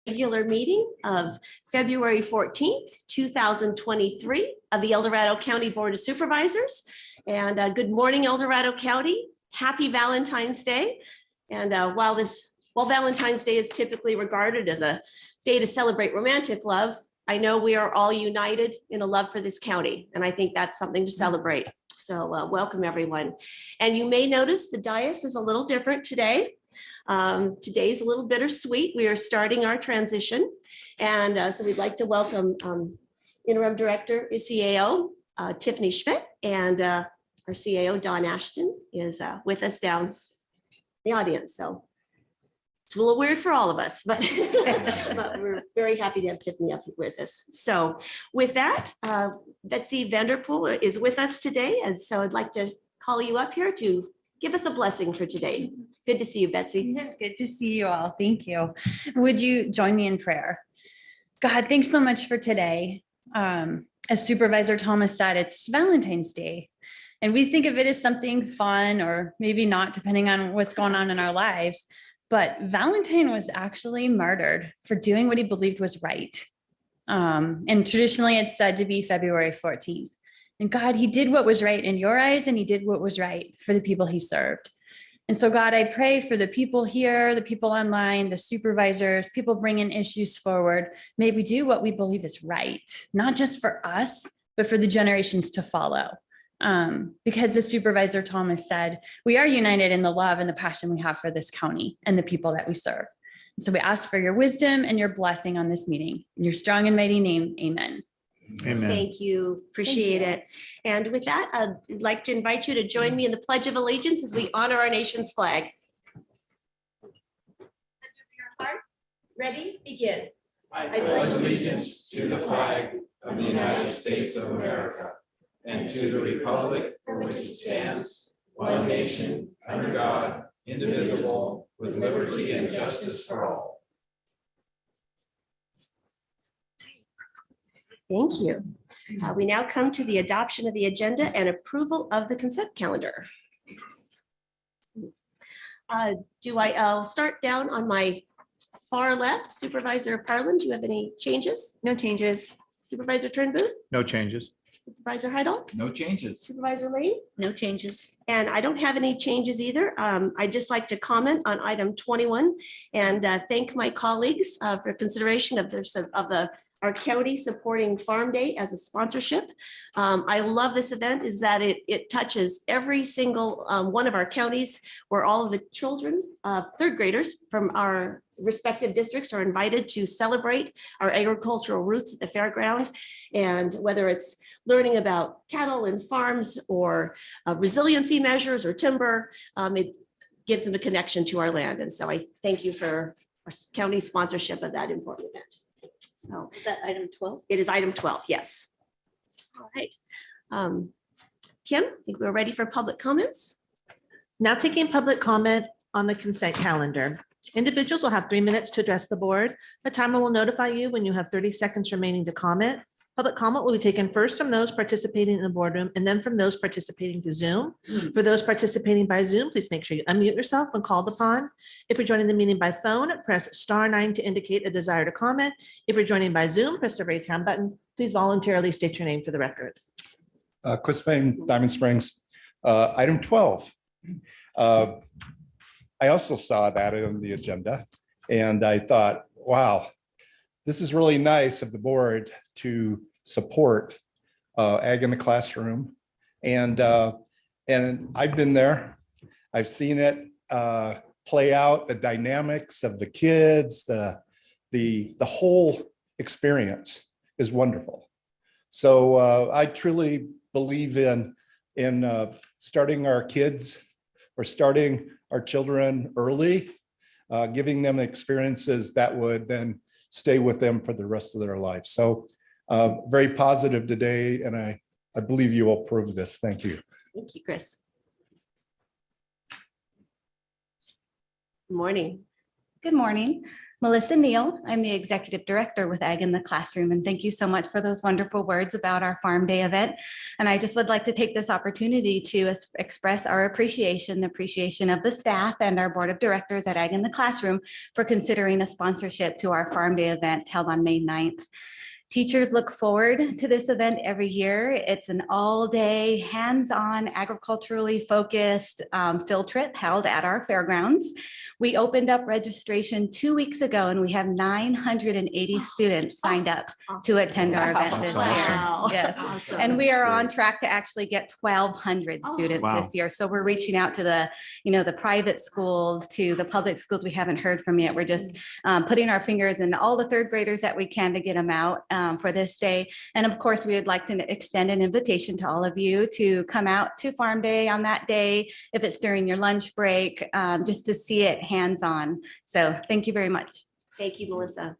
Regular meeting of February 14th, 2023 of the El Dorado County Board of Supervisors. And good morning, El Dorado County. Happy Valentine's Day. And while Valentine's Day is typically regarded as a day to celebrate romantic love, I know we are all united in a love for this county, and I think that's something to celebrate. So welcome, everyone. And you may notice the dais is a little different today. Today's a little bittersweet. We are starting our transition. And so we'd like to welcome Interim Director, CAO, Tiffany Schmidt, and our CAO, Don Ashton, is with us down in the audience. So it's a little weird for all of us, but, but we're very happy to have Tiffany up with us. So with that, Betsy Vanderpool is with us today. And so I'd like to call you up here to give us a blessing for today. Good to see you, Betsy. Good to see you all. Thank you. Would you join me in prayer? God, thanks so much for today. As Supervisor Thomas said, it's Valentine's Day. And we think of it as something fun or maybe not, depending on what's going on in our lives. But Valentine was actually martyred for doing what he believed was right. And traditionally it's said to be February 14th. And God, he did what was right in your eyes, and he did what was right for the people he served. And so God, I pray for the people here, the people online, the supervisors, people bringing issues forward. May we do what we believe is right, not just for us, but for the generations to follow. Because as Supervisor Thomas said, we are united in the love and the passion we have for this county and the people that we serve. And so we ask for your wisdom and your blessing on this meeting. In your strong and mighty name, amen. Amen. Thank you. Appreciate it. And with that, I'd like to invite you to join me in the Pledge of Allegiance as we honor our nation's flag. Ready? Begin. I pledge allegiance to the flag of the United States of America and to the republic for which it stands, one nation, under God, indivisible, with liberty and justice for all. Thank you. We now come to the adoption of the agenda and approval of the consent calendar. I'll start down on my far left. Supervisor Parlin, do you have any changes? No changes. Supervisor Turnbull? No changes. Supervisor Heidel? No changes. Supervisor Lane? No changes. And I don't have any changes either. I'd just like to comment on item 21 and thank my colleagues for consideration of our county supporting Farm Day as a sponsorship. I love this event is that it touches every single one of our counties where all of the children, third graders from our respective districts are invited to celebrate our agricultural roots at the fairground. And whether it's learning about cattle and farms or resiliency measures or timber, it gives them a connection to our land. And so I thank you for our county sponsorship of that important event. So Is that item 12? it is item 12, yes. All right. Kim, I think we're ready for public comments. Now taking public comment on the consent calendar. Individuals will have 3 minutes to address the board. The timer will notify you when you have 30 seconds remaining to comment. Public comment will be taken first from those participating in the boardroom and then from those participating through Zoom. For those participating by Zoom, please make sure you unmute yourself when called upon. If you're joining the meeting by phone, press *9 to indicate a desire to comment. If you're joining by Zoom, press the raise hand button. Please voluntarily state your name for the record. Chris Payne, Diamond Springs. Item 12. I also saw that on the agenda and I thought, wow, this is really nice of the board to support ag in the classroom. And I've been there. I've seen it play out, the dynamics of the kids, the whole experience is wonderful. So I truly believe in starting our kids or starting our children early, giving them experiences that would then stay with them for the rest of their life. So very positive today, and I believe you will approve this. Thank you. Thank you, Chris. Good morning. Good morning. Melissa Neal. I'm the Executive Director with Ag in the Classroom, and thank you so much for those wonderful words about our Farm Day event. And I just would like to take this opportunity to express our appreciation, the appreciation of the staff and our Board of Directors at Ag in the Classroom for considering a sponsorship to our Farm Day event held on May 9th. Teachers look forward to this event every year. It's an all-day, hands-on, agriculturally focused field trip held at our fairgrounds. We opened up registration 2 weeks ago, and we have 980 students signed up to attend our event this year. Wow. Yes. Awesome. And we are on track to actually get 1,200 students Wow. this year. So we're reaching out to the private schools, to the public schools we haven't heard from yet. We're just putting our fingers in all the third graders that we can to get them out for this day. And of course, we would like to extend an invitation to all of you to come out to Farm Day on that day, if it's during your lunch break, just to see it hands-on. So thank you very much. Thank you, Melissa.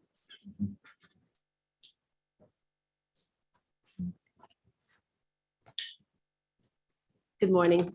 Good morning.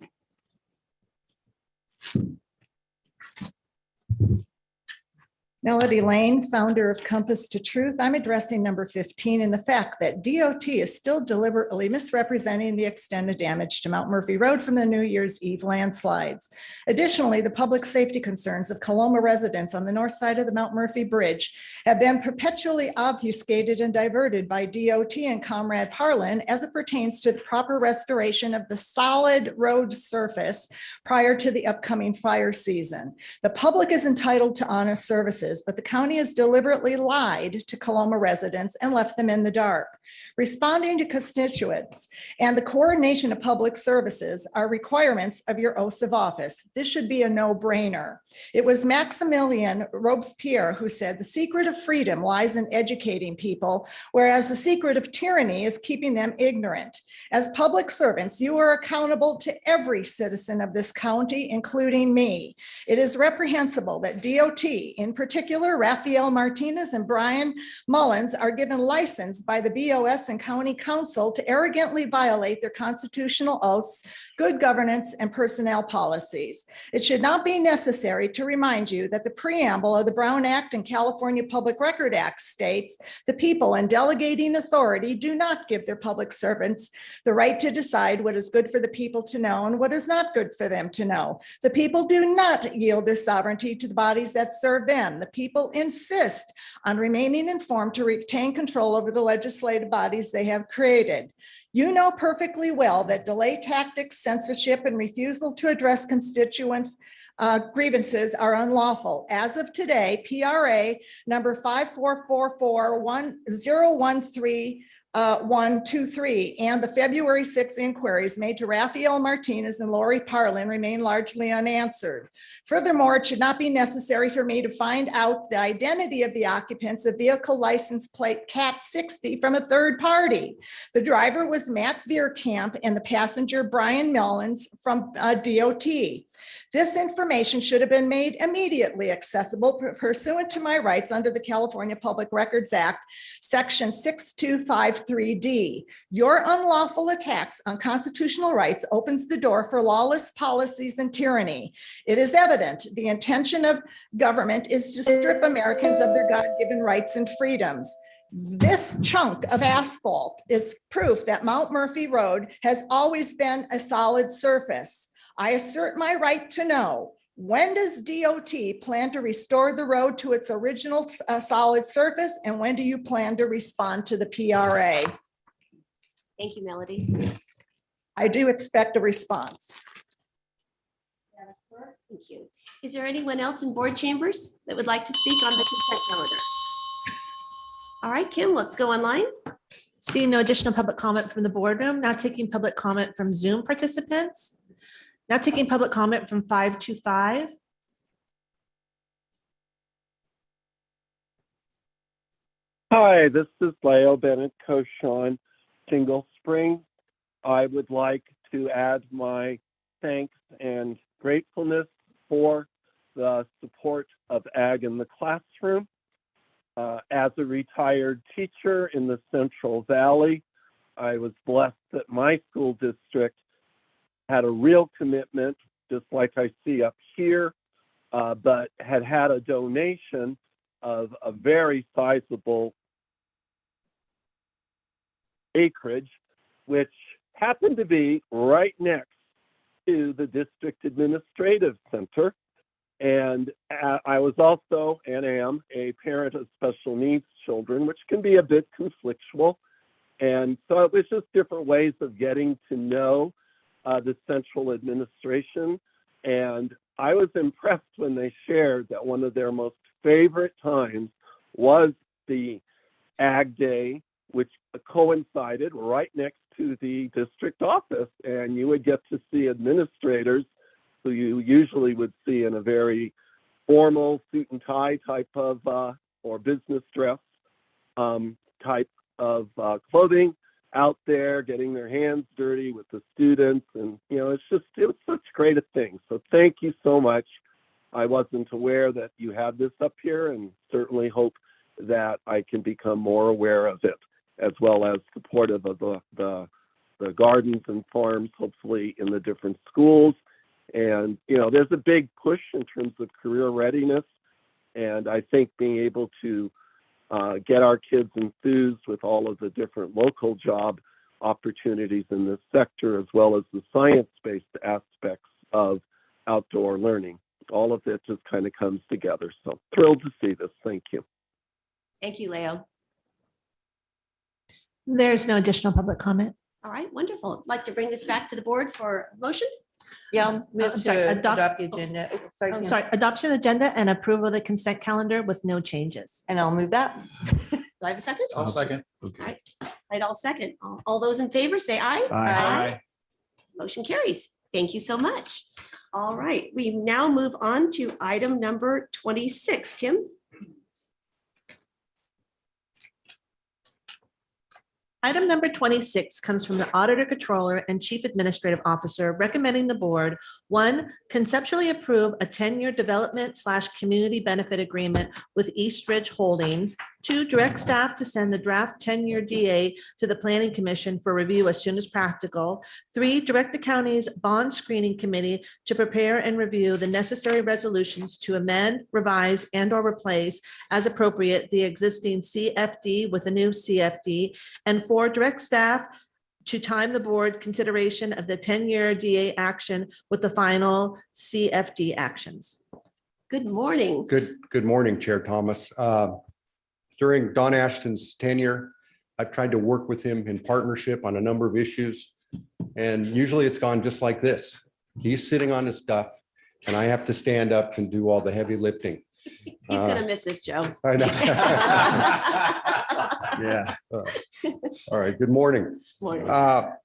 Melody Lane, founder of Compass to Truth. I'm addressing number 15 in the fact that DOT is still deliberately misrepresenting the extent of damage to Mount Murphy Road from the New Year's Eve landslides. Additionally, the public safety concerns of Coloma residents on the north side of the Mount Murphy Bridge have been perpetually obfuscated and diverted by DOT and Comrade Parlin as it pertains to the proper restoration of the solid road surface prior to the upcoming fire season. The public is entitled to honest services, but the county has deliberately lied to Coloma residents and left them in the dark. Responding to constituents and the coordination of public services are requirements of your oaths of office. This should be a no-brainer. It was Maximilian Robespierre who said, "The secret of freedom lies in educating people, whereas the secret of tyranny is keeping them ignorant." As public servants, you are accountable to every citizen of this county, including me. It is reprehensible that DOT, in particular, Rafael Martinez and Brian Mullins, are given license by the BOS and County Council to arrogantly violate their constitutional oaths, good governance, and personnel policies. It should not be necessary to remind you that the preamble of the Brown Act and California Public Record Act states, "The people in delegating authority do not give their public servants the right to decide what is good for the people to know and what is not good for them to know. The people do not yield their sovereignty to the bodies that serve them. The people insist on remaining informed to retain control over the legislative bodies they have created. You know perfectly well that delay tactics, censorship, and refusal to address constituents' grievances are unlawful. As of today, PRA number 54441013123 and the February 6 inquiries made to Rafael Martinez and Lori Parlin remain largely unanswered. Furthermore, it should not be necessary for me to find out the identity of the occupants of vehicle license plate CAT 60 from a third party. The driver was Matt Veerkamp and the passenger Brian Mullins from DOT. This information should have been made immediately accessible pursuant to my rights under the California Public Records Act, Section 6253D. Your unlawful attacks on constitutional rights opens the door for lawless policies and tyranny. It is evident the intention of government is to strip Americans of their God-given rights and freedoms. This chunk of asphalt is proof that Mount Murphy Road has always been a solid surface. I assert my right to know, when does DOT plan to restore the road to its original solid surface, and when do you plan to respond to the PRA? Thank you, Melody. I do expect a response. Thank you. Is there anyone else in board chambers that would like to speak on the consent calendar? All right, Kim, let's go online. Seeing no additional public comment from the boardroom, now taking public comment from Zoom participants. Now taking public comment from 525. Hi, this is Leo Bennett Cochon, Single Spring. I would like to add my thanks and gratefulness for the support of Ag in the Classroom. As a retired teacher in the Central Valley, I was blessed that my school district had a real commitment, just like I see up here, but had a donation of a very sizable acreage, which happened to be right next to the district administrative center. And I was also and am a parent of special needs children, which can be a bit conflictual. And so it was just different ways of getting to know the central administration. And I was impressed when they shared that one of their most favorite times was the Ag Day, which coincided right next to the district office. And you would get to see administrators who you usually would see in a very formal suit and tie type of, or business dress type of clothing out there, getting their hands dirty with the students. And, you know, it was such great a thing. So thank you so much. I wasn't aware that you had this up here, and certainly hope that I can become more aware of it, as well as supportive of the gardens and farms, hopefully in the different schools. And, you know, there's a big push in terms of career readiness. And I think being able to get our kids enthused with all of the different local job opportunities in this sector, as well as the science-based aspects of outdoor learning. All of it just kind of comes together. So thrilled to see this. Thank you. Thank you, Leo. There's no additional public comment. All right, wonderful. I'd like to bring this back to the board for motion. Yeah, we have I'm sorry, to adopt- adopt the agenda. Sorry, I'm Pam. sorry, adoption agenda and approval of the consent calendar with no changes. And I'll move that. Do I have a second? I'll second. All right, I'll second. All those in favor say aye. Aye. Motion carries. Thank you so much. All right, we now move on to item number 26. Kim? Item number 26 comes from the Auditor Controller and Chief Administrative Officer recommending the board, 1, conceptually approve a 10-year development/community benefit agreement with East Ridge Holdings. 2, direct staff to send the draft 10-year DA to the Planning Commission for review as soon as practical. 3, direct the county's bond screening committee to prepare and review the necessary resolutions to amend, revise, and/or replace as appropriate the existing CFD with a new CFD. And 4, direct staff to time the board consideration of the 10-year DA action with the final CFD actions. Good morning. Good morning, Chair Thomas. During Don Ashton's tenure, I've tried to work with him in partnership on a number of issues. And usually it's gone just like this. He's sitting on his stuff and I have to stand up and do all the heavy lifting. He's gonna miss this, Joe. I know. Yeah. All right, good morning. Morning. A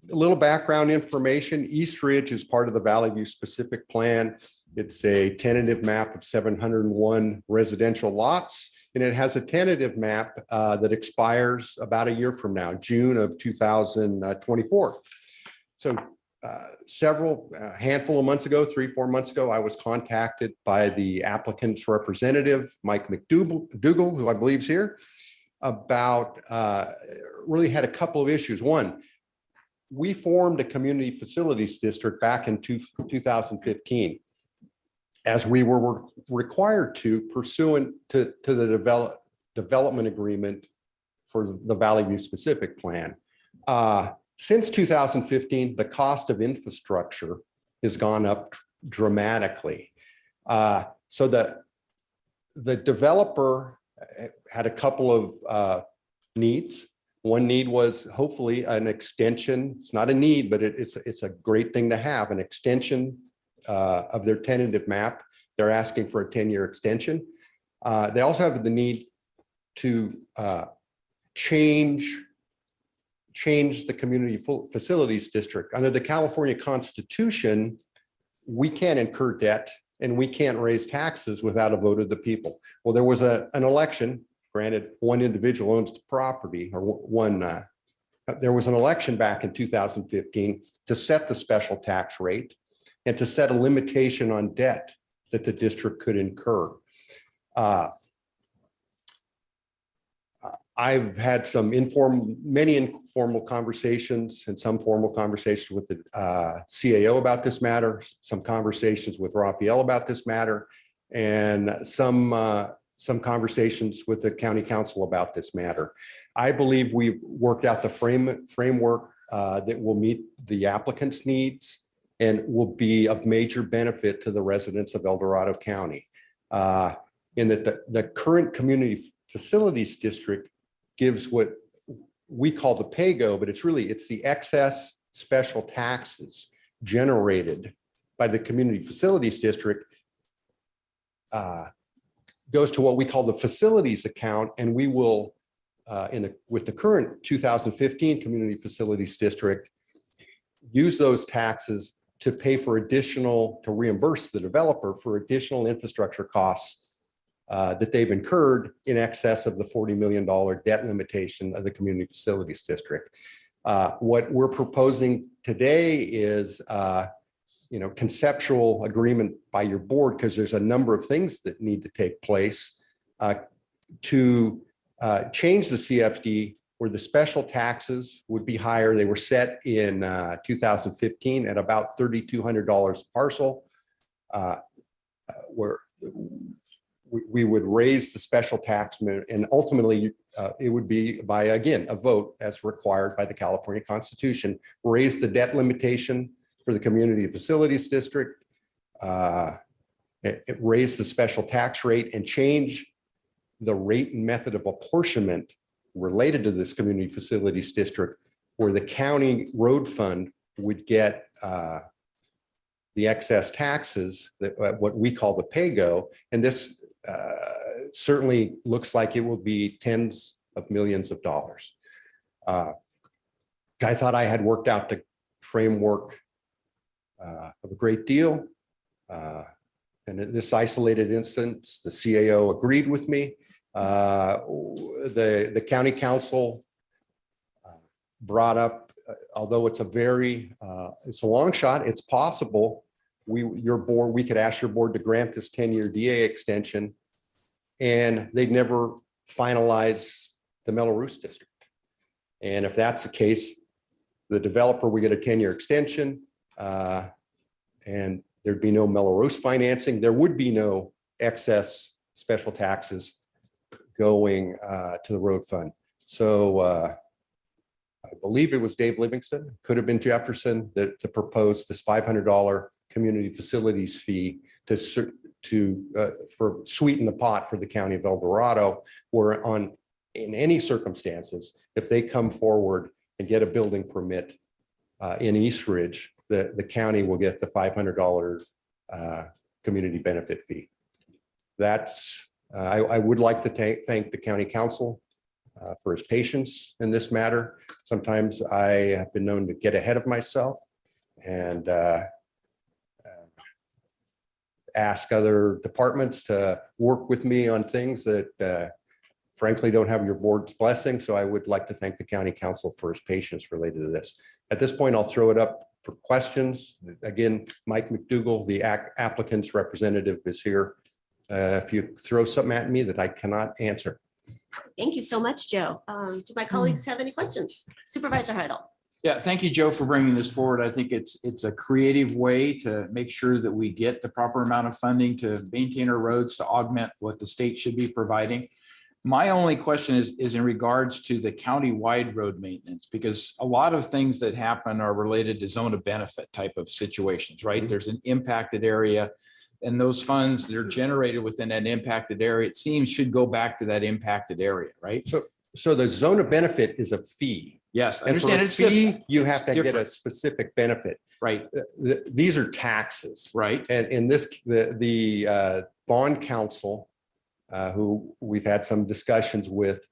little background information. East Ridge is part of the Valley View Specific Plan. It's a tentative map of 701 residential lots, and it has a tentative map that expires about a year from now, June of 2024. So handful of months ago, 3-4 months ago, I was contacted by the applicant's representative, Mike McDougall, who I believe is here, about really had a couple of issues. One, we formed a community facilities district back in 2015, as we were required to pursuant to the development agreement for the Valley View Specific Plan. Since 2015, the cost of infrastructure has gone up dramatically. So the developer had a couple of needs. One need was hopefully an extension. It's not a need, but it's a great thing to have, an extension of their tentative map. They're asking for a 10-year extension. They also have the need to change the community facilities district. Under the California Constitution, we can't incur debt and we can't raise taxes without a vote of the people. Well, there was an election. Granted, one individual owns the property, or there was an election back in 2015 to set the special tax rate and to set a limitation on debt that the district could incur. I've had many informal conversations and some formal conversations with the CAO about this matter, some conversations with Raphael about this matter, and some some conversations with the county council about this matter. I believe we've worked out the framework that will meet the applicant's needs and will be of major benefit to the residents of El Dorado County. In that the current community facilities district gives what we call the PAYGO, but it's the excess special taxes generated by the community facilities district goes to what we call the facilities account, and we will, with the current 2015 community facilities district, use those taxes to pay for to reimburse the developer for additional infrastructure costs that they've incurred in excess of the $40 million debt limitation of the community facilities district. What we're proposing today is conceptual agreement by your board, because there's a number of things that need to take place to change the CFD where the special taxes would be higher. They were set in 2015 at about $3,200 a parcel, where we would raise the special tax, and ultimately it would be by, again, a vote as required by the California Constitution, raise the debt limitation for the community facilities district, raise the special tax rate, and change the rate and method of apportionment related to this community facilities district, where the county road fund would get the excess taxes, what we call the PAYGO, and this certainly looks like it will be tens of millions of dollars. I thought I had worked out the framework of a great deal. And in this isolated instance, the CAO agreed with me. The county council brought up, although it's a long shot, it's possible we could ask your board to grant this 10-year DA extension, and they'd never finalize the Mello-Roos district. And if that's the case, the developer would get a 10-year extension, and there'd be no Mello-Roos financing. There would be no excess special taxes going to the road fund. So I believe it was Dave Livingston, could have been Jefferson, that proposed this $500 community facilities fee to sweeten the pot for the county of El Dorado, where in any circumstances, if they come forward and get a building permit in East Ridge, the county will get the $500 community benefit fee. I would like to thank the county council for his patience in this matter. Sometimes I have been known to get ahead of myself and ask other departments to work with me on things that frankly don't have your board's blessing. So I would like to thank the county council for his patience related to this. At this point, I'll throw it up for questions. Again, Mike McDougall, the applicant's representative, is here. If you throw something at me that I cannot answer. Thank you so much, Joe. Do my colleagues have any questions? Supervisor Heidel. Yeah, thank you, Joe, for bringing this forward. I think it's a creative way to make sure that we get the proper amount of funding to maintain our roads, to augment what the state should be providing. My only question is in regards to the county-wide road maintenance, because a lot of things that happen are related to zone of benefit type of situations, right? Mm-hmm. There's an impacted area, and those funds that are generated within that impacted area, it seems, should go back to that impacted area, right? So the zone of benefit is a fee. Yes, I and understand. For a fee, you have to get a specific benefit. Right. These are taxes. Right. And in this, the bond council, who we've had some discussions with,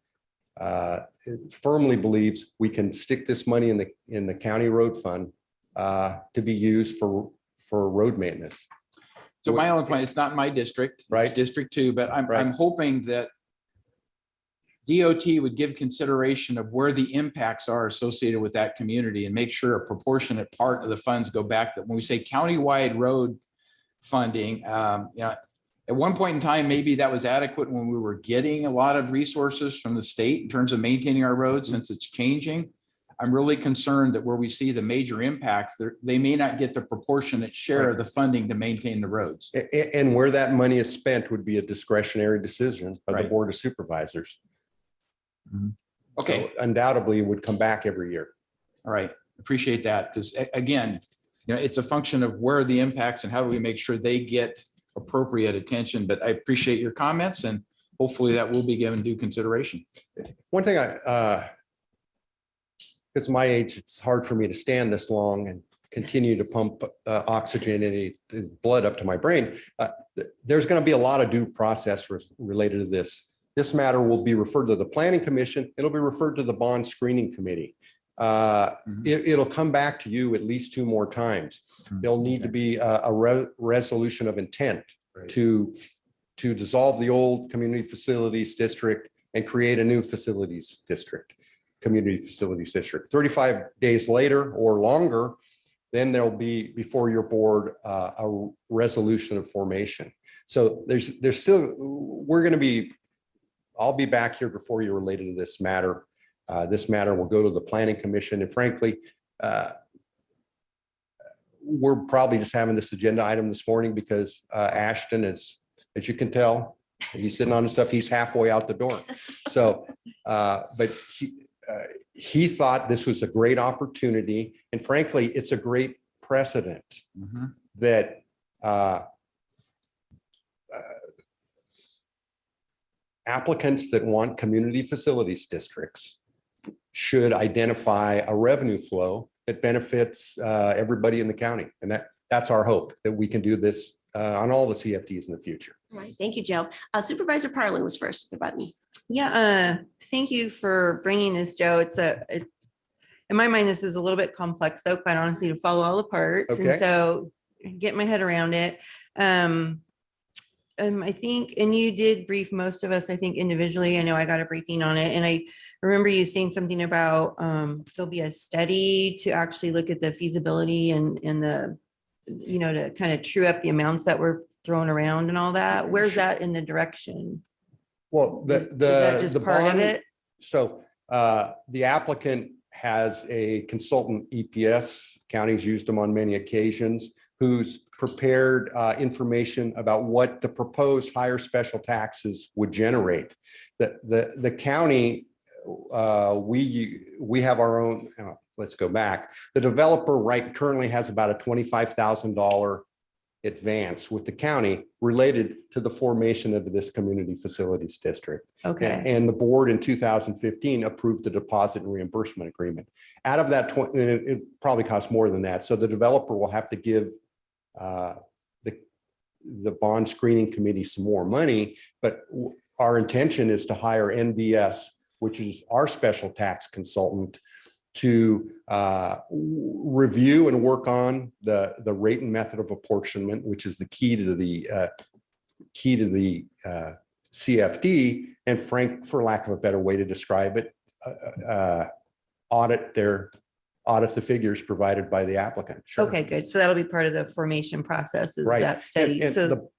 firmly believes we can stick this money in the county road fund to be used for road maintenance. So my only point, it's not my district, right? It's District 2, but I'm hoping that DOT would give consideration of where the impacts are associated with that community and make sure a proportionate part of the funds go back. That when we say countywide road funding, at one point in time, maybe that was adequate when we were getting a lot of resources from the state in terms of maintaining our roads. Since it's changing, I'm really concerned that where we see the major impacts, they may not get the proportionate share of the funding to maintain the roads. And where that money is spent would be a discretionary decision of the Right. Board of Supervisors. Okay, So undoubtedly it would come back every year. all right, appreciate that, because again, it's a function of where are the impacts and how do we make sure they get appropriate attention, but I appreciate your comments and hopefully that will be given due consideration. One thing it's my age, it's hard for me to stand this long and continue to pump oxygen and blood up to my brain. There's going to be a lot of due process related to this. This matter will be referred to the Planning Commission. It'll be referred to the Bond Screening Committee. It'll come back to you at least 2 more times. There'll need to be a resolution of intent to dissolve the old community facilities district and create a new facilities district, community facilities district. 35 days later or longer, then there'll be before your board a resolution of formation. So there's still, I'll be back here before you related to this matter. This matter will go to the Planning Commission, and frankly, we're probably just having this agenda item this morning because Ashton is, as you can tell, he's sitting on his stuff, he's halfway out the door. So, but he thought this was a great opportunity, and frankly, it's a great precedent that applicants that want community facilities districts should identify a revenue flow that benefits everybody in the county. And that's our hope, that we can do this on all the CFDs in the future. All right, thank you, Joe. Supervisor Parlin was first with the button. Yeah, thank you for bringing this, Joe. In my mind, this is a little bit complex, though, quite honestly, to follow all the parts. Okay. And so get my head around it. I think, and you did brief most of us, I think, individually. I know I got a briefing on it. And I remember you saying something about there'll be a study to actually look at the feasibility and the, to kind of true up the amounts that were thrown around and all that. Where's that in the direction? Well, Is that just the part of bond- it? So the applicant has a consultant, EPS, counties used them on many occasions, who's prepared information about what the proposed higher special taxes would generate. The county, we have our own, let's go back. The developer currently has about a $25,000 advance with the county related to the formation of this community facilities district. Okay. And the board in 2015 approved the deposit and reimbursement agreement. Out of that, it probably costs more than that. So the developer will have to give the bond screening committee some more money, but our intention is to hire NBS, which is our special tax consultant, to review and work on the rate and method of apportionment, which is the key to the CFD, and for lack of a better way to describe it, audit the figures provided by the applicant. Sure. Okay, good. So that'll be part of the formation process, is Right. that study. And So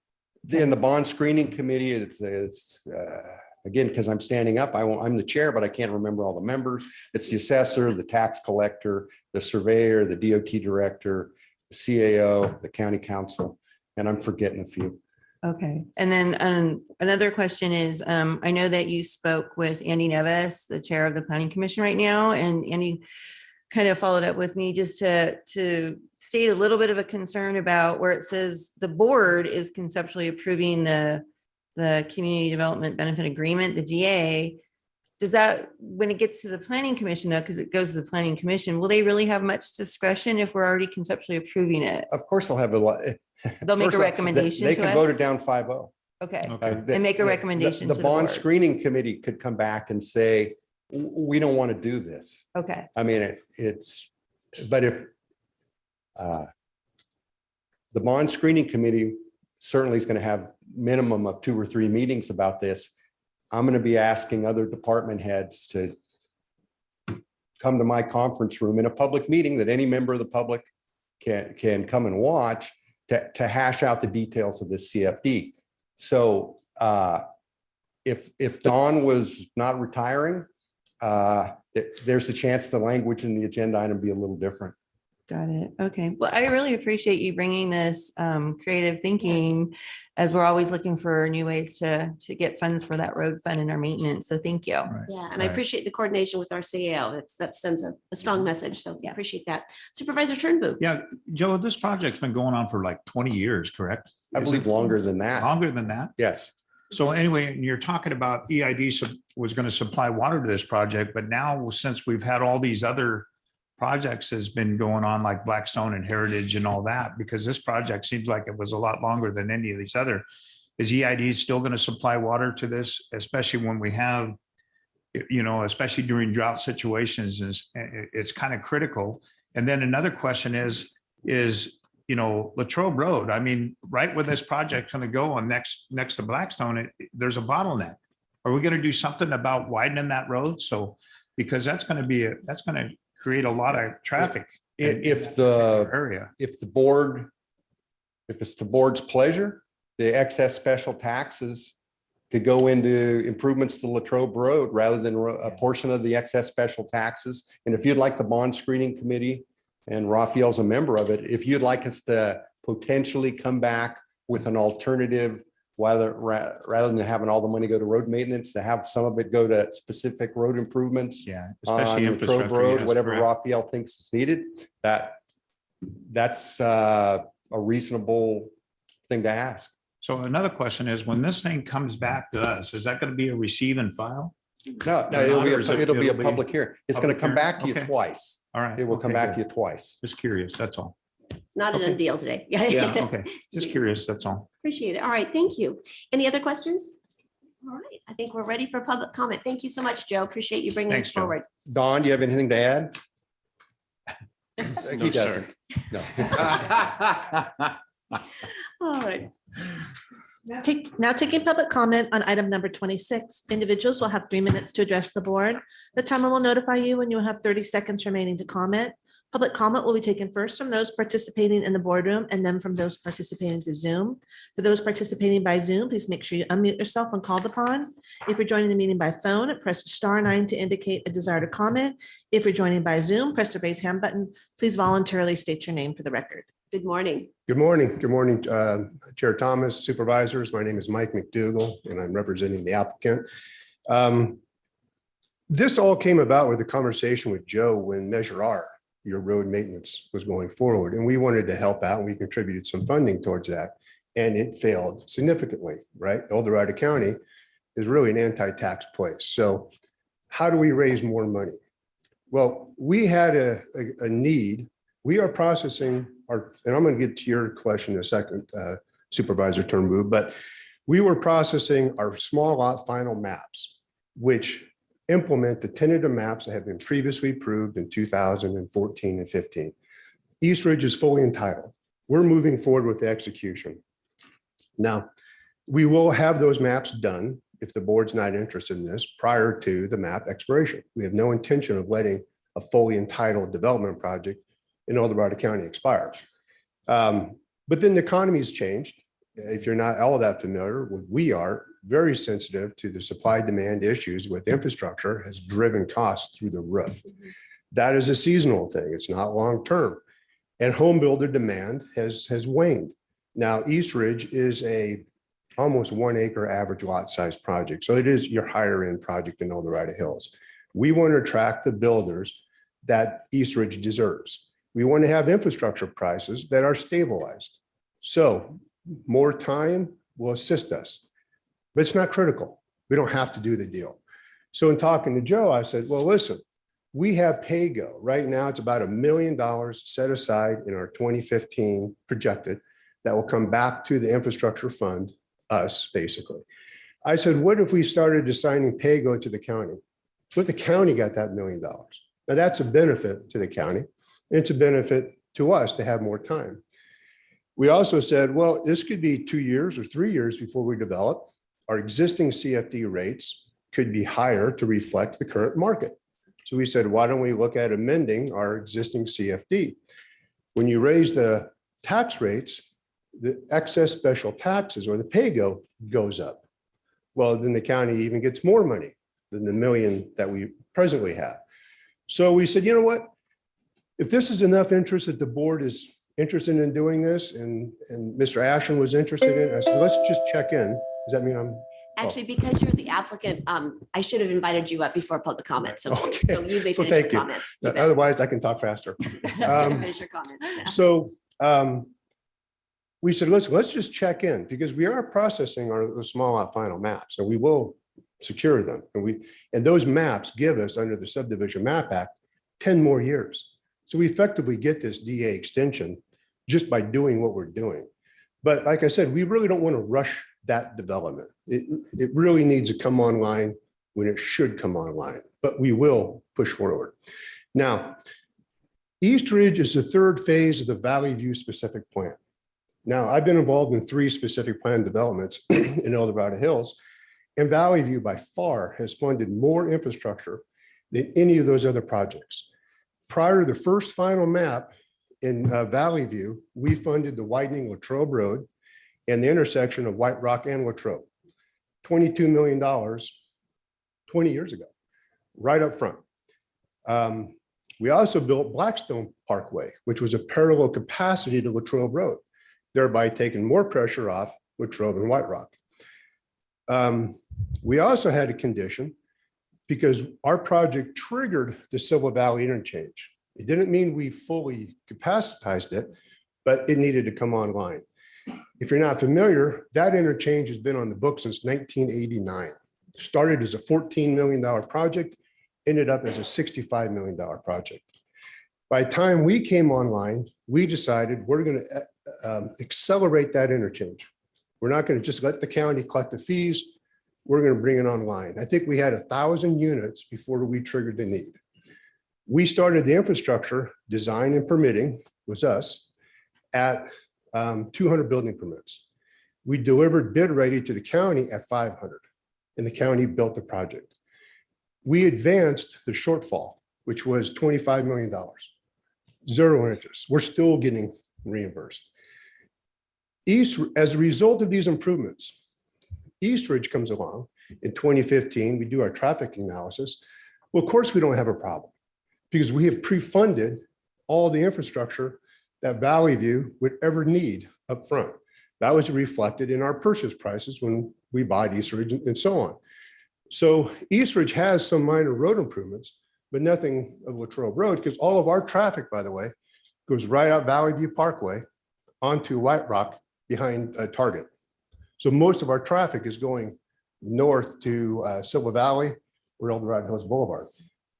in the bond screening committee, it's again, because I'm standing up, I'm the chair, but I can't remember all the members. It's the assessor, the tax collector, the surveyor, the DOT director, the CAO, the county council, and I'm forgetting a few. okay. And then another question is, I know that you spoke with Andy Nevis, the chair of the planning commission right now, and Andy kind of followed up with me just to state a little bit of a concern about where it says the board is conceptually approving the community development benefit agreement, the GA. Does that, when it gets to the planning commission though, because it goes to the planning commission, will they really have much discretion if we're already conceptually approving it? Of course, they'll have a lot. They'll make a First off, recommendation They to can vote us? it down 5-0. Okay, Okay. and make a recommendation The to the bond board. screening committee could come back and say, we don't want to do this. Okay, I mean, but if the bond screening committee certainly is going to have minimum of 2 or 3 meetings about this, I'm going to be asking other department heads to come to my conference room in a public meeting that any member of the public can come and watch to hash out the details of this CFD. So if Dawn was not retiring, there's a chance the language in the agenda item be a little different. Got it. Okay. Well, I really appreciate you bringing this creative thinking as we're always looking for new ways to get funds for that road fund and our maintenance. So thank you. Yeah, and I appreciate the coordination with our CAO. That sends a strong message. So Yeah. appreciate that. Supervisor Turnbull. Yeah, Joe, this project's been going on for like 20 years, correct? I believe longer than that. Longer than that? Yes. So anyway, and you're talking about EID was going to supply water to this project, but now since we've had all these other projects has been going on like Blackstone and Heritage and all that, because this project seems like it was a lot longer than any of these other. Is EID still going to supply water to this, especially when we have, especially during drought situations, it's kind of critical. And then another question is Latrobe Road. I mean, right where this project's going to go on next to Blackstone, there's a bottleneck. Are we going to do something about widening that road? So, because that's going to create a lot of traffic. If the area, if it's the board's pleasure, the excess special taxes could go into improvements to Latrobe Road rather than a portion of the excess special taxes. And if you'd like the bond screening committee, and Raphael's a member of it, if you'd like us to potentially come back with an alternative, rather than having all the money go to road maintenance, to have some of it go to specific road improvements. yeah, On especially Latrobe infrastructure. Road, yes, whatever correct. Raphael thinks is needed, that's a reasonable thing to ask. So another question is, when this thing comes back to us, is that going to be a receive and file? No, Or it'll not, be or is it- it'll be a it'll be public hearing. It's going to public come hearing? back to you Okay. twice. All right. It will come okay, back to good. you twice. Just curious, that's all. It's not a Okay. done deal today. Yeah, okay. Just curious, that's all. Appreciate it. All right, thank you. Any other questions? All right, I think we're ready for public comment. Thank you so much, Joe. Appreciate you bringing Thanks, this Joe. forward. Don, do you have anything to add? No, He sir. doesn't. No. All right. Now taking public comment on item number 26. Individuals will have 3 minutes to address the board. The timer will notify you when you have 30 seconds remaining to comment. Public comment will be taken first from those participating in the boardroom and then from those participating through Zoom. For those participating by Zoom, please make sure you unmute yourself when called upon. If you're joining the meeting by phone, press *9 to indicate a desire to comment. If you're joining by Zoom, press the raise hand button. Please voluntarily state your name for the record. Good morning. Good morning. Good morning, Chair Thomas, supervisors. My name is Mike McDougall, and I'm representing the applicant. This all came about with a conversation with Joe when Measure R, your road maintenance, was going forward, and we wanted to help out, and we contributed some funding towards that, and it failed significantly, right? El Dorado County is really an anti-tax place. So how do we raise more money? Well, we had a need. We are processing our, and I'm going to get to your question in a second, Supervisor Turnbull, but we were processing our small lot final maps, which implement the tentative maps that have been previously approved in 2014 and 15. East Ridge is fully entitled. We're moving forward with the execution. Now, we will have those maps done if the board's not interested in this prior to the map expiration. We have no intention of letting a fully entitled development project in El Dorado County expire. But then the economy's changed. If you're not all that familiar with, we are very sensitive to the supply demand issues with infrastructure has driven costs through the roof. That is a seasonal thing. It's not long-term. And home builder demand has waned. Now, East Ridge is a almost 1 acre average lot size project. So it is your higher end project in El Dorado Hills. We want to attract the builders that East Ridge deserves. We want to have infrastructure prices that are stabilized. So more time will assist us, but it's not critical. We don't have to do the deal. So in talking to Joe, I said, well, listen, we have PayGo. Right now, it's about $1 million set aside in our 2015 projected that will come back to the infrastructure fund, us basically. I said, what if we started assigning PayGo to the county? What if the county got that $1 million? Now that's a benefit to the county. It's a benefit to us to have more time. We also said, well, this could be 2 years or 3 years before we develop. Our existing CFD rates could be higher to reflect the current market. So we said, why don't we look at amending our existing CFD? When you raise the tax rates, the excess special taxes or the PayGo goes up. Well, then the county even gets more money than the $1 million that we presently have. So we said, you know what? If this is enough interest that the board is interested in doing this and Mr. Ashland was interested in it, I said, let's just check in. Does that mean I'm? Actually, because you're the applicant, I should have invited you up before public comment. So Okay. so you may Well, finish thank your you. comments. You bet. Otherwise, I can talk faster. Finish your comments. Yeah. So we said, let's just check in because we are processing the small lot final maps and we will secure them. And those maps give us under the Subdivision Map Act, 10 more years. So we effectively get this DA extension just by doing what we're doing. But like I said, we really don't want to rush that development. It really needs to come online when it should come online, but we will push forward. Now, East Ridge is the third phase of the Valley View specific plan. Now, I've been involved in 3 specific plan developments in El Dorado Hills, and Valley View by far has funded more infrastructure than any of those other projects. Prior to the first final map in Valley View, we funded the widening Latrobe Road and the intersection of White Rock and Latrobe, $22 million, 20 years ago, right up front. We also built Blackstone Parkway, which was a parallel capacity to Latrobe Road, thereby taking more pressure off Latrobe and White Rock. We also had a condition because our project triggered the Silver Valley interchange. It didn't mean we fully capacitized it, but it needed to come online. If you're not familiar, that interchange has been on the book since 1989. Started as a $14 million project, ended up as a $65 million project. By the time we came online, we decided we're going to accelerate that interchange. We're not going to just let the county collect the fees. We're going to bring it online. I think we had 1,000 units before we triggered the need. We started the infrastructure design and permitting, was us, at 200 building permits. We delivered bid ready to the county at 500, and the county built the project. We advanced the shortfall, which was $25 million, zero interest. We're still getting reimbursed. As a result of these improvements, East Ridge comes along in 2015. We do our traffic analysis. Well, of course, we don't have a problem because we have pre-funded all the infrastructure that Valley View would ever need up front. That was reflected in our purchase prices when we bought East Ridge and so on. So East Ridge has some minor road improvements, but nothing of Latrobe Road because all of our traffic, by the way, goes right out Valley View Parkway onto White Rock behind Target. So most of our traffic is going north to Silver Valley or El Dorado Hills Boulevard.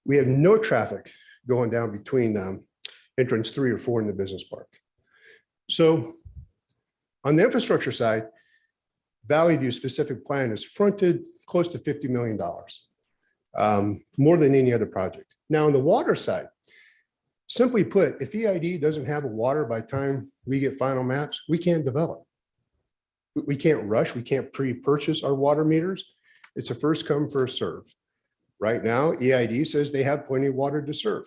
We have no traffic going down between entrance 3 or 4 in the business park. So on the infrastructure side, Valley View specific plan is fronted close to $50 million, more than any other project. Now on the water side, simply put, if EID doesn't have a water by the time we get final maps, we can't develop. We can't rush, we can't pre-purchase our water meters. It's a first come, first serve. Right now, EID says they have plenty of water to serve.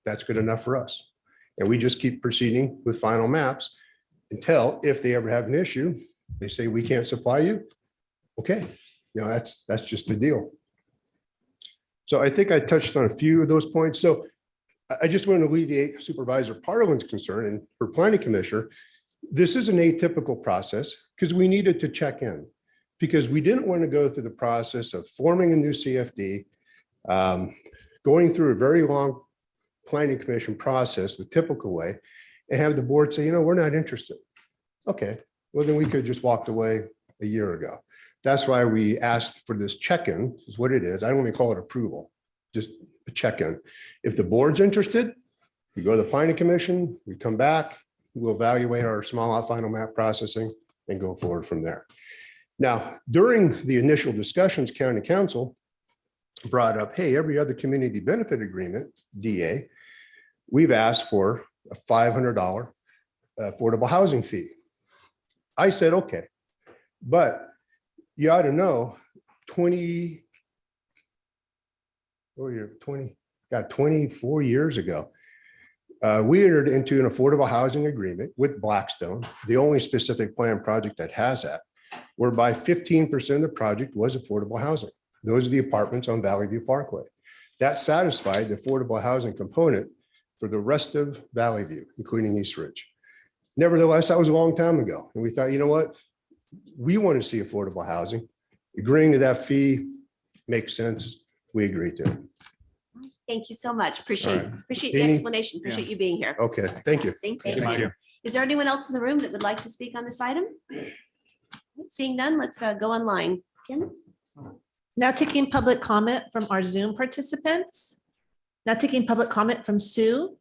That's good enough for us. And we just keep proceeding with final maps until if they ever have an issue, they say we can't supply you. Okay, that's just the deal. So I think I touched on a few of those points. So I just want to alleviate Supervisor Parlin's concern and her planning commissioner. This is an atypical process because we needed to check in because we didn't want to go through the process of forming a new CFD, going through a very long planning commission process, the typical way, and have the board say, we're not interested. Okay, well, then we could just walked away a year ago. That's why we asked for this check-in, is what it is. I don't even call it approval, just a check-in. If the board's interested, we go to the planning commission, we come back, we'll evaluate our small lot final map processing and go forward from there. Now, during the initial discussions, county council brought up, hey, every other community benefit agreement, DA, we've asked for a $500 affordable housing fee. I said, okay, but you ought to know 24 years ago, we entered into an affordable housing agreement with Blackstone, the only specific plan project that has that, whereby 15% of the project was affordable housing. Those are the apartments on Valley View Parkway. That satisfied the affordable housing component for the rest of Valley View, including East Ridge. Nevertheless, that was a long time ago. And we thought, you know what? We want to see affordable housing. Agreeing to that fee makes sense. We agreed to it. Thank you so much. Appreciate the Amy? explanation. Appreciate you being here. Okay, thank you. Thank Thank you. you. Is there anyone else in the room that would like to speak on this item? Seeing none, let's go online. Kim? Now taking public comment from our Zoom participants. Now taking public comment from Sue.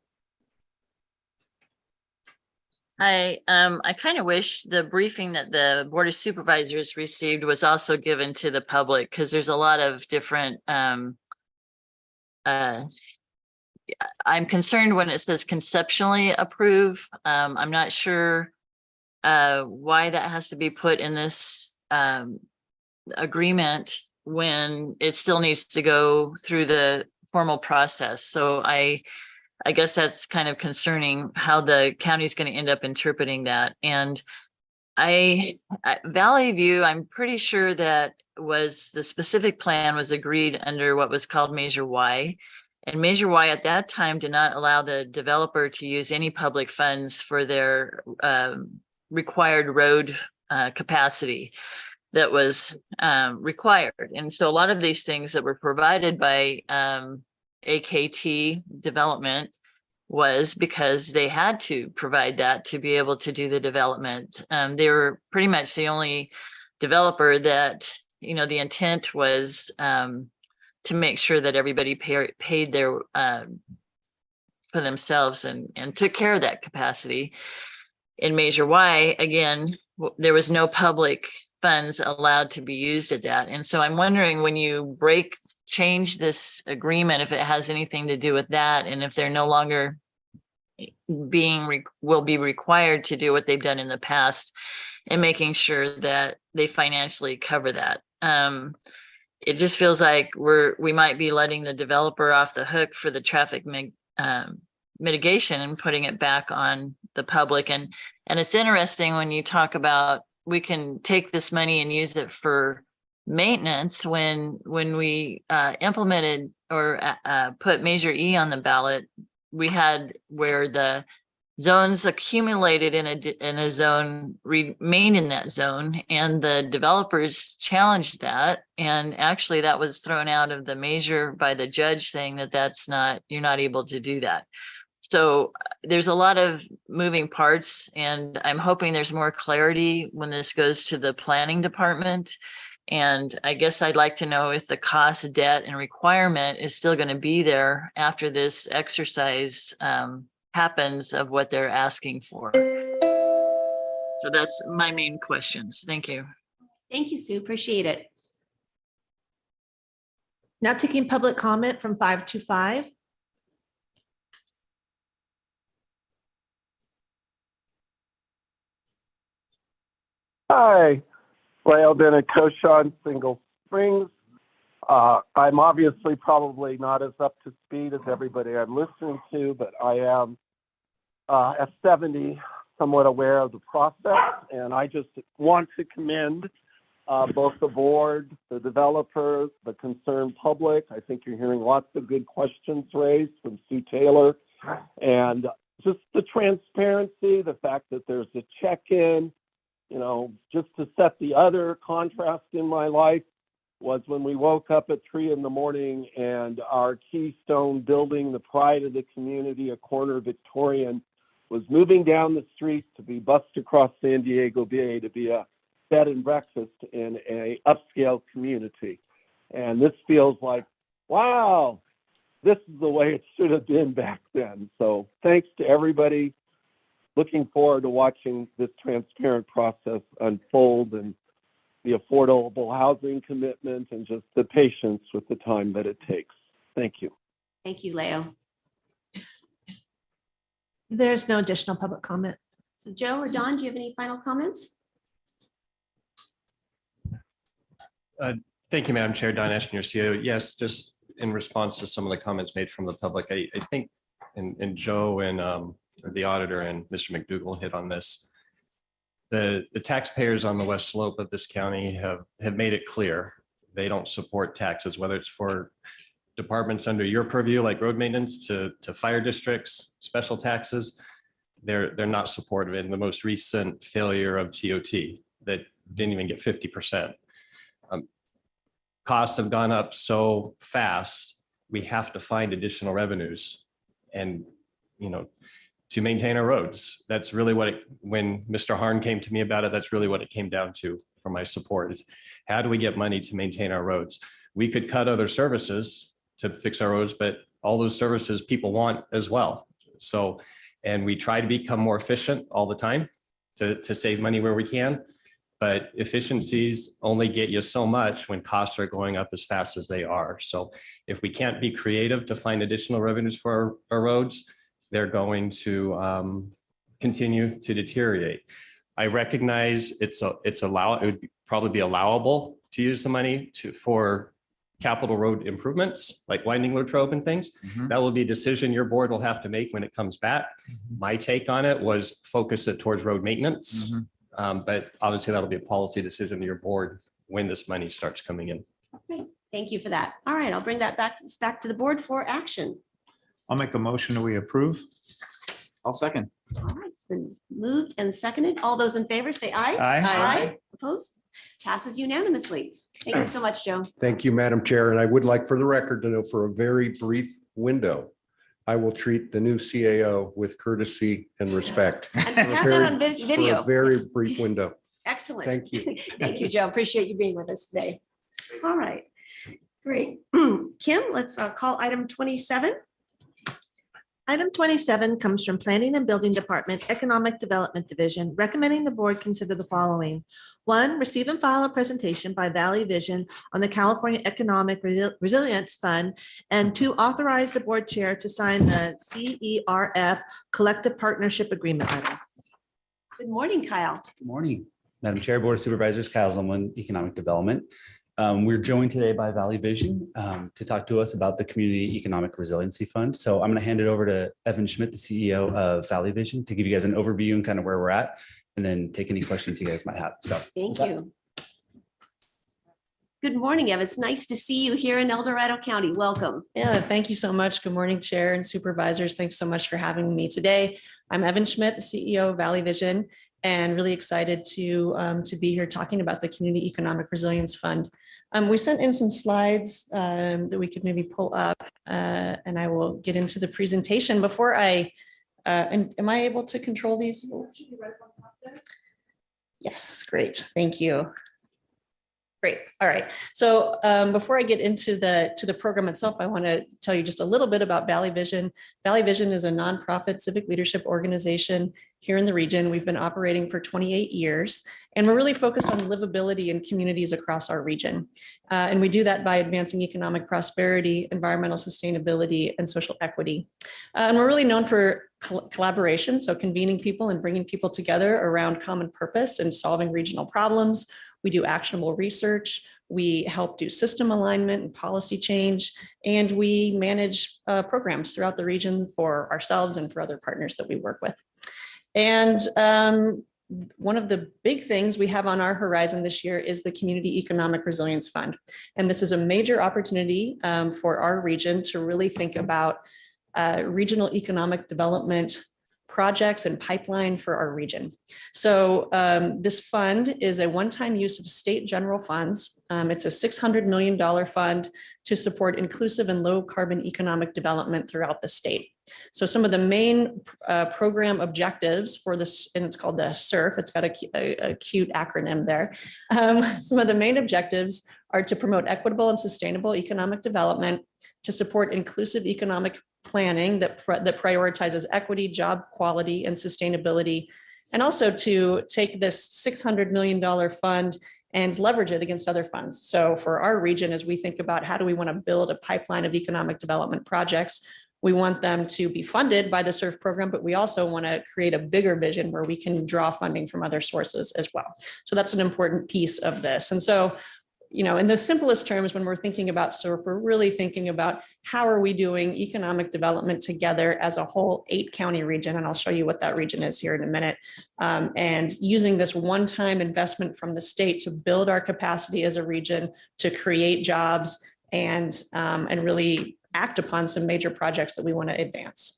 I kind of wish the briefing that the Board of Supervisors received was also given to the public, because there's a lot of different I'm concerned when it says conceptually approve. I'm not sure why that has to be put in this agreement when it still needs to go through the formal process. So I guess that's kind of concerning how the county is going to end up interpreting that. And Valley View, I'm pretty sure that was the specific plan was agreed under what was called Measure Y. And Measure Y at that time did not allow the developer to use any public funds for their required road capacity that was required. And so a lot of these things that were provided by AKT development was because they had to provide that to be able to do the development. They were pretty much the only developer that, you know, the intent was to make sure that everybody paid their for themselves and took care of that capacity. In Measure Y, again, there was no public funds allowed to be used at that. And so I'm wondering, when you change this agreement, if it has anything to do with that, and if they're no longer will be required to do what they've done in the past, and making sure that they financially cover that. It just feels like we might be letting the developer off the hook for the traffic mitigation and putting it back on the public. And it's interesting when you talk about we can take this money and use it for maintenance. When we implemented or put Measure E on the ballot, we had where the zones accumulated in a zone remained in that zone, and the developers challenged that, and actually that was thrown out of the measure by the judge, saying that you're not able to do that. So there's a lot of moving parts, and I'm hoping there's more clarity when this goes to the planning department. And I guess I'd like to know if the cost, debt, and requirement is still going to be there after this exercise happens of what they're asking for. So that's my main questions. Thank you. Thank you, Sue. Appreciate it. Now taking public comment from 525. Hi, Lyle Bennett, Koshan, Single Springs. I'm obviously probably not as up to speed as everybody I'm listening to, but I am at 70 somewhat aware of the process, and I just want to commend both the board, the developers, the concerned public. I think you're hearing lots of good questions raised from Sue Taylor, and just the transparency, the fact that there's a check-in. You know, just to set the other contrast in my life was when we woke up at 3 a.m. and our Keystone building, the pride of the community, a corner Victorian, was moving down the street to be bused across San Diego Bay to be a bed and breakfast in a upscale community. And this feels like, wow, this is the way it should have been back then. So thanks to everybody. Looking forward to watching this transparent process unfold, and the affordable housing commitment, and just the patience with the time that it takes. Thank you. Thank you, Leo. There's no additional public comment. So Joe or Don, do you have any final comments? Thank you, Madam Chair. Don Ashton, your CEO. Yes, just in response to some of the comments made from the public, I think, and Joe and the auditor and Mr. McDougall hit on this. The taxpayers on the west slope of this county have made it clear they don't support taxes, whether it's for departments under your purview, like road maintenance, to fire districts, special taxes, they're not supportive. In the most recent failure of TOT that didn't even get 50%. Costs have gone up so fast, we have to find additional revenues and, to maintain our roads. That's really what when Mr. Harn came to me about it, that's really what it came down to for my support is how do we get money to maintain our roads? We could cut other services to fix our roads, but all those services people want as well. So, and we try to become more efficient all the time to save money where we can. But efficiencies only get you so much when costs are going up as fast as they are. So if we can't be creative to find additional revenues for our roads, they're going to continue to deteriorate. I recognize it would probably be allowable to use the money for capital road improvements like winding Latrobe and things. That will be a decision your board will have to make when it comes back. My take on it was focus it towards road maintenance. But obviously that'll be a policy decision to your board when this money starts coming in. Okay, thank you for that. All right, I'll bring that back to the board for action. I'll make a motion that we approve. I'll second. All right, it's been moved and seconded. All those in favor say aye. Aye. Opposed? Passes unanimously. Thank you so much, Joe. Thank you, Madam Chair. And I would like for the record to know for a very brief window, I will treat the new CAO with courtesy and respect. And we have that on For video. a very brief window. Excellent. Thank you. Thank you, Joe. Appreciate you being with us today. All right, great. Kim, let's call item 27. Item 27 comes from Planning and Building Department, Economic Development Division, recommending the board consider the following. 1, receive and file a presentation by Valley Vision on the California Economic Resilience Fund. And 2, authorize the board chair to sign the CERF Collective Partnership Agreement letter. Good morning, Kyle. Good morning, Madam Chair, Board of Supervisors, Kyle Zumwalt, Economic Development. We're joined today by Valley Vision to talk to us about the Community Economic Resiliency Fund. So I'm going to hand it over to Evan Schmidt, the CEO of Valley Vision, to give you guys an overview and kind of where we're at, and then take any questions you guys might have. So Thank you. Good morning, Ev. It's nice to see you here in El Dorado County. Welcome. Yeah, thank you so much. Good morning, Chair and Supervisors. Thanks so much for having me today. I'm Evan Schmidt, the CEO of Valley Vision, and really excited to be here talking about the Community Economic Resilience Fund. We sent in some slides that we could maybe pull up, and I will get into the presentation. Before I, am I able to control these? Yes, great. Thank you. Great. All right. So before I get into the program itself, I want to tell you just a little bit about Valley Vision. Valley Vision is a nonprofit civic leadership organization here in the region. We've been operating for 28 years, and we're really focused on livability in communities across our region. And we do that by advancing economic prosperity, environmental sustainability, and social equity. And we're really known for collaboration, so convening people and bringing people together around common purpose and solving regional problems. We do actionable research. We help do system alignment and policy change, and we manage programs throughout the region for ourselves and for other partners that we work with. And one of the big things we have on our horizon this year is the Community Economic Resilience Fund. And this is a major opportunity for our region to really think about regional economic development projects and pipeline for our region. So this fund is a one-time use of state general funds. It's a $600 million fund to support inclusive and low carbon economic development throughout the state. So some of the main program objectives for this, and it's called the SURF, it's got a cute acronym there. Some of the main objectives are to promote equitable and sustainable economic development, to support inclusive economic planning that prioritizes equity, job quality, and sustainability, and also to take this $600 million fund and leverage it against other funds. So for our region, as we think about how do we want to build a pipeline of economic development projects, we want them to be funded by the SURF program, but we also want to create a bigger vision where we can draw funding from other sources as well. So that's an important piece of this. And so, you know, in the simplest terms, when we're thinking about SURF, we're really thinking about how are we doing economic development together as a whole 8-county region, and I'll show you what that region is here in a minute, and using this one-time investment from the state to build our capacity as a region to create jobs and really act upon some major projects that we want to advance.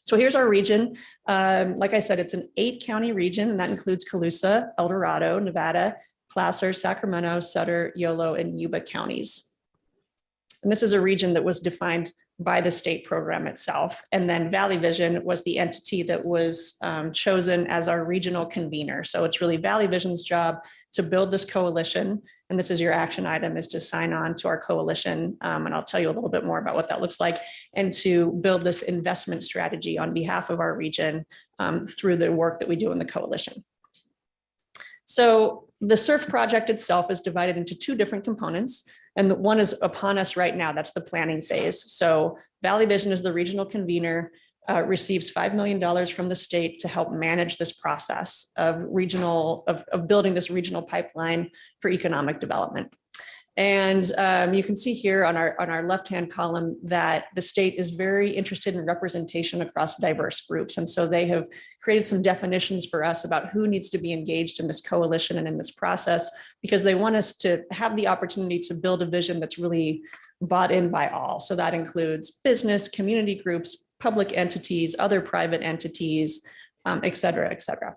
So here's our region. Like I said, it's an 8-county region, and that includes Colusa, El Dorado, Nevada, Placer, Sacramento, Sutter, Yolo, and Yuba counties. And this is a region that was defined by the state program itself. And then Valley Vision was the entity that was chosen as our regional convener. So it's really Valley Vision's job to build this coalition. And this is your action item, is to sign on to our coalition. And I'll tell you a little bit more about what that looks like, and to build this investment strategy on behalf of our region through the work that we do in the coalition. So the SURF project itself is divided into 2 different components, and one is upon us right now. That's the planning phase. So Valley Vision is the regional convener, receives $5 million from the state to help manage this process of building this regional pipeline for economic development. And you can see here on our left-hand column that the state is very interested in representation across diverse groups. And so they have created some definitions for us about who needs to be engaged in this coalition and in this process, because they want us to have the opportunity to build a vision that's really bought in by all. So that includes business, community groups, public entities, other private entities, et cetera, et cetera.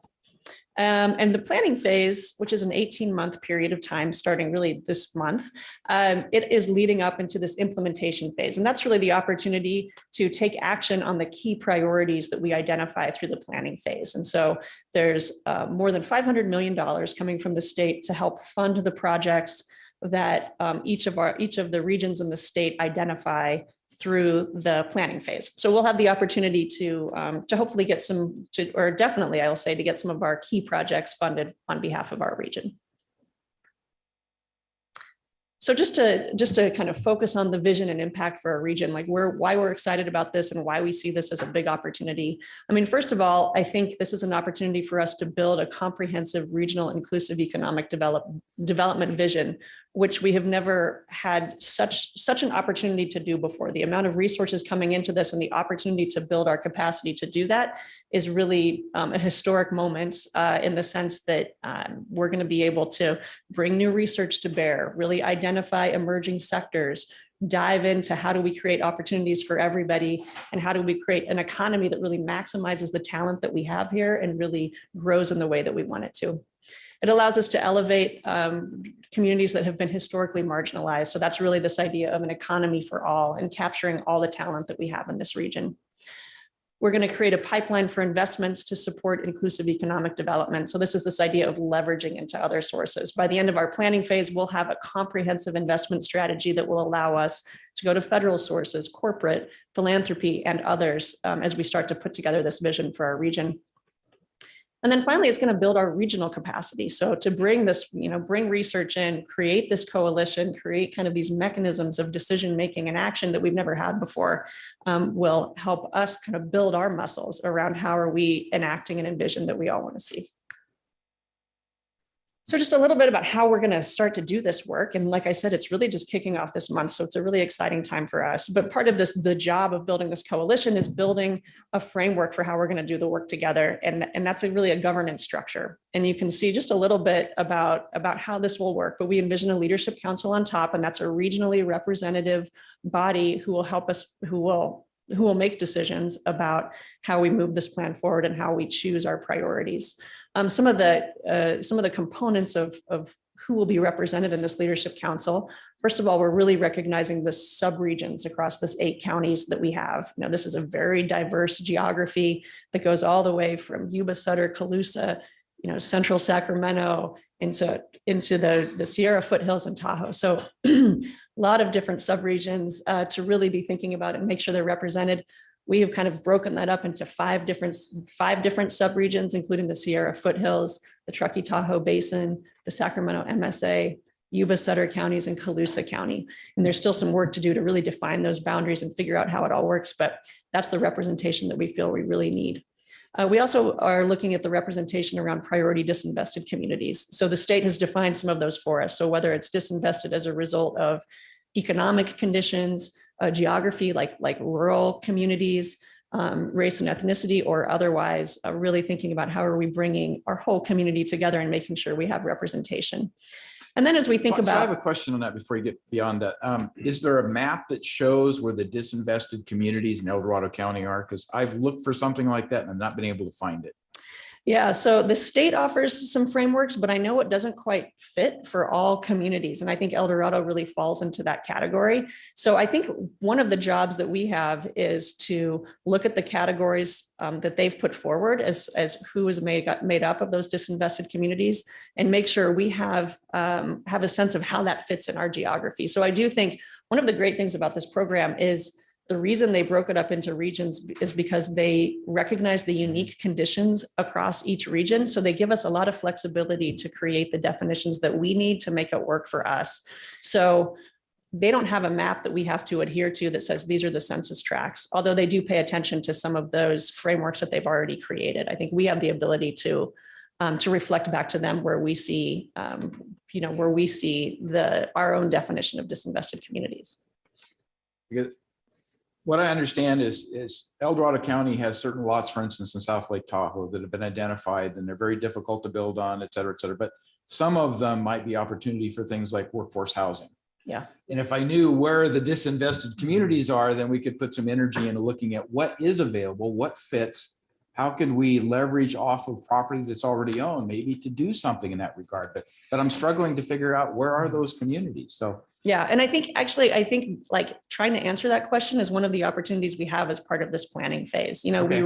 And the planning phase, which is an 18-month period of time starting really this month, it is leading up into this implementation phase. And that's really the opportunity to take action on the key priorities that we identify through the planning phase. And so there's more than $500 million coming from the state to help fund the projects that each of the regions in the state identify through the planning phase. So we'll have the opportunity to hopefully get definitely I will say, to get some of our key projects funded on behalf of our region. So just to kind of focus on the vision and impact for our region, like why we're excited about this and why we see this as a big opportunity. I mean, first of all, I think this is an opportunity for us to build a comprehensive regional inclusive economic development vision, which we have never had such an opportunity to do before. The amount of resources coming into this and the opportunity to build our capacity to do that is really a historic moment in the sense that we're going to be able to bring new research to bear, really identify emerging sectors, dive into how do we create opportunities for everybody, and how do we create an economy that really maximizes the talent that we have here and really grows in the way that we want it to. It allows us to elevate communities that have been historically marginalized. So that's really this idea of an economy for all and capturing all the talent that we have in this region. We're going to create a pipeline for investments to support inclusive economic development. So this is this idea of leveraging into other sources. By the end of our planning phase, we'll have a comprehensive investment strategy that will allow us to go to federal sources, corporate, philanthropy, and others as we start to put together this vision for our region. And then finally, it's going to build our regional capacity. So to bring this, bring research in, create this coalition, create kind of these mechanisms of decision-making and action that we've never had before will help us kind of build our muscles around how are we enacting an envision that we all want to see. So just a little bit about how we're going to start to do this work. And like I said, it's really just kicking off this month. So it's a really exciting time for us. But part of this, the job of building this coalition is building a framework for how we're going to do the work together. And that's really a governance structure. And you can see just a little bit about how this will work. But we envision a leadership council on top, and that's a regionally representative body who will help us, who will make decisions about how we move this plan forward and how we choose our priorities. Some of the components of who will be represented in this leadership council. First of all, we're really recognizing the subregions across this 8 counties that we have. Now, this is a very diverse geography that goes all the way from Yuba, Sutter, Colusa, central Sacramento into the Sierra foothills and Tahoe. So a lot of different subregions to really be thinking about and make sure they're represented. We have kind of broken that up into five different subregions, including the Sierra foothills, the Truckee Tahoe Basin, the Sacramento MSA, Yuba, Sutter counties, and Colusa County. And there's still some work to do to really define those boundaries and figure out how it all works, but that's the representation that we feel we really need. We also are looking at the representation around priority disinvested communities. So the state has defined some of those for us. So whether it's disinvested as a result of economic conditions, geography, like rural communities, race and ethnicity, or otherwise, really thinking about how are we bringing our whole community together and making sure we have representation. And then as we think So I have about, a question on that before you get beyond that. Is there a map that shows where the disinvested communities in El Dorado County are? Because I've looked for something like that and I've not been able to find it. yeah, so the state offers some frameworks, but I know it doesn't quite fit for all communities. And I think El Dorado really falls into that category. So I think one of the jobs that we have is to look at the categories that they've put forward as who is made up of those disinvested communities, and make sure we have a sense of how that fits in our geography. So I do think one of the great things about this program is the reason they broke it up into regions is because they recognize the unique conditions across each region. So they give us a lot of flexibility to create the definitions that we need to make it work for us. So they don't have a map that we have to adhere to that says these are the census tracts, although they do pay attention to some of those frameworks that they've already created. I think we have the ability to reflect back to them where we see, our own definition of disinvested communities. Because what I understand is El Dorado County has certain lots, for instance, in South Lake Tahoe that have been identified and they're very difficult to build on, et cetera, et cetera. But some of them might be opportunity for things like workforce housing. Yeah. And if I knew where the disinvested communities are, then we could put some energy into looking at what is available, what fits, how can we leverage off of property that's already owned, maybe to do something in that regard. But I'm struggling to figure out where are those communities. So yeah, and I think like trying to answer that question is one of the opportunities we have as part of this planning phase. You know, Okay.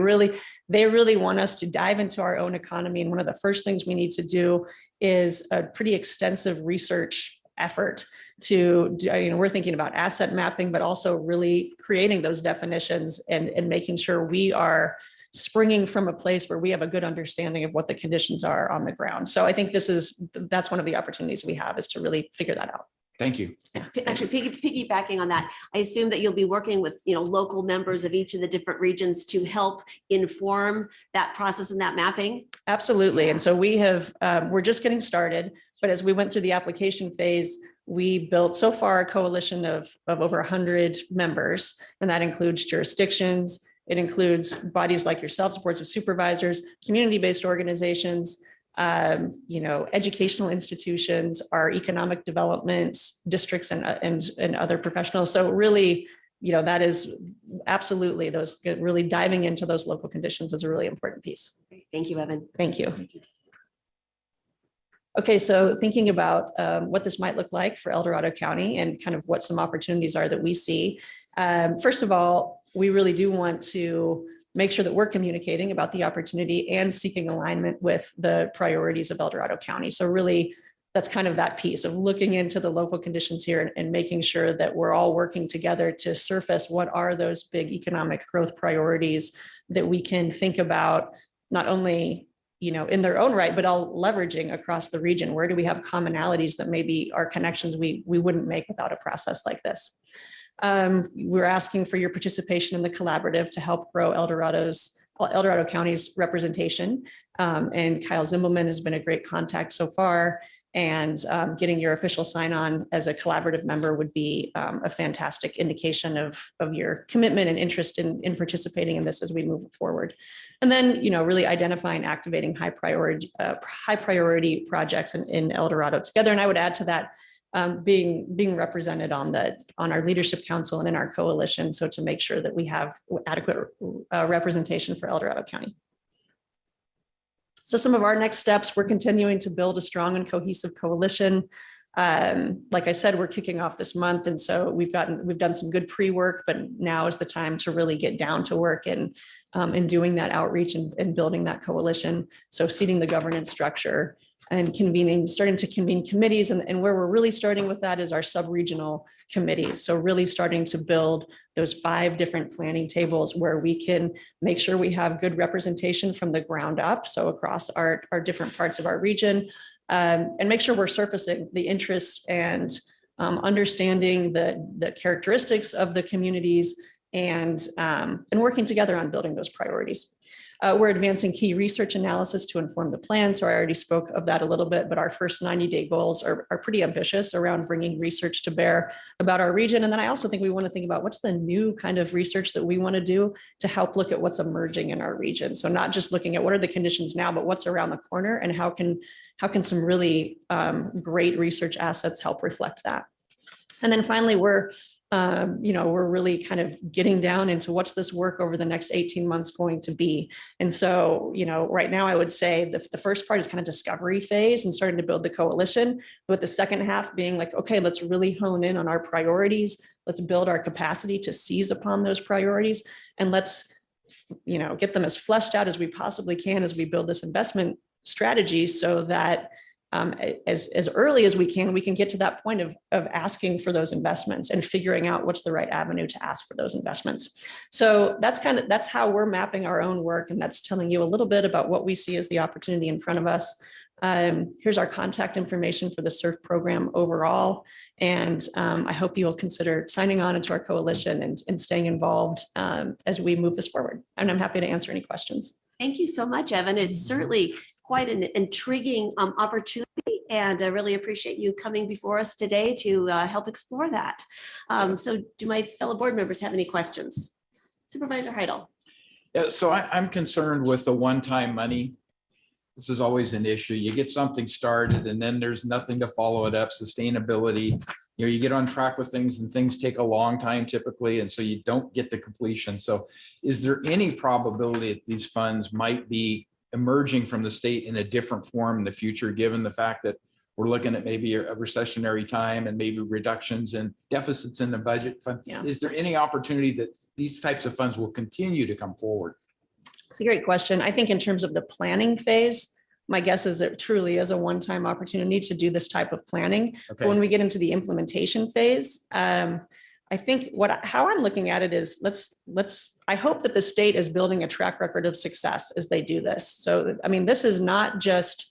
they really want us to dive into our own economy. And one of the first things we need to do is a pretty extensive research effort to, we're thinking about asset mapping, but also really creating those definitions and making sure we are springing from a place where we have a good understanding of what the conditions are on the ground. So I think that's one of the opportunities we have, is to really figure that out. thank you. Yeah, Actually, piggybacking on that, I assume that you'll be working with, local members of each of the different regions to help inform that process and that mapping. absolutely. And so we're just getting started, but as we went through the application phase, we built so far a coalition of over 100 members, and that includes jurisdictions. It includes bodies like yourselves, boards of supervisors, community-based organizations, educational institutions, our economic development districts and other professionals. So really, that is absolutely really diving into those local conditions is a really important piece. Thank you, Evan. Thank you. Okay, so thinking about what this might look like for El Dorado County and kind of what some opportunities are that we see. First of all, we really do want to make sure that we're communicating about the opportunity and seeking alignment with the priorities of El Dorado County. So really, that's kind of that piece of looking into the local conditions here and making sure that we're all working together to surface what are those big economic growth priorities that we can think about, not only in their own right, but all leveraging across the region. Where do we have commonalities that maybe are connections we wouldn't make without a process like this? We're asking for your participation in the collaborative to help grow El Dorado County's representation. And Kyle Zimmelman has been a great contact so far. And getting your official sign-on as a collaborative member would be a fantastic indication of your commitment and interest in participating in this as we move forward. And then, really identifying, activating high priority projects in El Dorado together. And I would add to that, being represented on our leadership council and in our coalition, so to make sure that we have adequate representation for El Dorado County. So some of our next steps, we're continuing to build a strong and cohesive coalition. Like I said, we're kicking off this month, and so we've done some good pre-work, but now is the time to really get down to work and doing that outreach and building that coalition. So seating the governance structure and starting to convene committees. And where we're really starting with that is our sub-regional committees. So really starting to build those 5 different planning tables where we can make sure we have good representation from the ground up. So across our different parts of our region, and make sure we're surfacing the interests and understanding the characteristics of the communities and working together on building those priorities. We're advancing key research analysis to inform the plan. So I already spoke of that a little bit, but our first 90-day goals are pretty ambitious around bringing research to bear about our region. And then I also think we want to think about what's the new kind of research that we want to do to help look at what's emerging in our region. So not just looking at what are the conditions now, but what's around the corner and how can some really great research assets help reflect that. And then finally, we're really kind of getting down into what's this work over the next 18 months going to be. And so, right now I would say the first part is kind of discovery phase and starting to build the coalition, but the second half being like, okay, let's really hone in on our priorities. Let's build our capacity to seize upon those priorities. And let's, get them as fleshed out as we possibly can as we build this investment strategy so that as early as we can get to that point of asking for those investments and figuring out what's the right avenue to ask for those investments. So that's how we're mapping our own work. And that's telling you a little bit about what we see as the opportunity in front of us. Here's our contact information for the SURF program overall. And I hope you will consider signing on into our coalition and staying involved as we move this forward. And I'm happy to answer any questions. Thank you so much, Evan. It's certainly quite an intriguing opportunity, and I really appreciate you coming before us today to help explore that. So do my fellow board members have any questions? Supervisor Heidel. Yeah, so I'm concerned with the one-time money. This is always an issue. You get something started and then there's nothing to follow it up. Sustainability, you get on track with things and things take a long time typically, and so you don't get to completion. So is there any probability that these funds might be emerging from the state in a different form in the future, given the fact that we're looking at maybe a recessionary time and maybe reductions in deficits in the budget fund? Yeah. Is there any opportunity that these types of funds will continue to come forward? It's a great question. I think in terms of the planning phase, my guess is it truly is a one-time opportunity to do this type of planning. Okay. But when we get into the implementation phase, I think how I'm looking at it is I hope that the state is building a track record of success as they do this. So, I mean, this is not just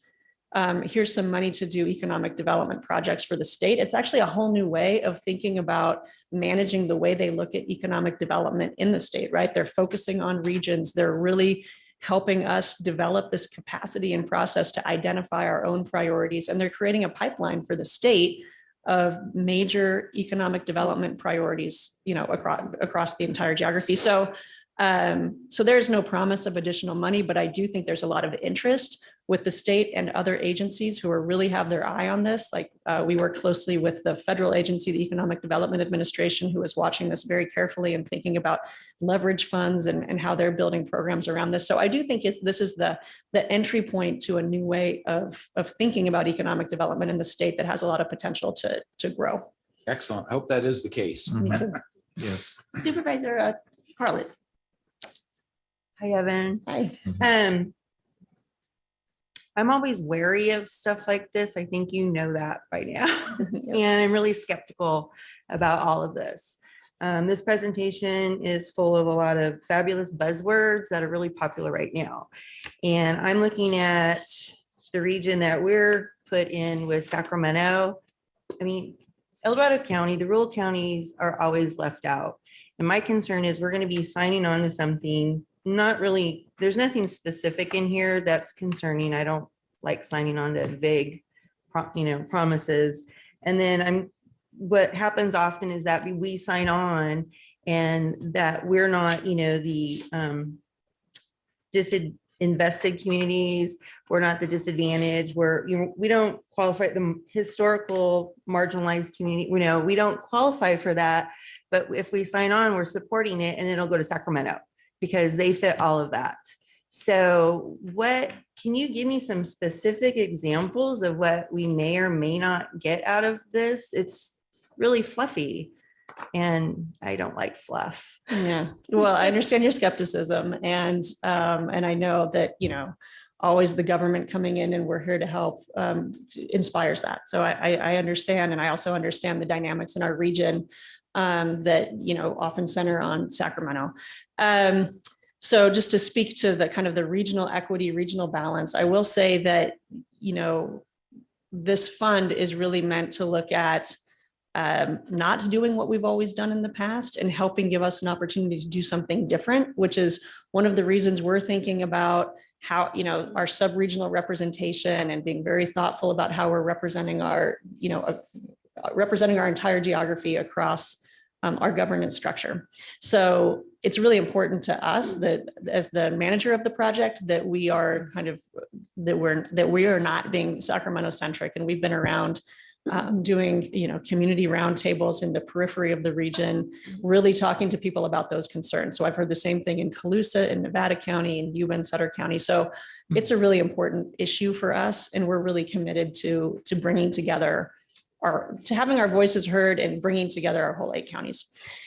here's some money to do economic development projects for the state. It's actually a whole new way of thinking about managing the way they look at economic development in the state, right? They're focusing on regions. They're really helping us develop this capacity and process to identify our own priorities. And they're creating a pipeline for the state of major economic development priorities, across the entire geography. So there's no promise of additional money, but I do think there's a lot of interest with the state and other agencies who really have their eye on this. Like we work closely with the federal agency, the Economic Development Administration, who is watching this very carefully and thinking about leverage funds and how they're building programs around this. So I do think this is the entry point to a new way of thinking about economic development in the state that has a lot of potential to grow. Excellent. I hope that is the case. Me too. Yeah. Supervisor Carlin. Hi, Evan. Hi. I'm always wary of stuff like this. I think you know that by now. Yep. And I'm really skeptical about all of this. This presentation is full of a lot of fabulous buzzwords that are really popular right now. And I'm looking at the region that we're put in with Sacramento. I mean, El Dorado County, the rural counties are always left out. And my concern is we're going to be signing on to something not really, there's nothing specific in here that's concerning. I don't like signing on to vague, promises. And then what happens often is that we sign on and that we're not, the disinvested communities. We're not the disadvantaged. We don't qualify the historical marginalized community. We don't qualify for that. But if we sign on, we're supporting it, and it'll go to Sacramento, because they fit all of that. So can you give me some specific examples of what we may or may not get out of this? It's really fluffy and I don't like fluff. Yeah, well, I understand your skepticism, and I know that, always the government coming in and we're here to help inspires that. So I understand. And I also understand the dynamics in our region that, often center on Sacramento. So just to speak to the kind of the regional equity, regional balance, I will say that, this fund is really meant to look at not doing what we've always done in the past and helping give us an opportunity to do something different, which is one of the reasons we're thinking about how, our sub-regional representation and being very thoughtful about how we're representing our entire geography across our governance structure. So it's really important to us that as the manager of the project, that we are that we are not being Sacramento centric, and we've been around doing, community roundtables in the periphery of the region, really talking to people about those concerns. So I've heard the same thing in Colusa, in Nevada County, and Yuba, Sutter County. So it's a really important issue for us, and we're really committed to bringing together to having our voices heard and bringing together our whole 8 counties.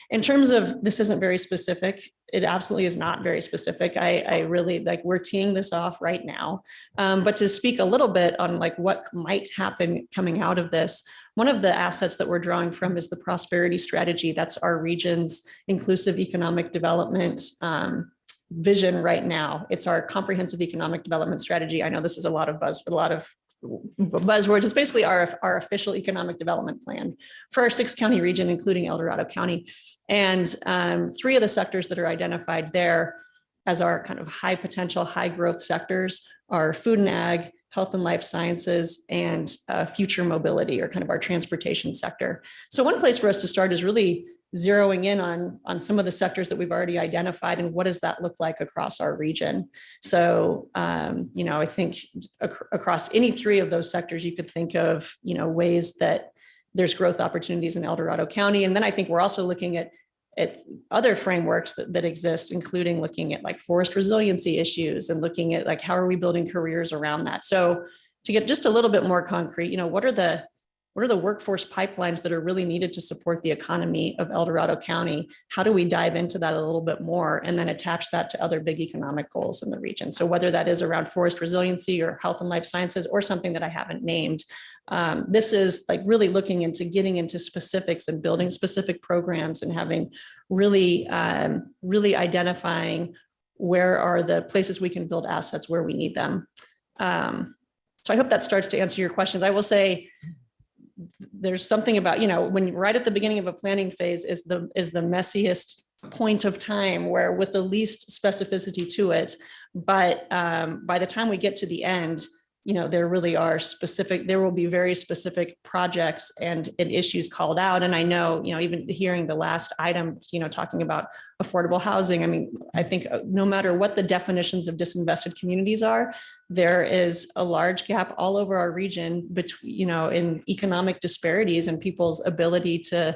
In terms of, this isn't very specific. It absolutely is not very specific. I really we're teeing this off right now. But to speak a little bit on what might happen coming out of this, one of the assets that we're drawing from is the prosperity strategy. That's our region's inclusive economic development vision right now. It's our comprehensive economic development strategy. I know this is a lot of buzzwords. It's basically our official economic development plan for our 6-county region, including El Dorado County. And 3 of the sectors that are identified there as our kind of high potential, high growth sectors are food and ag, health and life sciences, and future mobility, or kind of our transportation sector. So one place for us to start is really zeroing in on some of the sectors that we've already identified and what does that look like across our region. So, I think across any 3 of those sectors, you could think of, ways that there's growth opportunities in El Dorado County. And then I think we're also looking at other frameworks that exist, including looking at forest resiliency issues and looking at how are we building careers around that. So to get just a little bit more concrete, what are the workforce pipelines that are really needed to support the economy of El Dorado County? How do we dive into that a little bit more and then attach that to other big economic goals in the region? So whether that is around forest resiliency or health and life sciences or something that I haven't named, this is really looking into getting into specifics and building specific programs and having really identifying where are the places we can build assets where we need them. So I hope that starts to answer your questions. I will say, there's something about, when right at the beginning of a planning phase is the messiest point of time, where with the least specificity to it. But by the time we get to the end, there really are there will be very specific projects and issues called out. And I know, even hearing the last item, talking about affordable housing, I think no matter what the definitions of disinvested communities are, there is a large gap all over our region between, in economic disparities and people's ability to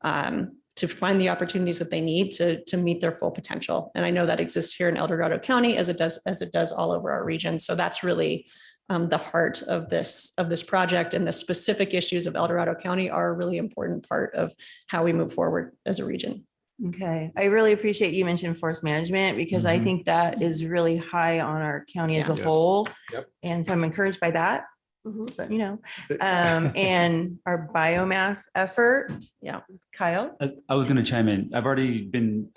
find the opportunities that they need to meet their full potential. And I know that exists here in El Dorado County as it does all over our region. So that's really the heart of this project, and the specific issues of El Dorado County are a really important part of how we move forward as a region. Okay, I really appreciate you mentioned forest management, because I think that is really high on our county as a whole. Yep. And so I'm encouraged by that. So, and our biomass effort. Yeah, Kyle. I was going to chime in. I've already been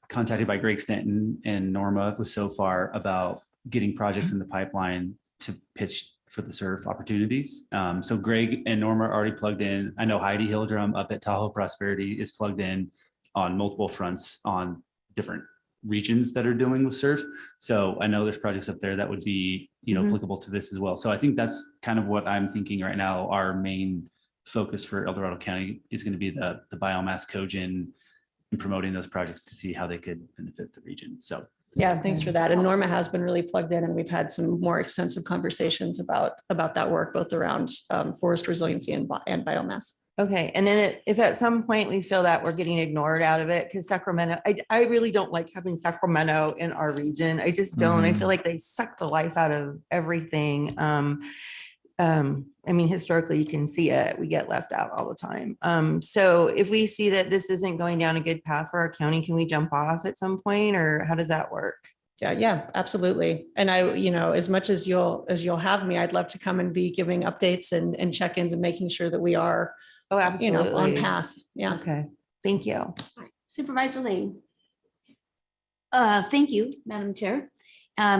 contacted by Greg Stanton and Norma with SOFAR about getting projects in the pipeline to pitch for the SURF opportunities. So Greg and Norma are already plugged in. I know Heidi Hildrum up at Tahoe Prosperity is plugged in on multiple fronts on different regions that are dealing with SURF. So I know there's projects up there that would be, applicable to this as well. So I think that's kind of what I'm thinking right now. Our main focus for El Dorado County is going to be the biomass cogen and promoting those projects to see how they could benefit the region. So yeah, thanks for that. And Norma has been really plugged in, and we've had some more extensive conversations about that work, both around forest resiliency and biomass. Okay. And then if at some point we feel that we're getting ignored out of it, because Sacramento, I really don't like having Sacramento in our region. I just don't. I feel like they suck the life out of everything. Historically, you can see it. We get left out all the time. So if we see that this isn't going down a good path for our county, can we jump off at some point, or how does that work? Yeah, absolutely. And I, as much as you'll have me, I'd love to come and be giving updates and check-ins and making sure that we are, absolutely, on path. Yeah. Okay. Thank you. Supervisor Lane. Thank you, Madam Chair.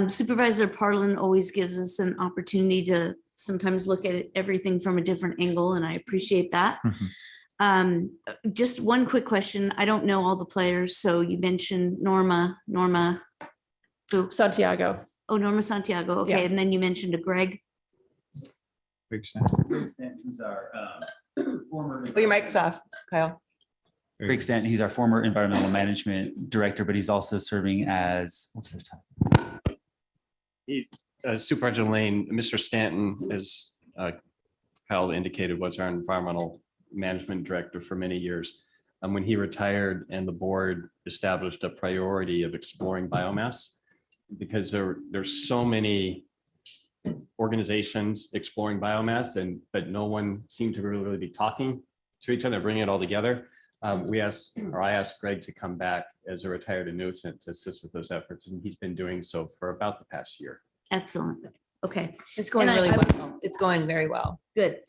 Supervisor Parlin always gives us an opportunity to sometimes look at everything from a different angle, and I appreciate that. Just one quick question. I don't know all the players. So you mentioned Norma, who? Santiago. Oh, Norma Santiago. Okay. Yeah. And then you mentioned a Greg. Big Sam. He's our former. Oh, your mic's off, Kyle. Greg Stanton, he's our former environmental management director, but he's also serving as, what's his title? He's Supervisor Lane, Mr. Stanton, as Kyle indicated, was our environmental management director for many years. When he retired and the board established a priority of exploring biomass, because there's so many organizations exploring biomass, but no one seemed to really be talking to each other, bringing it all together. I asked Greg to come back as a retired annuitant to assist with those efforts, and he's been doing so for about the past year. Excellent. Okay. It's going And really well. It's going very well. Good.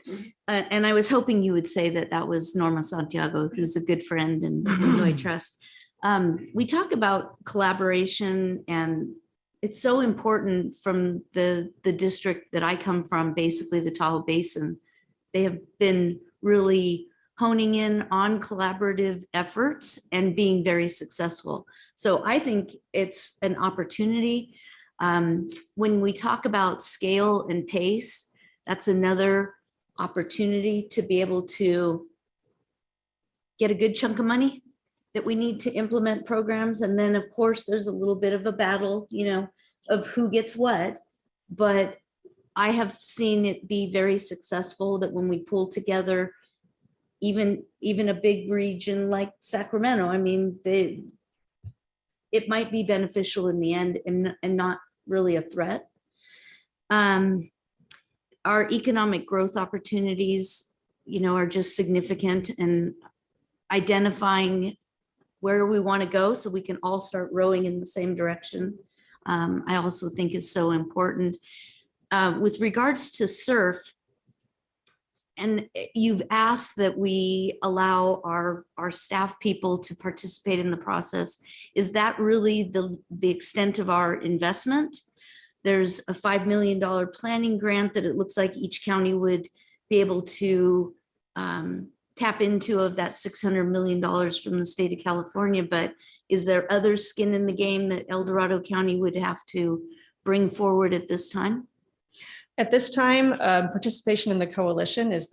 And I was hoping you would say that that was Norma Santiago, who's a good friend and who I trust. We talk about collaboration, and it's so important from the district that I come from, basically the Tahoe Basin. They have been really honing in on collaborative efforts and being very successful. So I think it's an opportunity. When we talk about scale and pace, that's another opportunity to be able to get a good chunk of money that we need to implement programs. And then, of course, there's a little bit of a battle, of who gets what. But I have seen it be very successful that when we pull together even a big region like Sacramento, I mean, it might be beneficial in the end and not really a threat. Our economic growth opportunities, are just significant, and identifying where we want to go so we can all start rowing in the same direction. I also think is so important. With regards to SURF, and you've asked that we allow our staff people to participate in the process. Is that really the extent of our investment? There's a $5 million planning grant that it looks like each county would be able to tap into of that $600 million from the state of California. But is there other skin in the game that El Dorado County would have to bring forward at this time? At this time, participation in the coalition is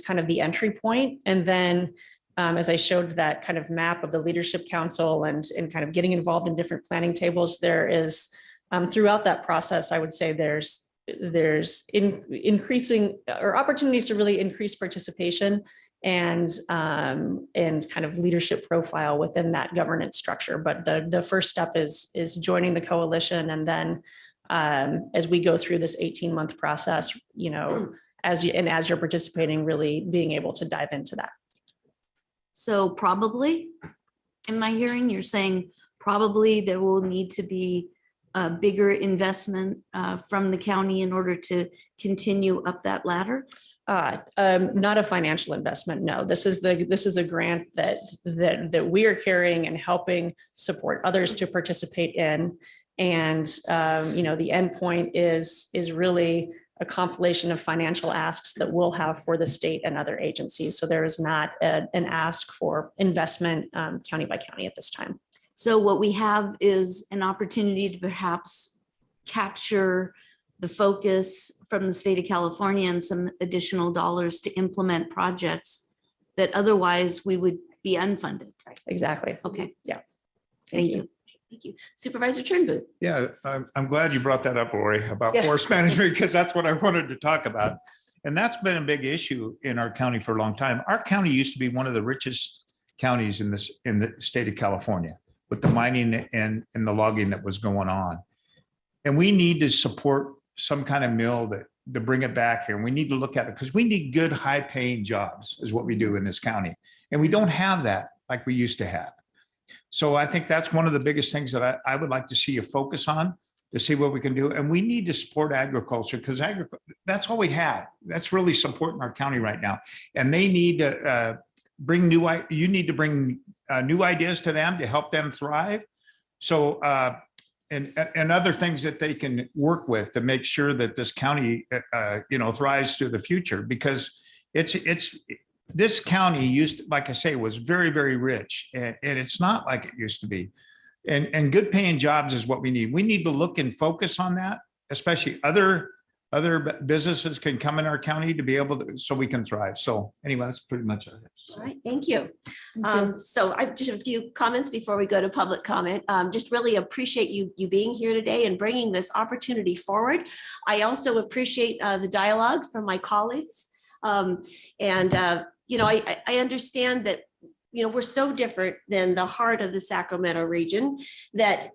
kind of the entry point. And then as I showed that kind of map of the leadership council and kind of getting involved in different planning tables, there is throughout that process, I would say there's increasing or opportunities to really increase participation and kind of leadership profile within that governance structure. But the first step is joining the coalition, and then as we go through this 18-month process, as you're participating, really being able to dive into that. So probably, am I hearing you're saying probably there will need to be a bigger investment from the county in order to continue up that ladder? Not a financial investment. No, this is a grant that we are carrying and helping support others to participate in. And, the end point is really a compilation of financial asks that we'll have for the state and other agencies. So there is not an ask for investment county by county at this time. So what we have is an opportunity to perhaps capture the focus from the state of California and some additional dollars to implement projects that otherwise we would be unfunded. Exactly. Okay. Yeah. Thank you. Thank you. Supervisor Turnbull. Yeah, I'm glad you brought that up, Lori, about Yeah. forest management, because that's what I wanted to talk about. And that's been a big issue in our county for a long time. Our county used to be one of the richest counties in the state of California with the mining and the logging that was going on. And we need to support some kind of mill to bring it back here. And we need to look at it because we need good, high paying jobs is what we do in this county. And we don't have that like we used to have. So I think that's one of the biggest things that I would like to see a focus on, to see what we can do. And we need to support agriculture because that's all we have. That's really supporting our county right now. And they need to bring new ideas to them to help them thrive. So, and other things that they can work with to make sure that this county, thrives to the future, because this county used, like I say, was very, very rich, and it's not like it used to be. And good paying jobs is what we need. We need to look and focus on that, especially other businesses can come in our county to be able to, so we can thrive. So anyway, that's pretty much it. All right, thank you. So I just have a few comments before we go to public comment. Just really appreciate you being here today and bringing this opportunity forward. I also appreciate the dialogue from my colleagues. I understand that, we're so different than the heart of the Sacramento region that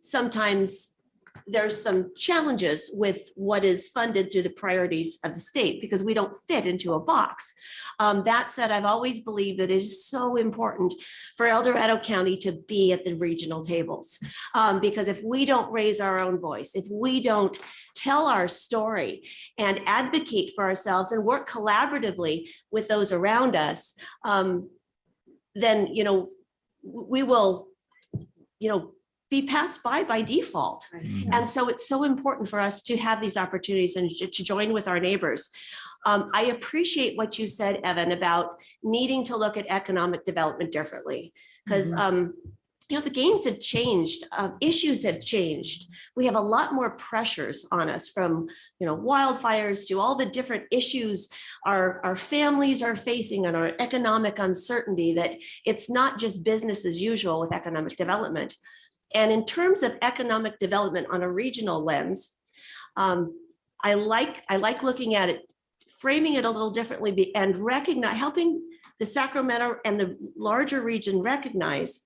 sometimes there's some challenges with what is funded through the priorities of the state because we don't fit into a box. That said, I've always believed that it is so important for El Dorado County to be at the regional tables. Because if we don't raise our own voice, if we don't tell our story and advocate for ourselves and work collaboratively with those around us, then, we will, be passed by default. And so it's so important for us to have these opportunities and to join with our neighbors. I appreciate what you said, Evan, about needing to look at economic development differently, because the games have changed, issues have changed. We have a lot more pressures on us from, wildfires to all the different issues our families are facing and our economic uncertainty, that it's not just business as usual with economic development. And in terms of economic development on a regional lens, I like looking at it, framing it a little differently and helping the Sacramento and the larger region recognize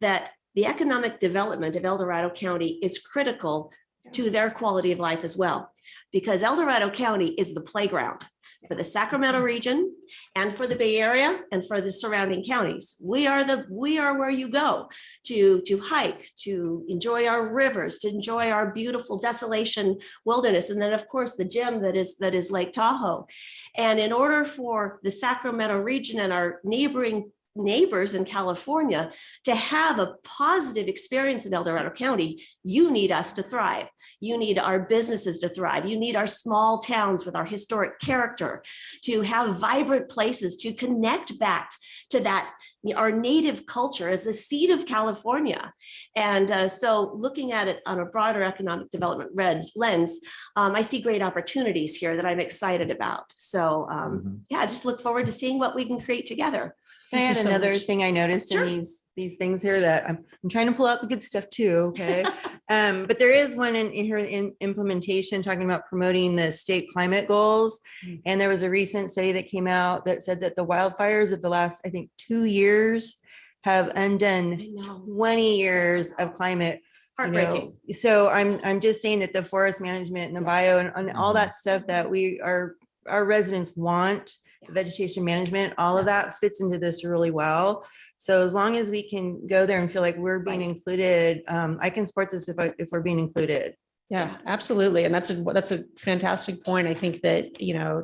that the economic development of El Dorado County is critical to their quality of life as well, because El Dorado County is the playground for the Sacramento region and for the Bay Area and for the surrounding counties. We are where you go to hike, to enjoy our rivers, to enjoy our beautiful desolation wilderness. And then of course the gem that is Lake Tahoe. And in order for the Sacramento region and our neighbors in California to have a positive experience in El Dorado County, you need us to thrive. You need our businesses to thrive. You need our small towns with our historic character to have vibrant places to connect back to that, our native culture as the seed of California. And so looking at it on a broader economic development lens, I see great opportunities here that I'm excited about. So I just look forward to seeing what we can create together. Can I add so another much. thing I noticed Sure. in these things here that I'm trying to pull out the good stuff too, okay? But there is one in here in implementation talking about promoting the state climate goals. And there was a recent study that came out that said that the wildfires of the last, I think, 2 years have undone 20 years of climate. Heartbreaking. So I'm just saying that the forest management and the bio and all that stuff that our residents want, vegetation management, all of that fits into this really well. So as long as we can go there and feel like we're being included, I can support this if we're being included. Yeah, absolutely. And that's a fantastic point. I think that,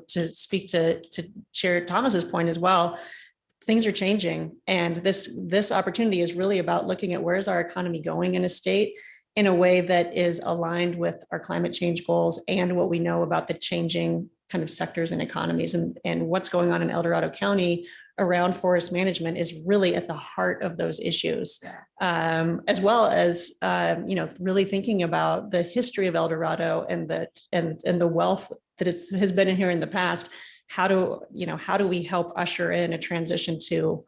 to speak to Chair Thomas's point as well, things are changing. And this opportunity is really about looking at where's our economy going in a state in a way that is aligned with our climate change goals and what we know about the changing kind of sectors and economies, and what's going on in El Dorado County around forest management is really at the heart of those issues, as well as really thinking about the history of El Dorado and the wealth that has been in here in the past. How do we help usher in a transition to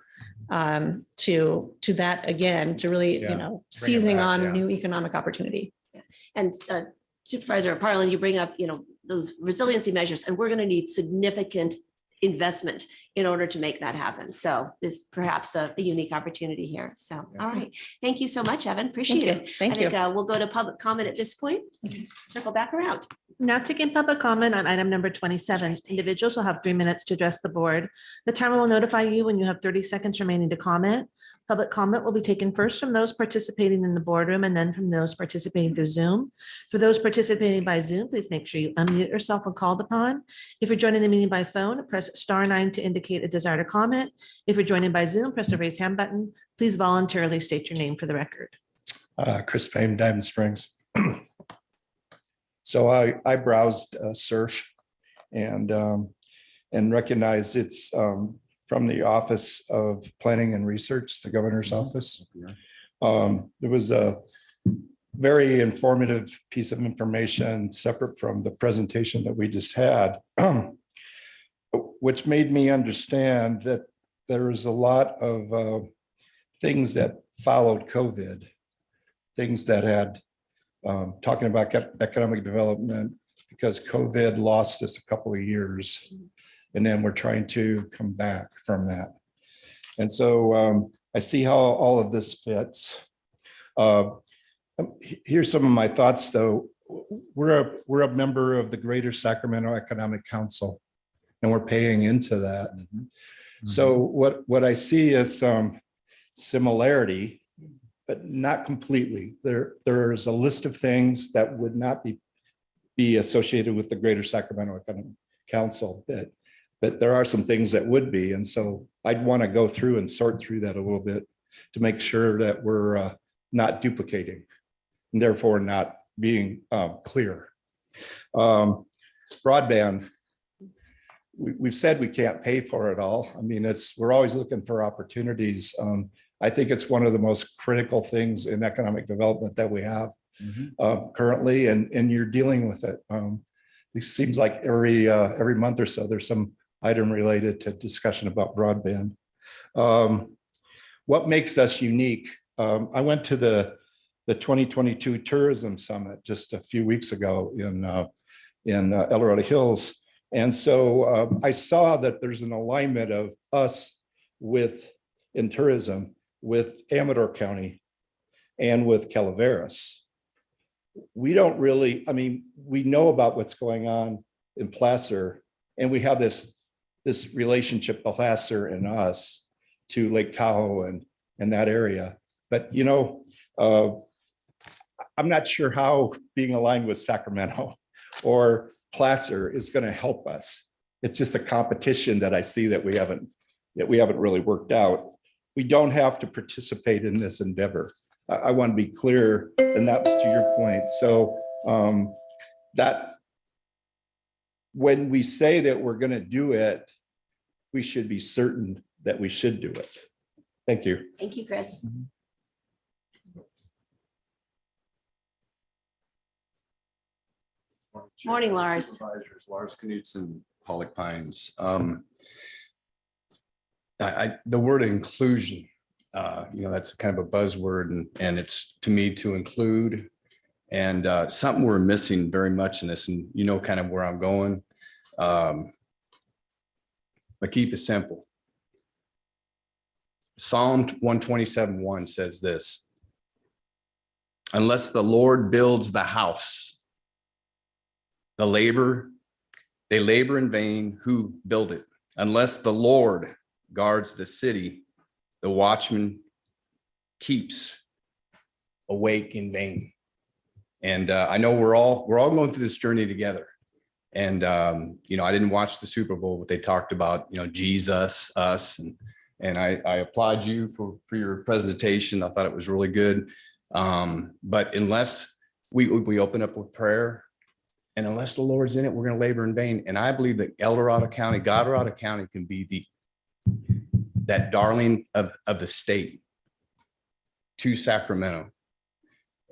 that again, to really seizing on new economic opportunity. And Supervisor Parlin, you bring up those resiliency measures, and we're going to need significant investment in order to make that happen. So this perhaps a unique opportunity here. So, all right. Thank you so much, Evan. Appreciate it. Thank you. I think we'll go to public comment at this point. Circle back around. Now taking public comment on item number 27. Individuals will have 3 minutes to address the board. The timer will notify you when you have 30 seconds remaining to comment. Public comment will be taken first from those participating in the boardroom and then from those participating through Zoom. For those participating by Zoom, please make sure you unmute yourself when called upon. If you're joining the meeting by phone, press *9 to indicate a desire to comment. If you're joining by Zoom, press the raise hand button. Please voluntarily state your name for the record. Chris Payne, Diamond Springs. So I browsed SERF and recognized it's from the Office of Planning and Research, the governor's office. It was a very informative piece of information separate from the presentation that we just had, which made me understand that there is a lot of things that followed COVID, things that had, talking about economic development, because COVID lost us a couple of years. And then we're trying to come back from that. And so I see how all of this fits. Here's some of my thoughts, though. We're a member of the Greater Sacramento Economic Council, and we're paying into that. So what I see is some similarity, but not completely. There's a list of things that would not be associated with the Greater Sacramento Economic Council, but there are some things that would be. And so I'd want to go through and sort through that a little bit to make sure that we're not duplicating and therefore not being clear. Broadband, we've said we can't pay for it all. I mean, we're always looking for opportunities. I think it's one of the most critical things in economic development that we have currently, and you're dealing with it. It seems like every month or so, there's some item related to discussion about broadband. What makes us unique? I went to the 2022 Tourism Summit just a few weeks ago in El Dorado Hills. And so I saw that there's an alignment of us in tourism with Amador County and with Calaveras. We don't really, I mean, we know about what's going on in Placer, and we have this relationship, Placer and us, to Lake Tahoe and that area. But, you know, I'm not sure how being aligned with Sacramento or Placer is going to help us. It's just a competition that I see that we haven't really worked out. We don't have to participate in this endeavor. I want to be clear, and that was to your point. So that when we say that we're going to do it, we should be certain that we should do it. Thank you. Thank you, Chris. Morning, Lars. Supervisors, Lars Knudsen, Pollock Pines. The word inclusion, that's kind of a buzzword, and it's to me to include, and something we're missing very much in this, and you know kind of where I'm going. But keep it simple. Psalm 127:1 says this: unless the Lord builds the house, they labor in vain who build it. Unless the Lord guards the city, the watchman keeps awake in vain. And I know we're all going through this journey together. And I didn't watch the Super Bowl, but they talked about Jesus, us, and I applaud you for your presentation. I thought it was really good. But unless we open up with prayer, and unless the Lord's in it, we're going to labor in vain. And I believe that El Dorado County, Colorado County can be that darling of the state to Sacramento.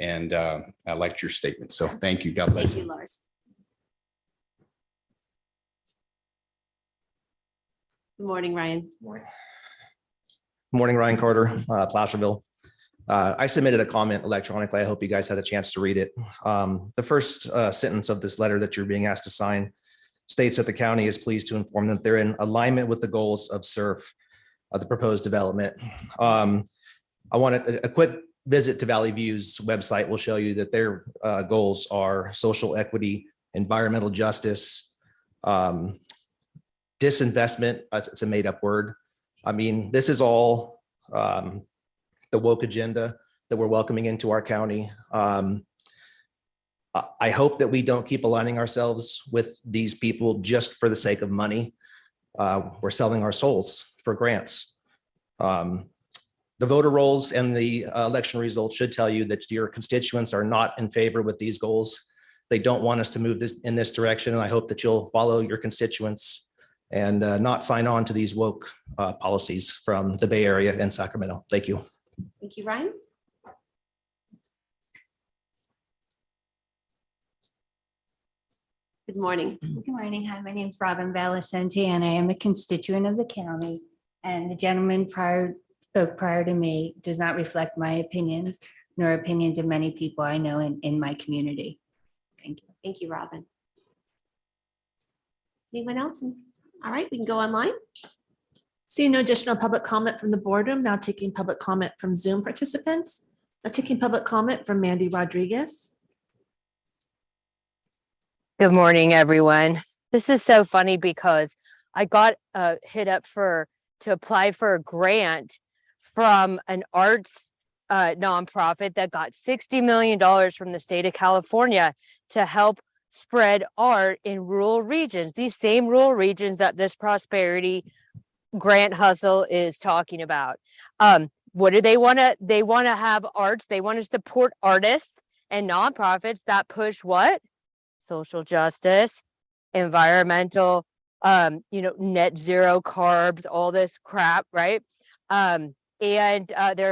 And I liked your statement. So thank you. God bless you. Thank you, Lars. Good morning, Ryan. Morning, Ryan Carter, Placerville. I submitted a comment electronically. I hope you guys had a chance to read it. The first sentence of this letter that you're being asked to sign states that the county is pleased to inform that they're in alignment with the goals of SURF, the proposed development. I wanted a quick visit to Valley View's website will show you that their goals are social equity, environmental justice, disinvestment. It's a made up word. I mean, this is all the woke agenda that we're welcoming into our county. I hope that we don't keep aligning ourselves with these people just for the sake of money. We're selling our souls for grants. The voter rolls and the election results should tell you that your constituents are not in favor with these goals. They don't want us to move in this direction, and I hope that you'll follow your constituents and not sign on to these woke policies from the Bay Area and Sacramento. Thank you. Thank you, Ryan. Good morning. Good morning. Hi, my name is Robin Valicenti, and I am a constituent of the county. And the gentleman spoke prior to me does not reflect my opinions, nor opinions of many people I know in my community. Thank you. Thank you, Robin. Anyone else? All right, we can go online. Seeing no additional public comment from the boardroom, now taking public comment from Zoom participants. Now taking public comment from Mandy Rodriguez. Good morning, everyone. This is so funny because I got hit up to apply for a grant from an arts nonprofit that got $60 million from the state of California to help spread art in rural regions, these same rural regions that this prosperity grant hustle is talking about. What do they want to? They want to have arts. They want to support artists and nonprofits that push what? Social justice, environmental, net zero carbs, all this crap, right? And their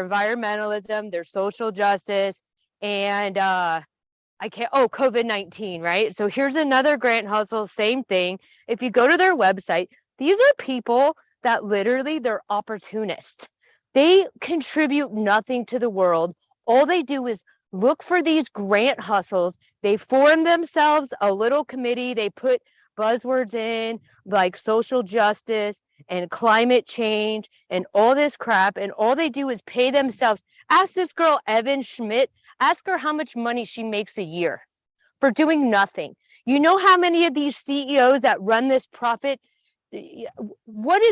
environmentalism, their social justice, and COVID-19, right? So here's another grant hustle, same thing. If you go to their website, these are people that literally they're opportunists. They contribute nothing to the world. All they do is look for these grant hustles. They form themselves a little committee. They put buzzwords in like social justice and climate change and all this crap. And all they do is pay themselves. Ask this girl, Evan Schmidt, ask her how much money she makes a year for doing nothing. You know how many of these CEOs that run this profit, what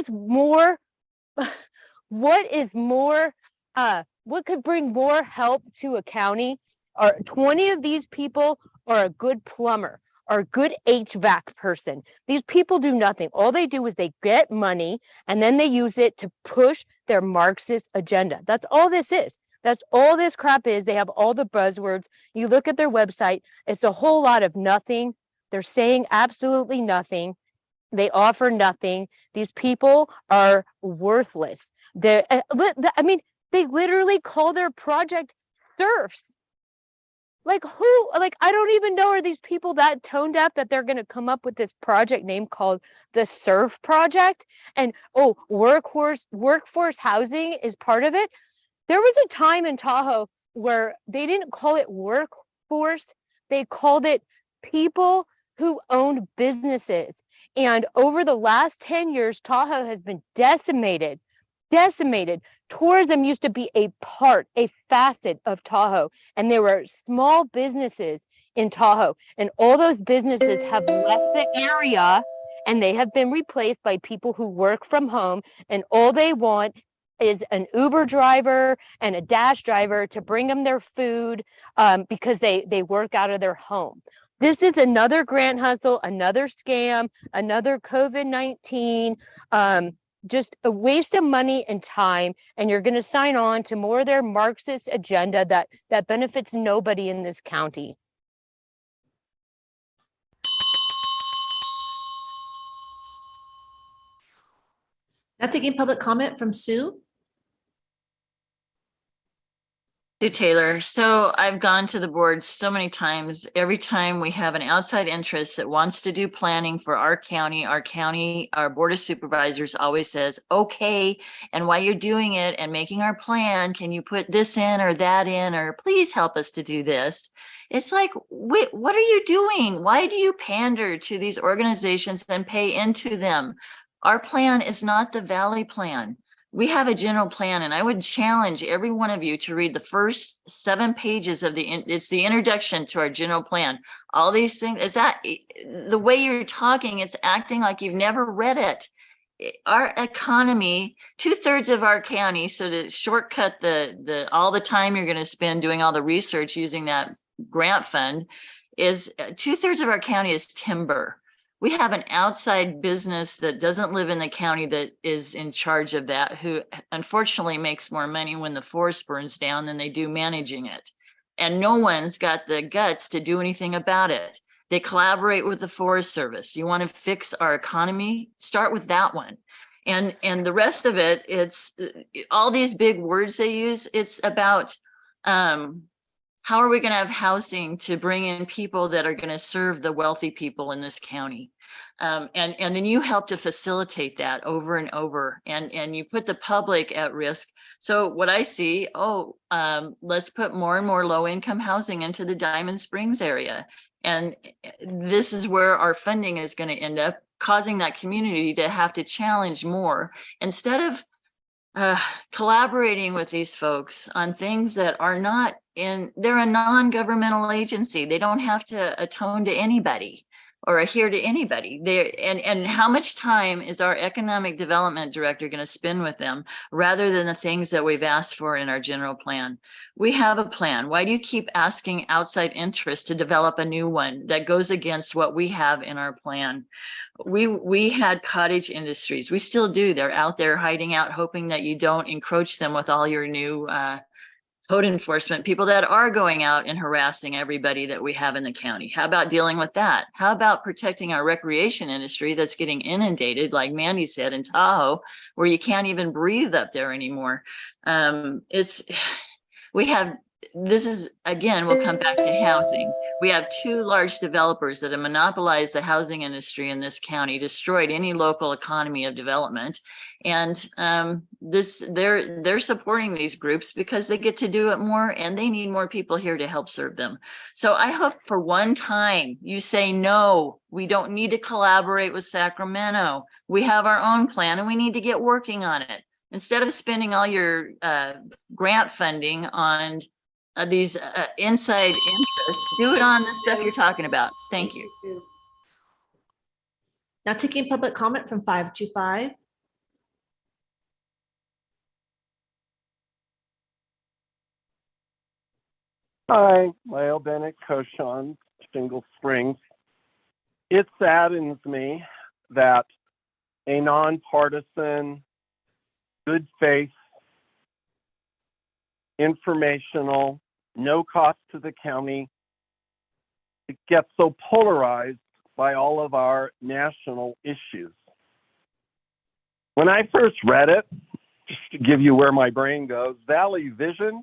could bring more help to a county? Or 20 of these people are a good plumber or a good HVAC person. These people do nothing. All they do is they get money and then they use it to push their Marxist agenda. That's all this is. That's all this crap is. They have all the buzzwords. You look at their website, it's a whole lot of nothing. They're saying absolutely nothing. They offer nothing. These people are worthless. They literally call their project SERFs. Like who, I don't even know, are these people that tone deaf that they're going to come up with this project name called the SERF Project? And workforce housing is part of it. There was a time in Tahoe where they didn't call it workforce. They called it people who owned businesses. And over the last 10 years, Tahoe has been decimated. Tourism used to be a facet of Tahoe, and there were small businesses in Tahoe, and all those businesses have left the area and they have been replaced by people who work from home, and all they want is an Uber driver and a Dash driver to bring them their food because they work out of their home. This is another grant hustle, another scam, another COVID-19, just a waste of money and time. And you're going to sign on to more of their Marxist agenda that benefits nobody in this county. Now taking public comment from Sue. Sue Taylor. So I've gone to the board so many times. Every time we have an outside interest that wants to do planning for our county, our board of supervisors always says, okay, and while you're doing it and making our plan, can you put this in or that in, or please help us to do this? It's like, wait, what are you doing? Why do you pander to these organizations and pay into them? Our plan is not the Valley plan. We have a general plan, and I would challenge every one of you to read the first 7 pages of it's the introduction to our general plan. All these things, is that the way you're talking, it's acting like you've never read it. Our economy, 2/3 of our county, so to shortcut all the time you're going to spend doing all the research using that grant fund, is 2/3 of our county is timber. We have an outside business that doesn't live in the county that is in charge of that, who unfortunately makes more money when the forest burns down than they do managing it. And no one's got the guts to do anything about it. They collaborate with the Forest Service. You want to fix our economy, start with that one. And the rest of it, it's all these big words they use. It's about how are we going to have housing to bring in people that are going to serve the wealthy people in this county? And then you help to facilitate that over and over, and you put the public at risk. So what I see, let's put more and more low-income housing into the Diamond Springs area. And this is where our funding is going to end up, causing that community to have to challenge more instead of collaborating with these folks on things that are not they're a non-governmental agency. They don't have to atone to anybody or adhere to anybody. And how much time is our economic development director going to spend with them rather than the things that we've asked for in our general plan? We have a plan. Why do you keep asking outside interests to develop a new one that goes against what we have in our plan? We had cottage industries. We still do. They're out there hiding out, hoping that you don't encroach them with all your new code enforcement people that are going out and harassing everybody that we have in the county. How about dealing with that? How about protecting our recreation industry that's getting inundated, like Mandy said, in Tahoe, where you can't even breathe up there anymore? This is, again, we'll come back to housing. We have two large developers that have monopolized the housing industry in this county, destroyed any local economy of development. And they're supporting these groups because they get to do it more, and they need more people here to help serve them. So I hope for one time you say, no, we don't need to collaborate with Sacramento. We have our own plan and we need to get working on it. Instead of spending all your grant funding on these inside interests, do it on the stuff you're talking about. Thank you. Sue. Now taking public comment from 525. Hi, Lyle Bennett, Coshon, Shingle Springs. It saddens me that a nonpartisan, good faith, informational, no cost to the county, it gets so polarized by all of our national issues. When I first read it, just to give you where my brain goes, Valley Vision,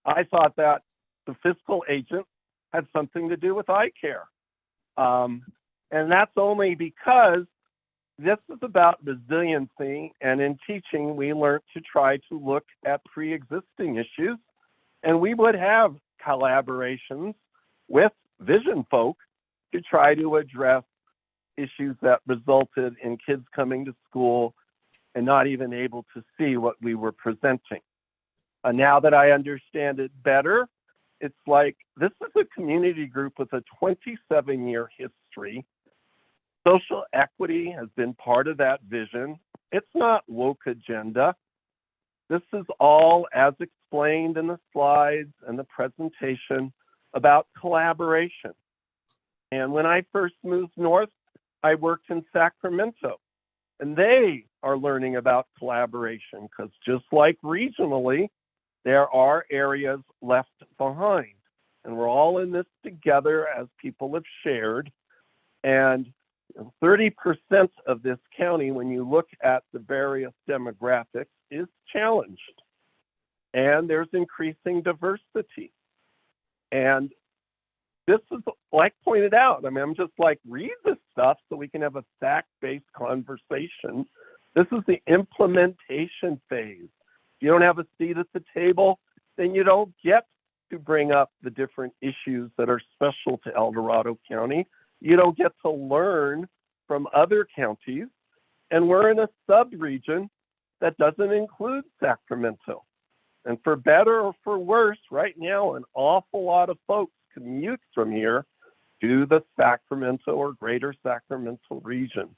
I thought that the fiscal agent had something to do with eye care. And that's only because this is about resiliency, and in teaching, we learned to try to look at pre-existing issues, and we would have collaborations with vision folk to try to address issues that resulted in kids coming to school and not even able to see what we were presenting. Now that I understand it better, it's like this is a community group with a 27-year history. Social equity has been part of that vision. It's not woke agenda. This is all, as explained in the slides and the presentation, about collaboration. And when I first moved north, I worked in Sacramento, and they are learning about collaboration because just like regionally, there are areas left behind, and we're all in this together as people have shared. And 30% of this county, when you look at the various demographics, is challenged. And there's increasing diversity. And this is, like pointed out, I mean, I'm just like, read this stuff so we can have a fact-based conversation. This is the implementation phase. If you don't have a seat at the table, then you don't get to bring up the different issues that are special to El Dorado County. You don't get to learn from other counties. And we're in a sub-region that doesn't include Sacramento. And for better or for worse, right now, an awful lot of folks commute from here to the Sacramento or greater Sacramento region.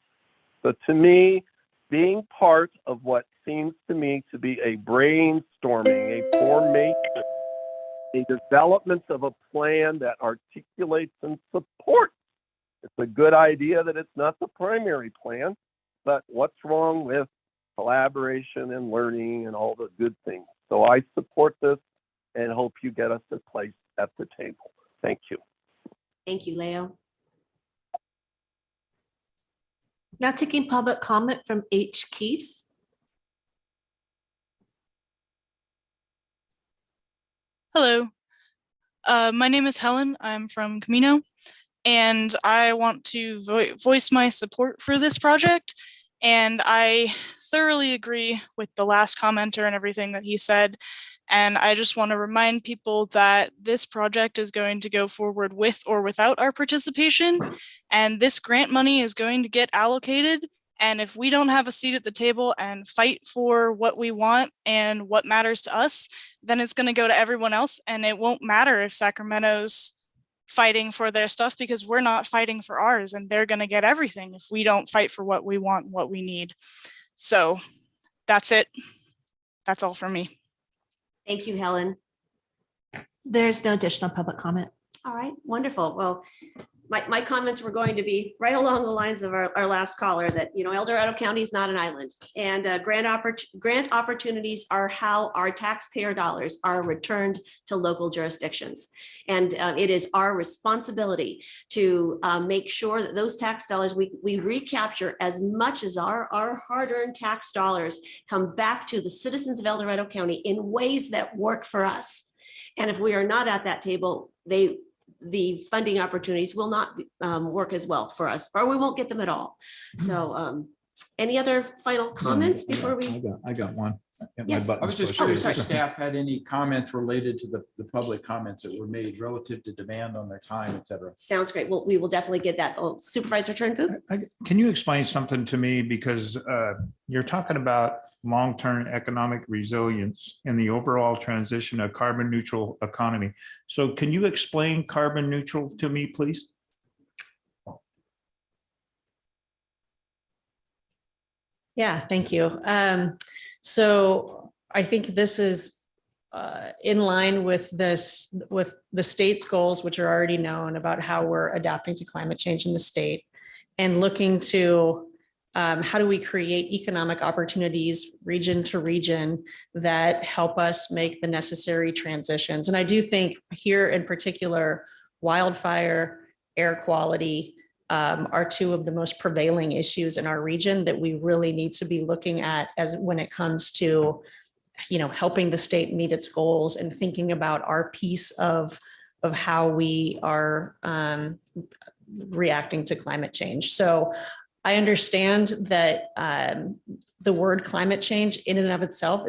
So to me, being part of what seems to me to be a brainstorming, a formation, a development of a plan that articulates and supports. It's a good idea that it's not the primary plan, but what's wrong with collaboration and learning and all the good things? So I support this and hope you get us a place at the table. Thank you. Thank you, Leo. Now taking public comment from H. Keith. Hello, my name is Helen. I'm from Camino, and I want to voice my support for this project. And I thoroughly agree with the last commenter and everything that he said. And I just want to remind people that this project is going to go forward with or without our participation. And this grant money is going to get allocated. And if we don't have a seat at the table and fight for what we want and what matters to us, then it's going to go to everyone else. And it won't matter if Sacramento's fighting for their stuff, because we're not fighting for ours, and they're going to get everything if we don't fight for what we want, what we need. So that's it. That's all for me. Thank you, Helen. There's no additional public comment. All right, wonderful. Well, my comments were going to be right along the lines of our last caller, that, you know, El Dorado County is not an island, and grant opportunities are how our taxpayer dollars are returned to local jurisdictions. And it is our responsibility to make sure that those tax dollars, we recapture as much as our hard-earned tax dollars come back to the citizens of El Dorado County in ways that work for us. And if we are not at that table, the funding opportunities will not work as well for us, or we won't get them at all. So any other final comments before we? I got one. Yes. I was just Oh, curious sorry. if staff had any comments related to the public comments that were made relative to demand on their time, et cetera. Sounds great. Well, we will definitely get that. Oh, Supervisor Turnbull? Can you explain something to me? Because you're talking about long-term economic resilience in the overall transition of carbon neutral economy. So can you explain carbon neutral to me, please? Yeah, thank you. So I think this is in line with with the state's goals, which are already known about how we're adapting to climate change in the state, and looking to how do we create economic opportunities region to region that help us make the necessary transitions. And I do think here in particular, wildfire, air quality, are two of the most prevailing issues in our region that we really need to be looking at as when it comes to, you know, helping the state meet its goals and thinking about our piece of how we are reacting to climate change. So I understand that the word climate change in and of itself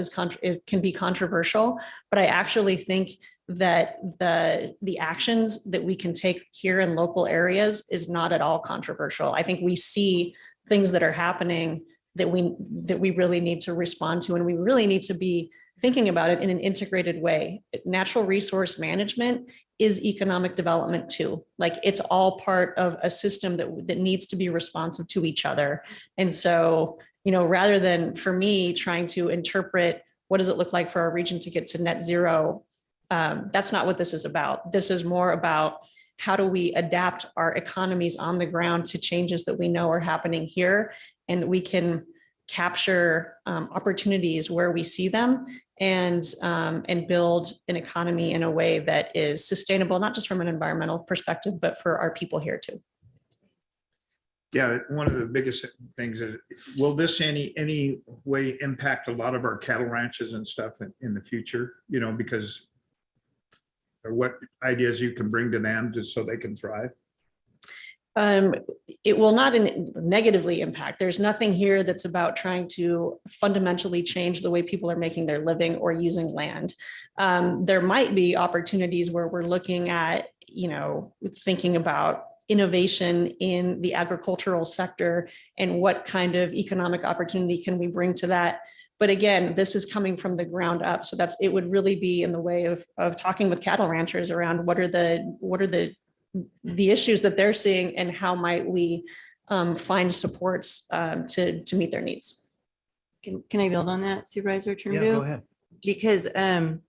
it can be controversial, but I actually think that the actions that we can take here in local areas is not at all controversial. I think we see things that are happening that we really need to respond to, and we really need to be thinking about it in an integrated way. Natural resource management is economic development too. Like, it's all part of a system that needs to be responsive to each other. And so, you know, rather than for me trying to interpret what does it look like for our region to get to net zero, that's not what this is about. This is more about how do we adapt our economies on the ground to changes that we know are happening here, and we can capture opportunities where we see them, and build an economy in a way that is sustainable, not just from an environmental perspective, but for our people here too. Yeah, one of the biggest things is, will this any way impact a lot of our cattle ranches and stuff in the future? You know, because or what ideas you can bring to them just so they can thrive? It will not negatively impact. There's nothing here that's about trying to fundamentally change the way people are making their living or using land. There might be opportunities where we're looking at, you know, thinking about innovation in the agricultural sector and what kind of economic opportunity can we bring to that. But again, this is coming from the ground up. So it would really be in the way of talking with cattle ranchers around what are the issues that they're seeing, and how might we find supports to meet their needs. Can I build on that, Supervisor Turnbull? Yeah, go ahead. Because I'm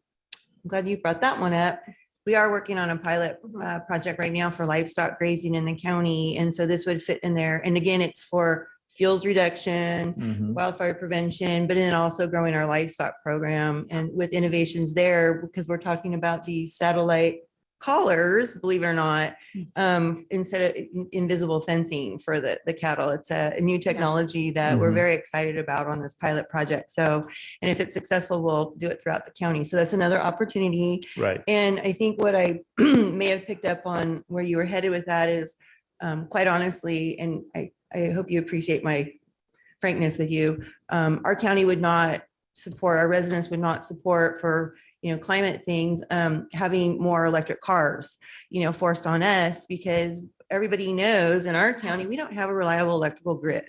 glad you brought that one up. We are working on a pilot project right now for livestock grazing in the county. And so this would fit in there. And again, it's for fuels reduction, wildfire prevention, but then also growing our livestock program and with innovations there, because we're talking about these satellite collars, believe it or not, instead of invisible fencing for the cattle. It's a new technology that we're very excited about on this pilot project. So, and if it's successful, we'll do it throughout the county. So that's another opportunity. Right. And I think what I may have picked up on where you were headed with that is, quite honestly, and I hope you appreciate my frankness with you, our county would not support, our residents would not support for climate things, having more electric cars, forced on us, because everybody knows in our county, we don't have a reliable electrical grid.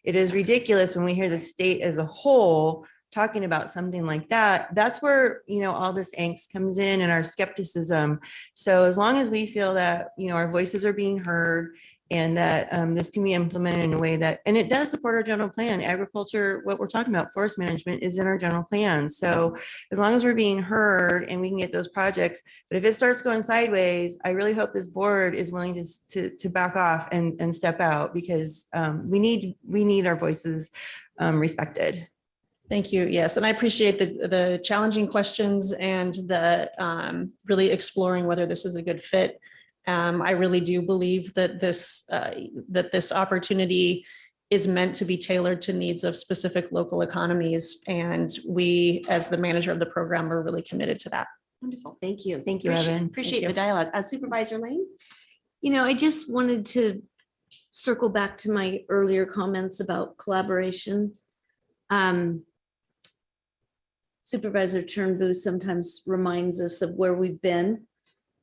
It is ridiculous when we hear the state as a whole talking about something like that. That's where, all this angst comes in and our skepticism. So as long as we feel that, our voices are being heard and that this can be implemented in a way that, and it does support our general plan. Agriculture, what we're talking about, forest management is in our general plan. So as long as we're being heard and we can get those projects, but if it starts going sideways, I really hope this board is willing to back off and step out, because we need our voices respected. Thank you. Yes, and I appreciate the challenging questions and the really exploring whether this is a good fit. I really do believe that this opportunity is meant to be tailored to needs of specific local economies, and we, as the manager of the program, are really committed to that. Wonderful. Thank you. Thank you, Evan. Appreciate the dialogue. Supervisor Lane? I just wanted to circle back to my earlier comments about collaboration. Supervisor Turnbull sometimes reminds us of where we've been.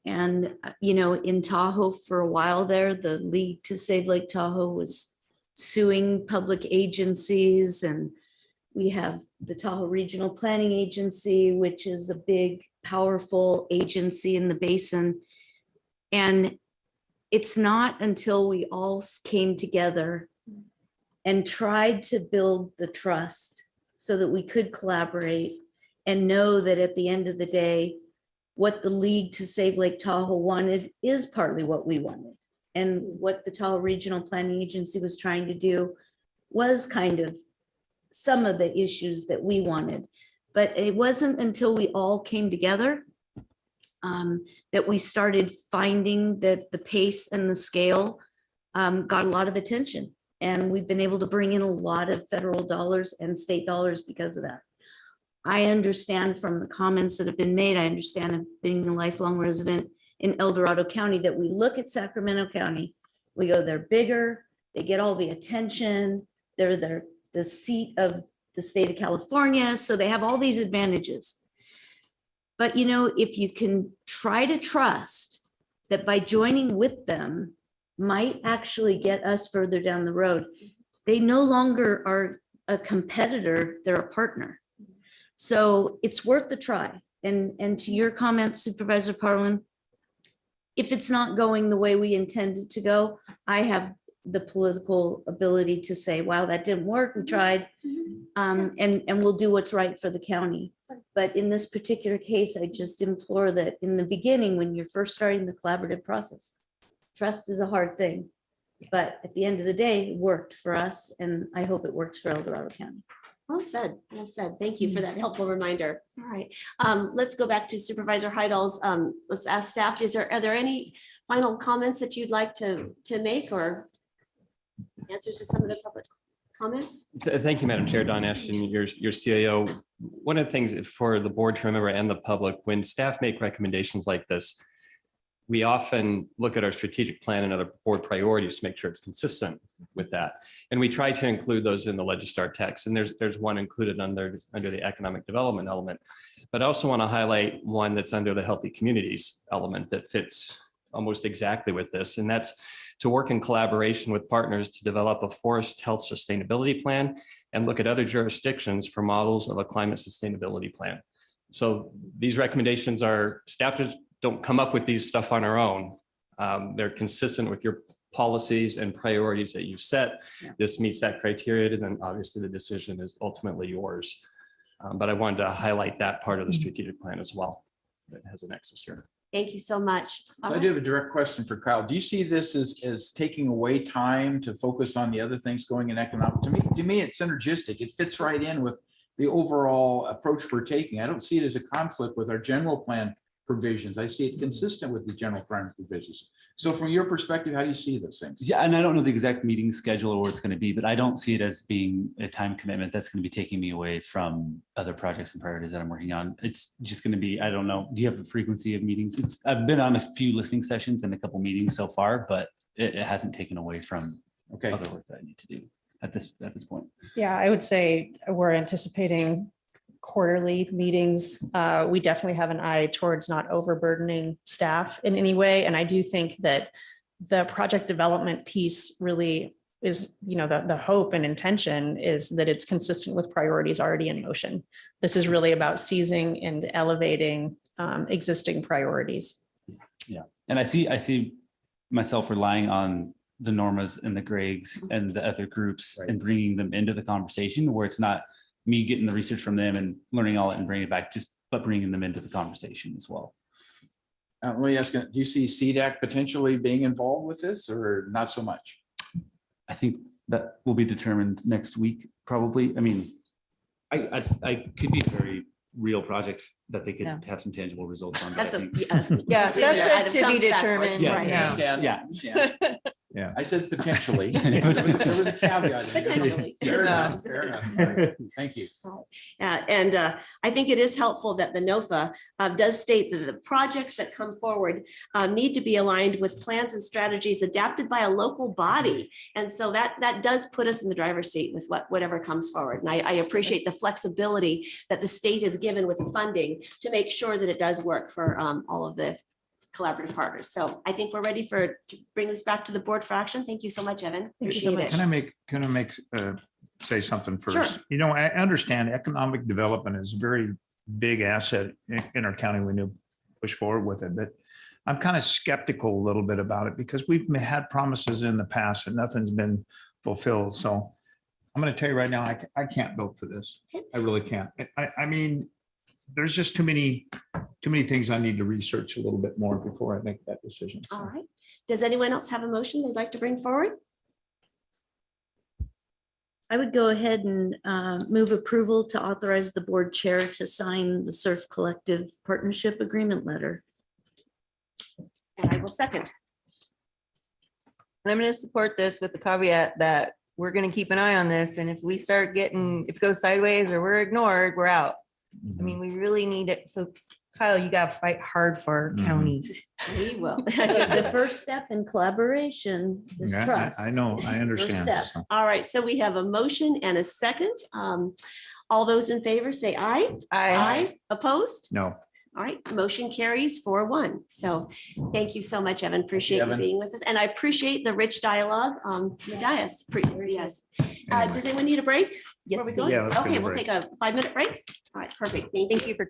And, in Tahoe for a while there, the League to Save Lake Tahoe was suing public agencies. And we have the Tahoe Regional Planning Agency, which is a big, powerful agency in the basin. And it's not until we all came together and tried to build the trust so that we could collaborate and know that at the end of the day, what the League to Save Lake Tahoe wanted is partly what we wanted. And what the Tahoe Regional Planning Agency was trying to do was kind of some of the issues that we wanted. But it wasn't until we all came together that we started finding that the pace and the scale got a lot of attention. And we've been able to bring in a lot of federal dollars and state dollars because of that. I understand from the comments that have been made, I understand being a lifelong resident in El Dorado County, that we look at Sacramento County, we go, they're bigger, they get all the attention, they're the seat of the state of California, so they have all these advantages. But if you can try to trust that by joining with them might actually get us further down the road, they no longer are a competitor, they're a partner. So it's worth the try. And to your comment, Supervisor Parlin, if it's not going the way we intended to go, I have the political ability to say, wow, that didn't work, we tried, and we'll do what's right for the county. But in this particular case, I just implore that in the beginning, when you're first starting the collaborative process, trust is a hard thing. But at the end of the day, it worked for us, and I hope it works for El Dorado County. Well said. Well said. Thank you for that helpful reminder. All right. Let's go back to Supervisor Heidels. Let's ask staff, are there any final comments that you'd like to make, or answers to some of the public comments? Thank you, Madam Chair. Don Ashton, your CAO. One of the things for the board to remember and the public, when staff make recommendations like this, we often look at our strategic plan and other board priorities to make sure it's consistent with that. And we try to include those in the Legistar text. And there's one included under the economic development element. But I also want to highlight one that's under the healthy communities element that fits almost exactly with this. And that's to work in collaboration with partners to develop a forest health sustainability plan and look at other jurisdictions for models of a climate sustainability plan. So these recommendations are, staff just don't come up with these stuff on our own. They're consistent with your policies and priorities that you've set. Yeah. This meets that criteria, and then obviously the decision is ultimately yours. But I wanted to highlight that part of the strategic plan as well. That has a nexus here. Thank you so much. So I do have a direct question for Kyle. Do you see this as taking away time to focus on the other things going in economic? To me, it's synergistic. It fits right in with the overall approach we're taking. I don't see it as a conflict with our general plan provisions. I see it consistent with the general fund provisions. So from your perspective, how do you see those things? Yeah, and I don't know the exact meeting schedule or where it's going to be, but I don't see it as being a time commitment that's going to be taking me away from other projects and priorities that I'm working on. It's just going to be, I don't know, do you have a frequency of meetings? I've been on a few listening sessions and a couple meetings so far, but it hasn't taken away from other work that I need to do at this point. Yeah, I would say we're anticipating quarterly meetings. We definitely have an eye towards not overburdening staff in any way. And I do think that the project development piece really is, the hope and intention is that it's consistent with priorities already in motion. This is really about seizing and elevating existing priorities. Yeah, and I see myself relying on the Normas and the Gregs and the other groups and bringing them into the conversation where it's not me getting the research from them and learning all it and bringing it back, but bringing them into the conversation as well. Let me ask, do you see CDAC potentially being involved with this or not so much? I think that will be determined next week, probably. I mean, I could be a very real project that they could have some tangible results on. That's that's a to be determined. Yeah. I said potentially. There was a caveat. Potentially. Fair enough. All right. Thank you. And I think it is helpful that the NOFA does state that the projects that come forward need to be aligned with plans and strategies adapted by a local body. And so that does put us in the driver's seat with whatever comes forward. And I appreciate the flexibility that the state has given with the funding to make sure that it does work for all of the collaborative partners. So I think we're ready to bring this back to the board for action. Thank you so much, Evan. Appreciate it. Can I say something first? Sure. I understand economic development is a very big asset in our county. We need to push forward with it, but I'm kind of skeptical a little bit about it because we've had promises in the past and nothing's been fulfilled. So I'm going to tell you right now, I can't vote for this. I really can't. I mean, there's just too many things I need to research a little bit more before I make that decision. So. All right. Does anyone else have a motion they'd like to bring forward? I would go ahead and move approval to authorize the board chair to sign the SURF Collective Partnership Agreement Letter. And I will second. And I'm going to support this with the caveat that we're going to keep an eye on this. And if we start if it goes sideways or we're ignored, we're out. I mean, we really need it. So Kyle, you got to fight hard for our counties. We will. The first step in collaboration is trust. I know, I understand. So. All right, so we have a motion and a second. All those in favor say aye. Aye. Opposed? No. All right, motion carries 4-1. So thank you so much, Evan. Appreciate you being with us. And I appreciate the rich dialogue on the dais. Yes. Does anyone need a break? Yes. Before we go? Yeah, Okay, we'll take a 5-minute break. All right, perfect. Thank you for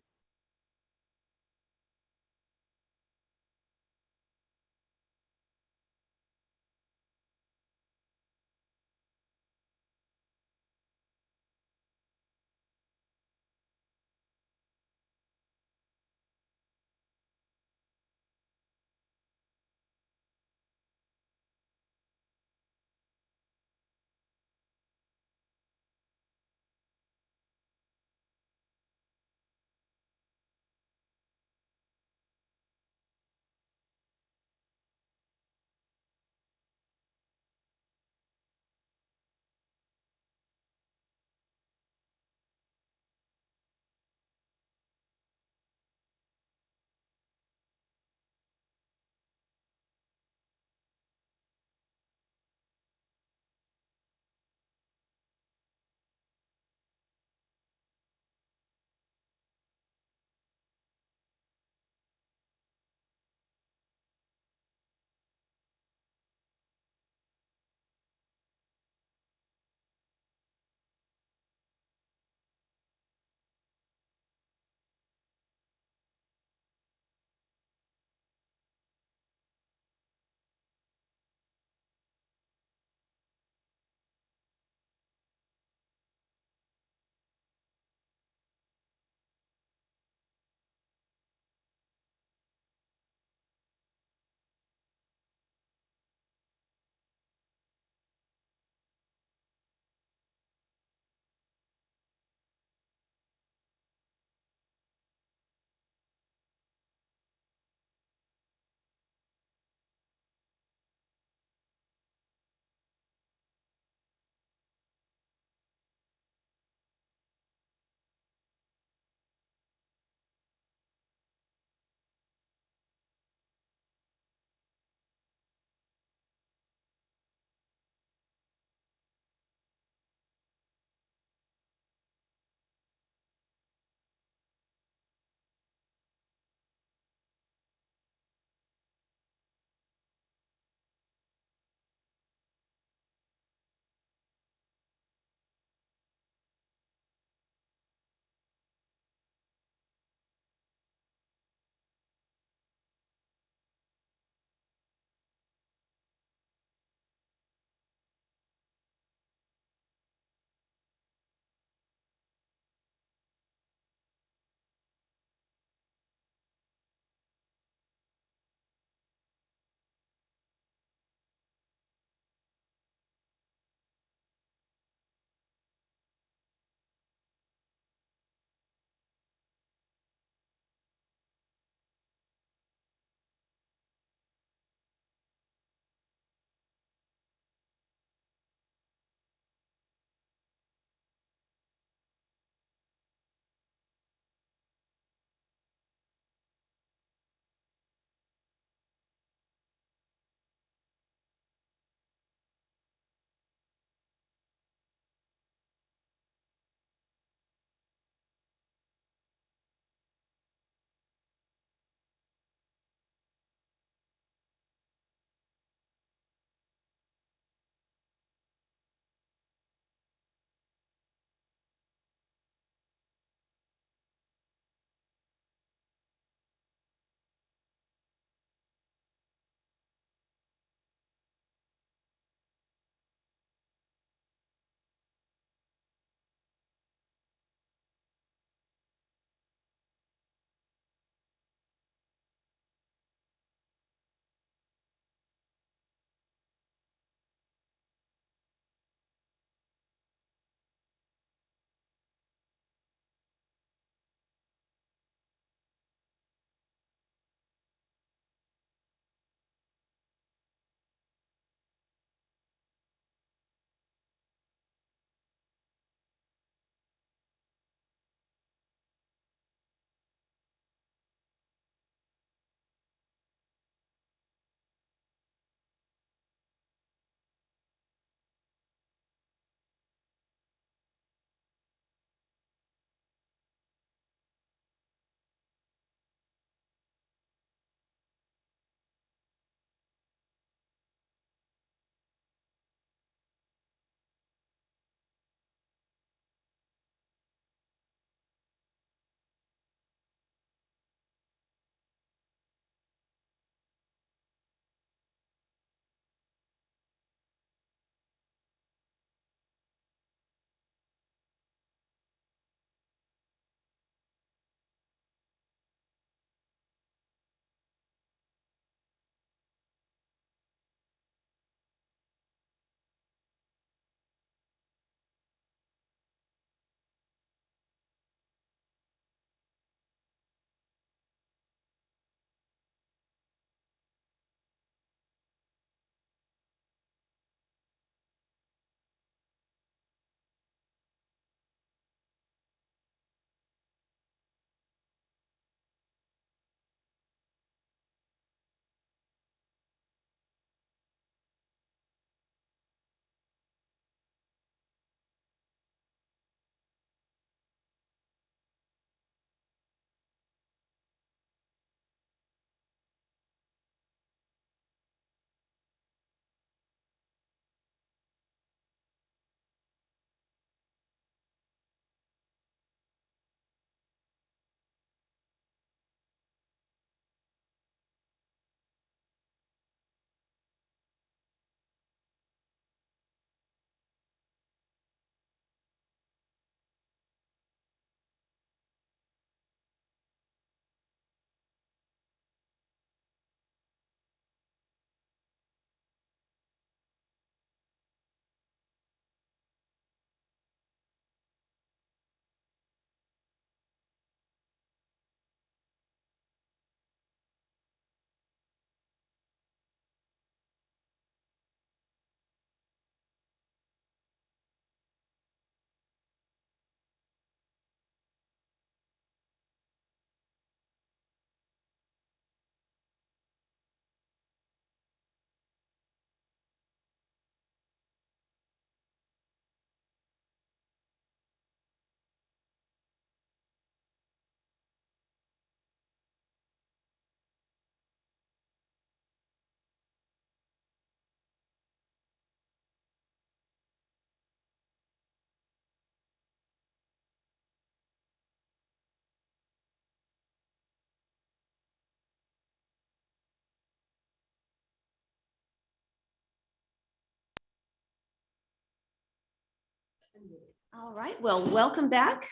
All right, well, welcome back.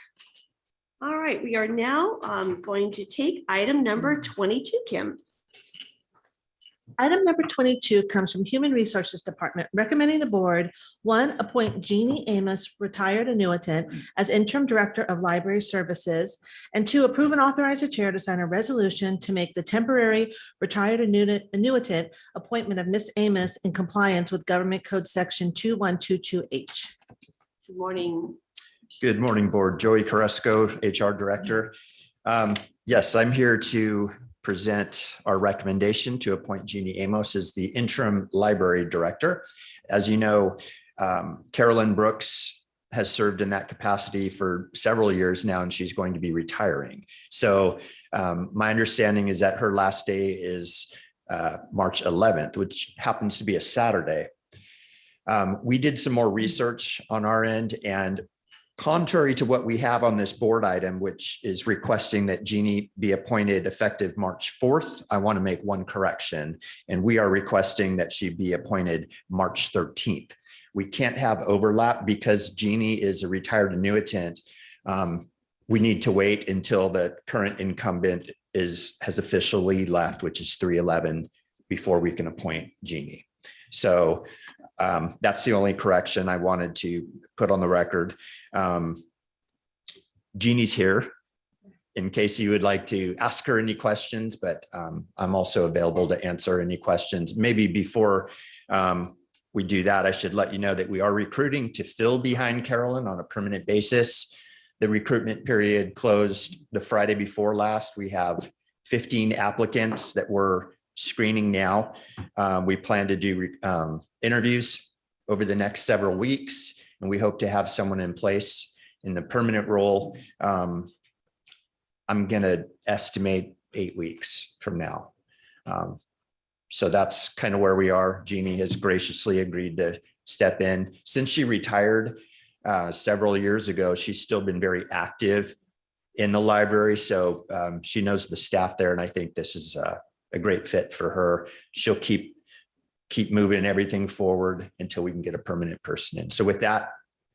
All right, we are now going to take item number 22, Kim. Item number 22 comes from Human Resources Department, recommending the board, one, appoint Jeannie Amos, retired annuitant, as interim director of library services, and two, approve and authorize the chair to sign a resolution to make the temporary retired annuitant appointment of Miss Amos in compliance with Government Code Section 2122H. Good morning. Good morning, Board. Joey Carrasco, HR Director. Yes, I'm here to present our recommendation to appoint Jeannie Amos as the interim library director. As you know, Carolyn Brooks has served in that capacity for several years now, and she's going to be retiring. So my understanding is that her last day is March 11th, which happens to be a Saturday. We did some more research on our end, and contrary to what we have on this board item, which is requesting that Jeannie be appointed effective March 4th, I want to make one correction, and we are requesting that she be appointed March 13th. We can't have overlap because Jeannie is a retired annuitant. We need to wait until the current incumbent has officially left, which is 3/11, before we can appoint Jeannie. So that's the only correction I wanted to put on the record. Jeannie's here in case you would like to ask her any questions, but I'm also available to answer any questions. Maybe before we do that, I should let you know that we are recruiting to fill behind Carolyn on a permanent basis. The recruitment period closed the Friday before last. We have 15 applicants that we're screening now. We plan to do interviews over the next several weeks, and we hope to have someone in place in the permanent role. I'm going to estimate 8 weeks from now. So that's kind of where we are. Jeannie has graciously agreed to step in. Since she retired several years ago, she's still been very active in the library. So she knows the staff there, and I think this is a great fit for her. She'll keep moving everything forward until we can get a permanent person in. So with that,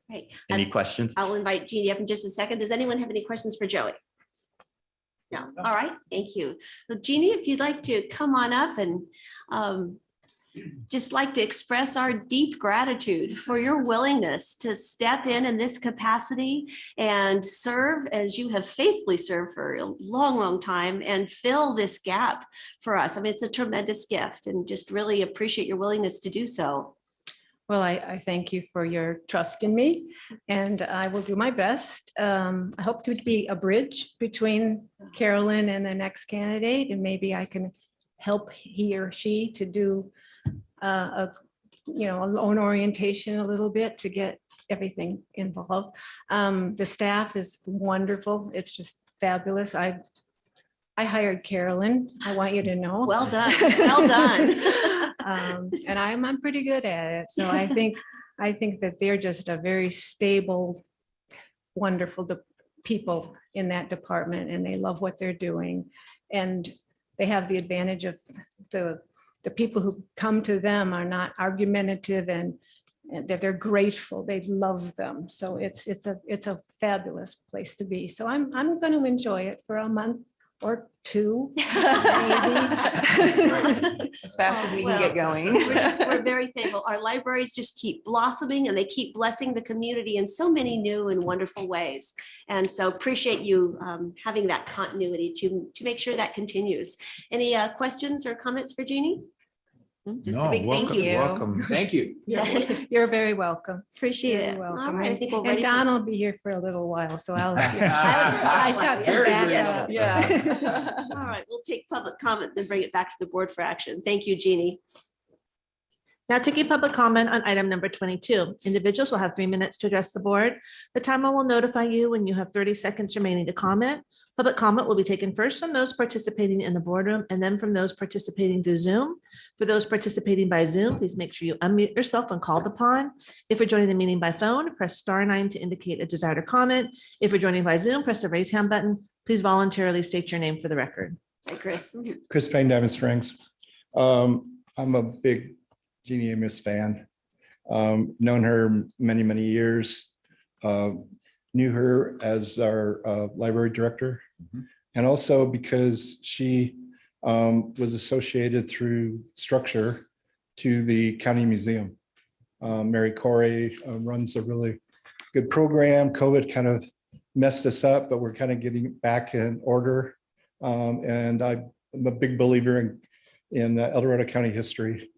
Right. any questions? I'll invite Jeannie up in just a second. Does anyone have any questions for Joey? No. All right. Thank you. So Jeannie, if you'd like to come on up, and just like to express our deep gratitude for your willingness to step in this capacity and serve as you have faithfully served for a long, long time and fill this gap for us. I mean, it's a tremendous gift, and just really appreciate your willingness to do so. Well, I thank you for your trust in me, and I will do my best. I hope to be a bridge between Carolyn and the next candidate, and maybe I can help he or she to do a loan orientation a little bit to get everything involved. The staff is wonderful. It's just fabulous. I hired Carolyn. I want you to know. Well done. Well done. And I'm pretty good at it. So I think that they're just a very stable, wonderful people in that department, and they love what they're doing. And they have the advantage of the people who come to them are not argumentative, and that they're grateful. They love them. So it's a fabulous place to be. So I'm going to enjoy it for a month or two, maybe. As fast as we can get going. We're very thankful. Our libraries just keep blossoming, and they keep blessing the community in so many new and wonderful ways. And so appreciate you having that continuity to make sure that continues. Any questions or comments for Jeannie? Just a big thank you. Welcome. Thank you. You're very welcome. Appreciate Very it. welcome. All right, I think we're And ready. Don will be here for a little while, so I've got some Very backup. Yeah. All right, we'll take public comment, then bring it back to the board for action. Thank you, Jeannie. Now taking public comment on item number 22. Individuals will have 3 minutes to address the board. The timer will notify you when you have 30 seconds remaining to comment. Public comment will be taken first from those participating in the boardroom and then from those participating through Zoom. For those participating by Zoom, please make sure you unmute yourself when called upon. If you're joining the meeting by phone, press *9 to indicate a desire to comment. If you're joining by Zoom, press the raise hand button. Please voluntarily state your name for the record. Hi, Chris. Chris Payne, Diamond Springs. I'm a big Jeannie Amos fan. Known her many, many years. knew her as our library director. And also because she was associated through structure to the county museum. Mary Corey runs a really good program. COVID kind of messed us up, but we're kind of getting back in order. And I'm a big believer in El Dorado County history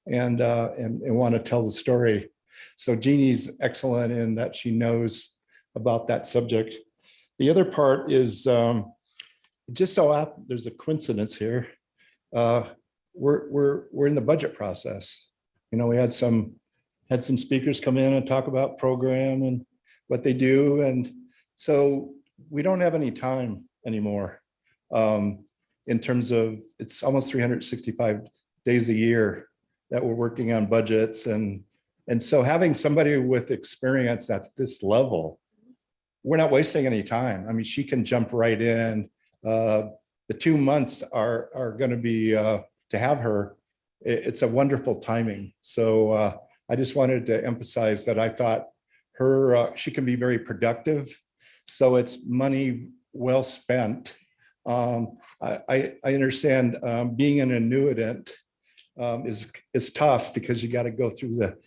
and want to tell the story. So Jeannie's excellent in that she knows about that subject. The other part is just so there's a coincidence here. We're in the budget process. You know, we had some speakers come in and talk about program and what they do, and so we don't have any time anymore. In terms of, it's almost 365 days a year that we're working on budgets, and so having somebody with experience at this level, we're not wasting any time. I mean, she can jump right in. The 2 months are going to be to have her. It's a wonderful timing. So I just wanted to emphasize that I thought she can be very productive. So it's money well spent. I understand being an annuitant is tough because you got to go through the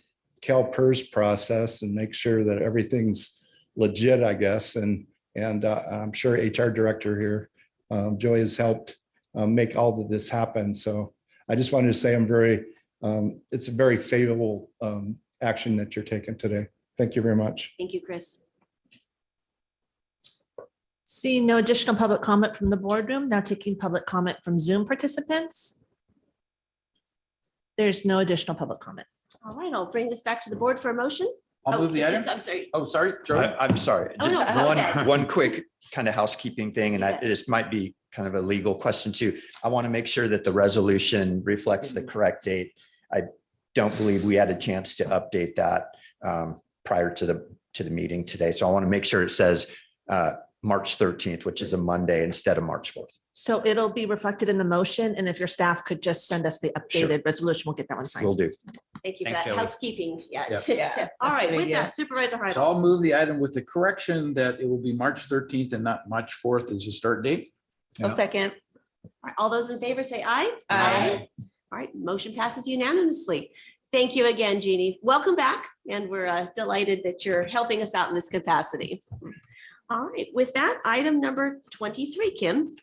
CalPERS process and make sure that everything's legit, I guess. And I'm sure HR director here, Joy, has helped make all of this happen. So I just wanted to say it's a very favorable action that you're taking today. Thank you very much. Thank you, Chris. Seeing no additional public comment from the boardroom, now taking public comment from Zoom participants. There's no additional public comment. All right, I'll bring this back to the board for a motion. I'll move the item. I'm sorry. Oh, sorry. Joe. I'm sorry. Oh, no, Just go ahead. one quick kind of housekeeping thing, and this might be kind of a legal question too. I want to make sure that the resolution reflects the correct date. I don't believe we had a chance to update that prior to the meeting today. So I want to make sure it says March 13th, which is a Monday instead of March 4th. So it'll be reflected in the motion, and if your staff could just send us the updated resolution, we'll get that one signed. Will do. Thank you for Thanks, that Kelly. housekeeping. Yeah. Yeah. tip. All That's a right, good with idea. that, Supervisor So Hyrule. I'll move the item with the correction that it will be March 13th and not March 4th as the start date. A second. All right, all those in favor say aye. Aye. All right, motion passes unanimously. Thank you again, Jeannie. Welcome back, and we're delighted that you're helping us out in this capacity. All right, with that, item number 23, Kim.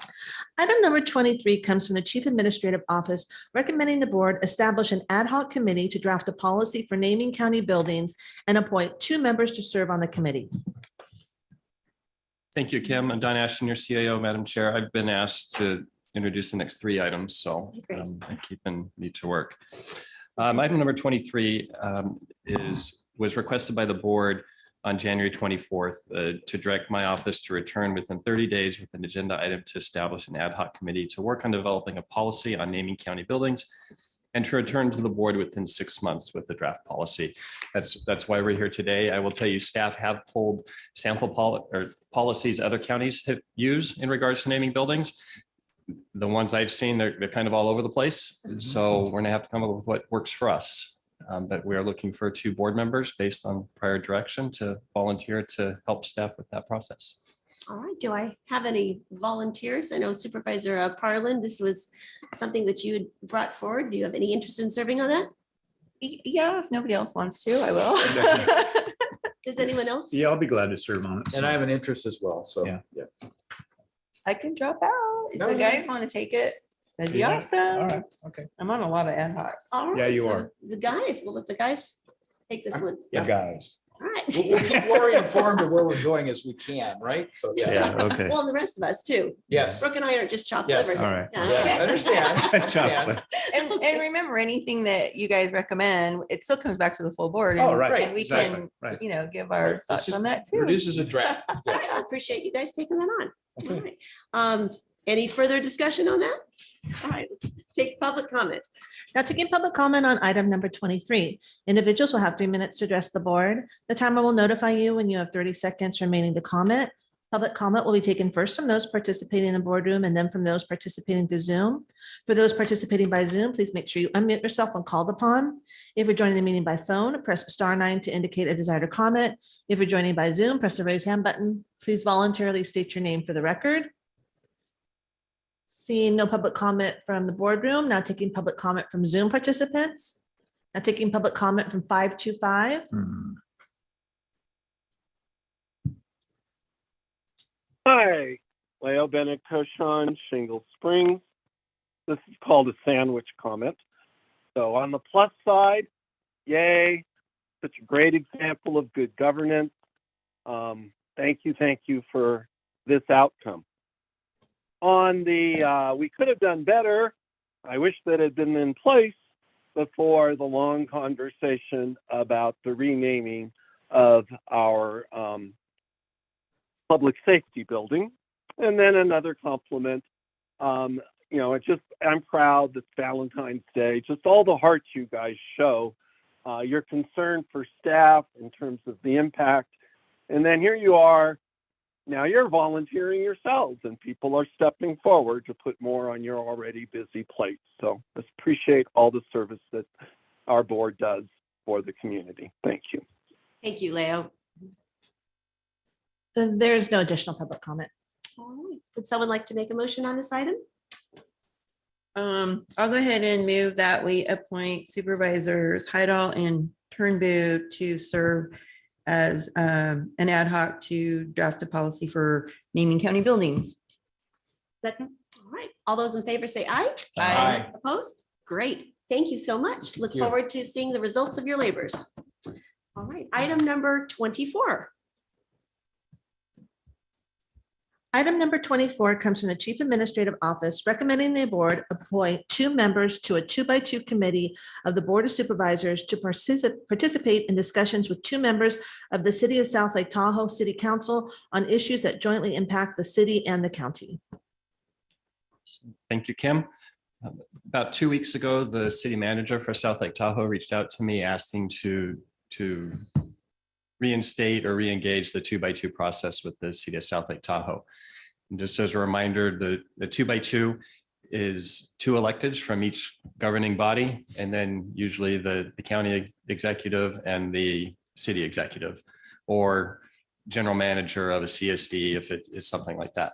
Item number 23 comes from the Chief Administrative Office recommending the board establish an ad hoc committee to draft a policy for naming county buildings and appoint 2 members to serve on the committee. Thank you, Kim. I'm Don Ashton, your CAO, Madam Chair. I've been asked to introduce the next 3 items, so I'm keeping me to work. Item number 23 was requested by the board on January 24th to direct my office to return within 30 days with an agenda item to establish an ad hoc committee to work on developing a policy on naming county buildings and to return to the board within 6 months with the draft policy. That's why we're here today. I will tell you, staff have pulled sample policies other counties have used in regards to naming buildings. The ones I've seen, they're kind of all over the place. So we're gonna have to come up with what works for us. But we are looking for 2 board members based on prior direction to volunteer to help staff with that process. All right, do I have any volunteers? I know Supervisor Parlin, this was something that you had brought forward. Do you have any interest in serving on that? Yeah, if nobody else wants to, I will. Does anyone else? Yeah, I'll be glad to serve on it. And I have an interest as well, so. Yeah. I can drop out. If No, the no. guys want to take it, that'd be Yeah. awesome. All right, okay. I'm on a lot of ad hocs. All right, Yeah, you so are. The guys, we'll let the guys take this one. The guys. All right. We'll keep Lori informed of where we're going as we can, right? So, yeah. Okay. Well, and the rest of us too. Yes. Brooke and I aren't just chopped Yes. liver. All right. Yeah. Yes, I understand. Understand. And remember, anything that you guys recommend, it still comes back to the full board. Oh, and- right, And we exactly, can, right. give our thoughts on that too. Produces a draft. All right, I appreciate you guys taking that on. Okay. All right. Any further discussion on that? All right, let's take public comment. Now taking public comment on item number 23. Individuals will have 3 minutes to address the board. The timer will notify you when you have 30 seconds remaining to comment. Public comment will be taken first from those participating in the boardroom and then from those participating through Zoom. For those participating by Zoom, please make sure you unmute yourself when called upon. If you're joining the meeting by phone, press *9 to indicate a desire to comment. If you're joining by Zoom, press the raise hand button. Please voluntarily state your name for the record. Seeing no public comment from the boardroom, now taking public comment from Zoom participants. Now taking public comment from 525. Hi, Leo Bennett Cochon, Shingle Springs. This is called a sandwich comment. So on the plus side, yay, such a great example of good governance. Thank you for this outcome. On the, we could have done better. I wish that had been in place before the long conversation about the renaming of our public safety building. And then another compliment, you know, I'm proud that Valentine's Day, just all the heart you guys show, your concern for staff in terms of the impact. And then here you are, now you're volunteering yourselves and people are stepping forward to put more on your already busy plate. So let's appreciate all the service that our board does for the community. Thank you. Thank you, Leo. Then there's no additional public comment. All right. Would someone like to make a motion on this item? I'll go ahead and move that we appoint Supervisors Heidel and Turnbow to serve as an ad hoc to draft a policy for naming county buildings. Second. All right. All those in favor say aye. Aye. Opposed? Great. Thank you so much. Look forward to seeing the results of your labors. All right. Item number 24. Item number 24 comes from the Chief Administrative Office recommending the board appoint 2 members to a 2x2 committee of the Board of Supervisors to participate in discussions with 2 members of the City of South Lake Tahoe City Council on issues that jointly impact the city and the county. Thank you, Kim. About 2 weeks ago, the city manager for South Lake Tahoe reached out to me asking to reinstate or re-engage the 2x2 process with the city of South Lake Tahoe. And just as a reminder, the 2x2 is 2 electeds from each governing body, and then usually the county executive and the city executive, or general manager of a CSD if it is something like that.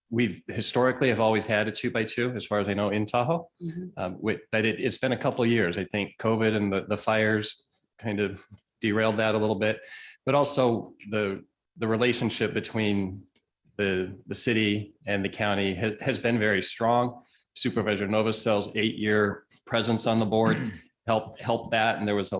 We've historically have always had a 2x2, as far as I know, in Tahoe. But it's been a couple of years. I think COVID and the fires kind of derailed that a little bit, but also the relationship between the city and the county has been very strong. Supervisor Novosel's 8-year presence on the board helped that, and there was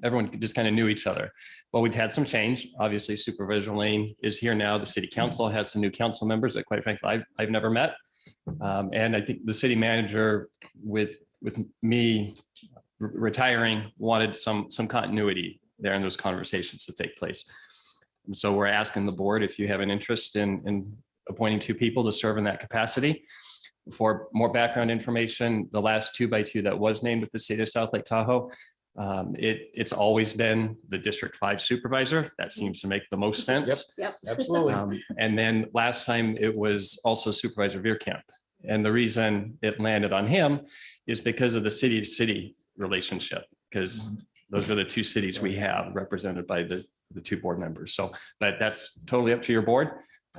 everyone just kind of knew each other. Well, we've had some change. Obviously, Supervisor Lane is here now. The city council has some new council members that, quite frankly, I've never met, and I think the city manager, with me retiring, wanted some continuity there in those conversations to take place. And so we're asking the board if you have an interest in appointing 2 people to serve in that capacity. For more background information, the last 2x2 that was named with the city of South Lake Tahoe, it's always been the District 5 supervisor. That seems to make the most sense. Yep. Absolutely. And then last time it was also Supervisor Veerkamp. And the reason it landed on him is because of the city-to-city relationship, because those are the 2 cities we have represented by the 2 board members. So, but that's totally up to your board,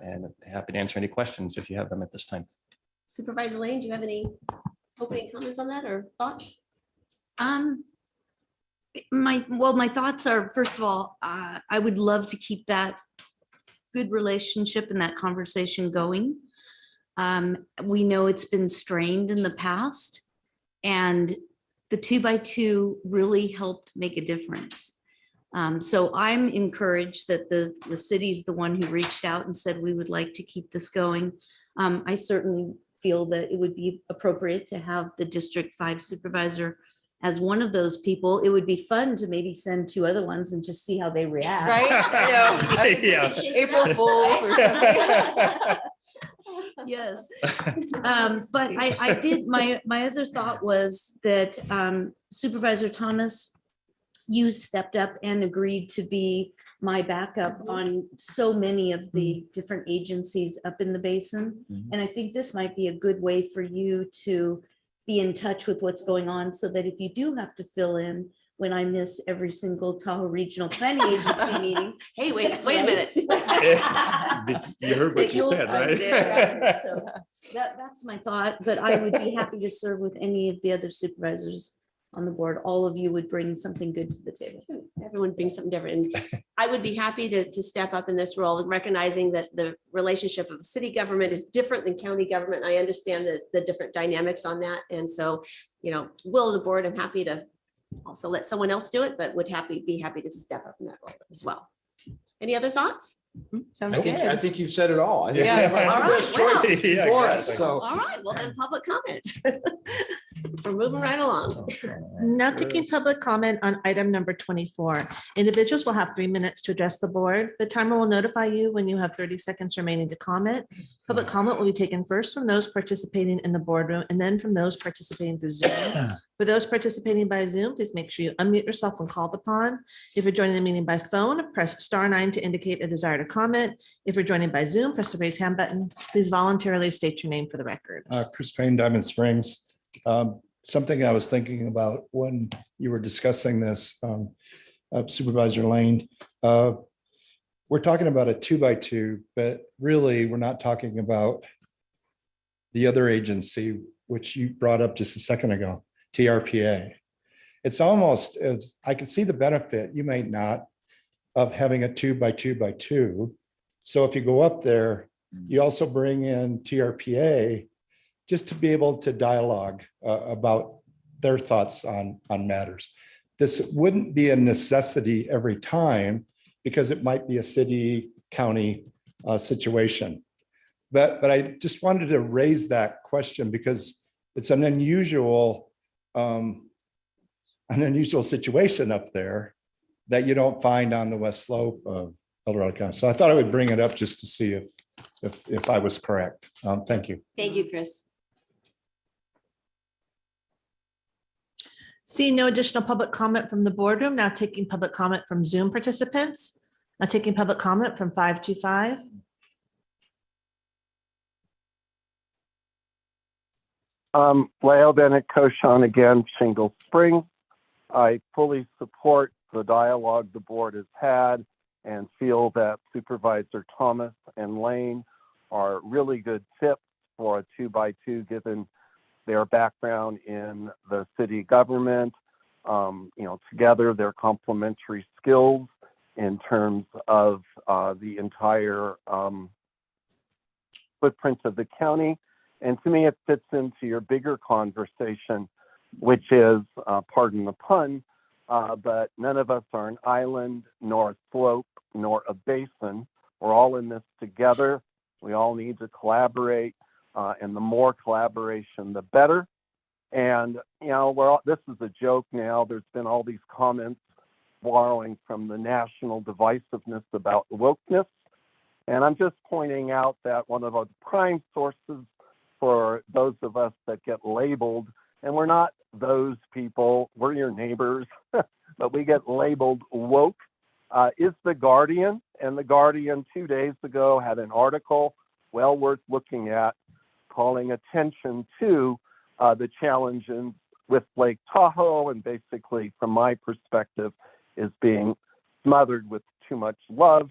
and happy to answer any questions if you have them at this time. Supervisor Lane, do you have any opening comments on that or thoughts? My thoughts are, first of all, I would love to keep that good relationship and that conversation going. We know it's been strained in the past, and the 2x2 really helped make a difference. So I'm encouraged that the city's the one who reached out and said, we would like to keep this going. I certainly feel that it would be appropriate to have the District 5 supervisor as one of those people. It would be fun to maybe send 2 other ones and just see how they react. Right? I know. Yeah. April Fools or something. Yes. But I did, my other thought was that Supervisor Thomas you stepped up and agreed to be my backup on so many of the different agencies up in the basin. And I think this might be a good way for you to be in touch with what's going on, so that if you do have to fill in when I miss every single Tahoe Regional Planning Agency meeting. Hey, wait a minute. You heard what that you you'll said, be right? there. So that's my thought, but I would be happy to serve with any of the other supervisors on the board. All of you would bring something good to the table. Everyone brings something different. And I would be happy to step up in this role, recognizing that the relationship of city government is different than county government. I understand the different dynamics on that. And so, will of the board, I'm happy to also let someone else do it, but would be happy to step up in that role as well. Any other thoughts? Sounds I think you've said it all. I think Yeah. we have All our right, two best choices Yeah, before us, exactly. so. All right, well then public comment. We're moving right along. Now taking public comment on item number 24. Individuals will have 3 minutes to address the board. The timer will notify you when you have 30 seconds remaining to comment. Public comment will be taken first from those participating in the boardroom and then from those participating through Zoom. For those participating by Zoom, please make sure you unmute yourself when called upon. If you're joining the meeting by phone, press *9 to indicate a desire to comment. If you're joining by Zoom, press the raise hand button. Please voluntarily state your name for the record. Chris Payne, Diamond Springs. Something I was thinking about when you were discussing this, Supervisor Lane. We're talking about a 2x2, but really we're not talking about the other agency, which you brought up just a second ago, TRPA. It's almost as I can see the benefit, you might not, of having a 2x2x2. So if you go up there, you also bring in TRPA just to be able to dialogue about their thoughts on matters. This wouldn't be a necessity every time because it might be a city county situation. But I just wanted to raise that question because it's an unusual situation up there that you don't find on the west slope of El Dorado County. So I thought I would bring it up just to see if I was correct. Thank you. Thank you, Chris. Seeing no additional public comment from the boardroom, now taking public comment from Zoom participants. Now taking public comment from 525. Leo Bennett Koshan again, Shingle Spring. I fully support the dialogue the board has had and feel that Supervisor Thomas and Lane are really good tips for a 2x2 given their background in the city government. Together they're complementary skills in terms of the entire footprint of the county. And to me, it fits into your bigger conversation, which is, pardon the pun, but none of us are an island, nor a slope, nor a basin. We're all in this together. We all need to collaborate. And the more collaboration, the better. And, this is a joke now. There's been all these comments borrowing from the national divisiveness about wokeness. And I'm just pointing out that one of the prime sources for those of us that get labeled, and we're not those people, we're your neighbors, but we get labeled woke, is The Guardian. And The Guardian 2 days ago had an article well worth looking at, calling attention to the challenges with Lake Tahoe, and basically, from my perspective, is being smothered with too much love.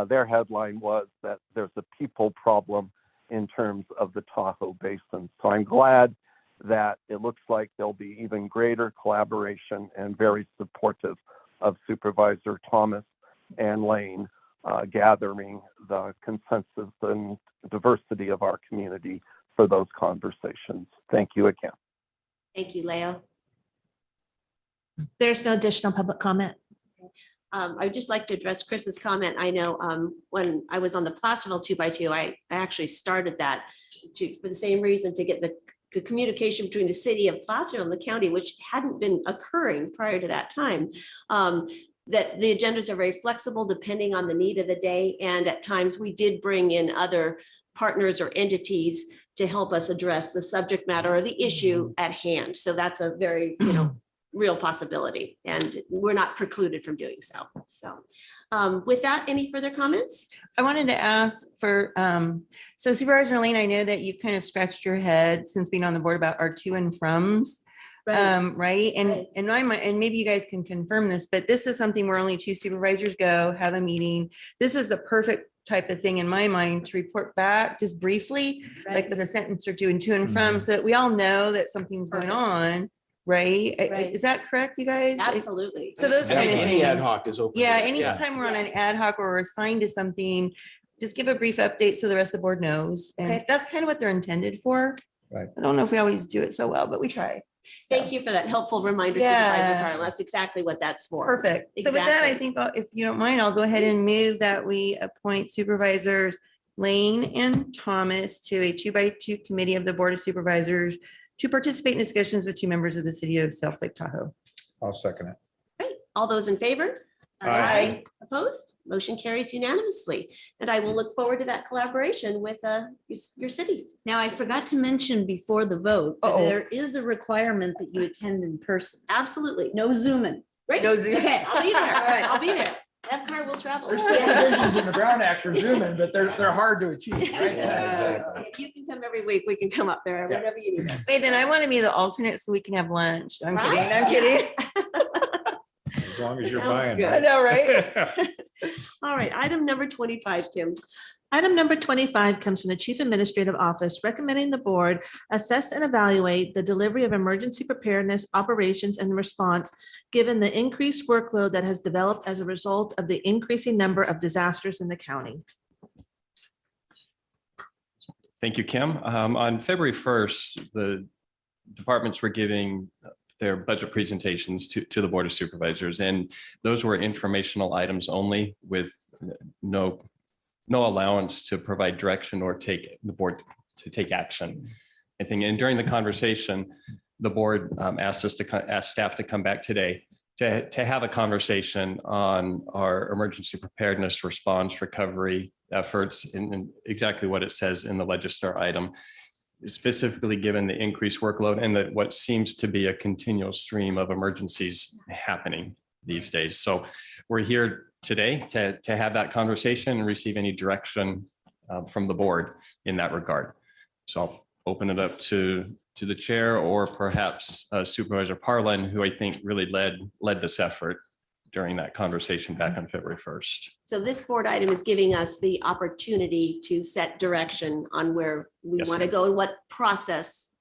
Their headline was that there's a people problem in terms of the Tahoe Basin. So I'm glad that it looks like there'll be even greater collaboration and very supportive of Supervisor Thomas and Lane gathering the consensus and diversity of our community for those conversations. Thank you again. Thank you, Leo. There's no additional public comment. I'd just like to address Chris's comment. I know when I was on the Placerville 2x2, I actually started that for the same reason, to get the communication between the city of Placerville and the county, which hadn't been occurring prior to that time. That the agendas are very flexible depending on the need of the day. And at times we did bring in other partners or entities to help us address the subject matter or the issue at hand. So that's a very, real possibility, and we're not precluded from doing so. So with that, any further comments? I wanted to ask for, so Supervisor Lane, I know that you've kind of scratched your head since being on the board about our to and froms. Right. And and maybe you guys can confirm this, but this is something where only 2 supervisors go, have a meeting. This is the perfect type of thing in my mind to report back just briefly, like with a sentence or 2 and to and from, so that we all know that something's going on. Right? Is that correct, you guys? Absolutely. So those I kind think of any things. ad hoc is open. Yeah, to that. anytime we're on an ad hoc or we're assigned to something, just give a brief update so the rest of the board knows. And Okay. that's kind of what they're intended for. Right. I don't know if we always do it so well, but we try. Thank you for that helpful reminder, Yeah. Supervisor Carlin. That's exactly what that's for. Perfect. So with that, I Exactly. think if you don't mind, I'll go ahead and move that we appoint Supervisors Lane and Thomas to a 2x2 committee of the Board of Supervisors to participate in discussions with 2 members of the city of South Lake Tahoe. I'll second it. Great. All those in favor? Aye. Opposed? Motion carries unanimously. And I will look forward to that collaboration with your city. Now, I forgot to mention before the vote, that there is a requirement that you attend in person. Absolutely. No Zooming. Great. No Zoom. Okay, I'll be there. All right. I'll be there. That car will travel. There's still provisions in the Brown Act for Zooming, but they're hard to achieve, right? If you can come every week, we can come up there whenever you need us. Wait, then I want to be the alternate so we can have lunch. I'm kidding. Right? I'm kidding. As long as you're Sounds buying. good. I know, right? All right, item number 25, Kim. Item number 25 comes from the Chief Administrative Office recommending the board assess and evaluate the delivery of emergency preparedness, operations, and response, given the increased workload that has developed as a result of the increasing number of disasters in the county. Thank you, Kim. On February 1st, the departments were giving their budget presentations to the Board of Supervisors, and those were informational items only with no allowance to provide direction or take the board to take action. I think, and during the conversation, the board asked staff to come back today to have a conversation on our emergency preparedness, response, recovery efforts, and exactly what it says in the Legistar item, specifically given the increased workload and that what seems to be a continual stream of emergencies happening these days. So we're here today to have that conversation and receive any direction from the board in that regard. So I'll open it up to the chair or perhaps Supervisor Parlin, who I think really led this effort during that conversation back on February 1st. So this board item is giving us the opportunity to set direction on where we Yes, want to ma'am. go and what process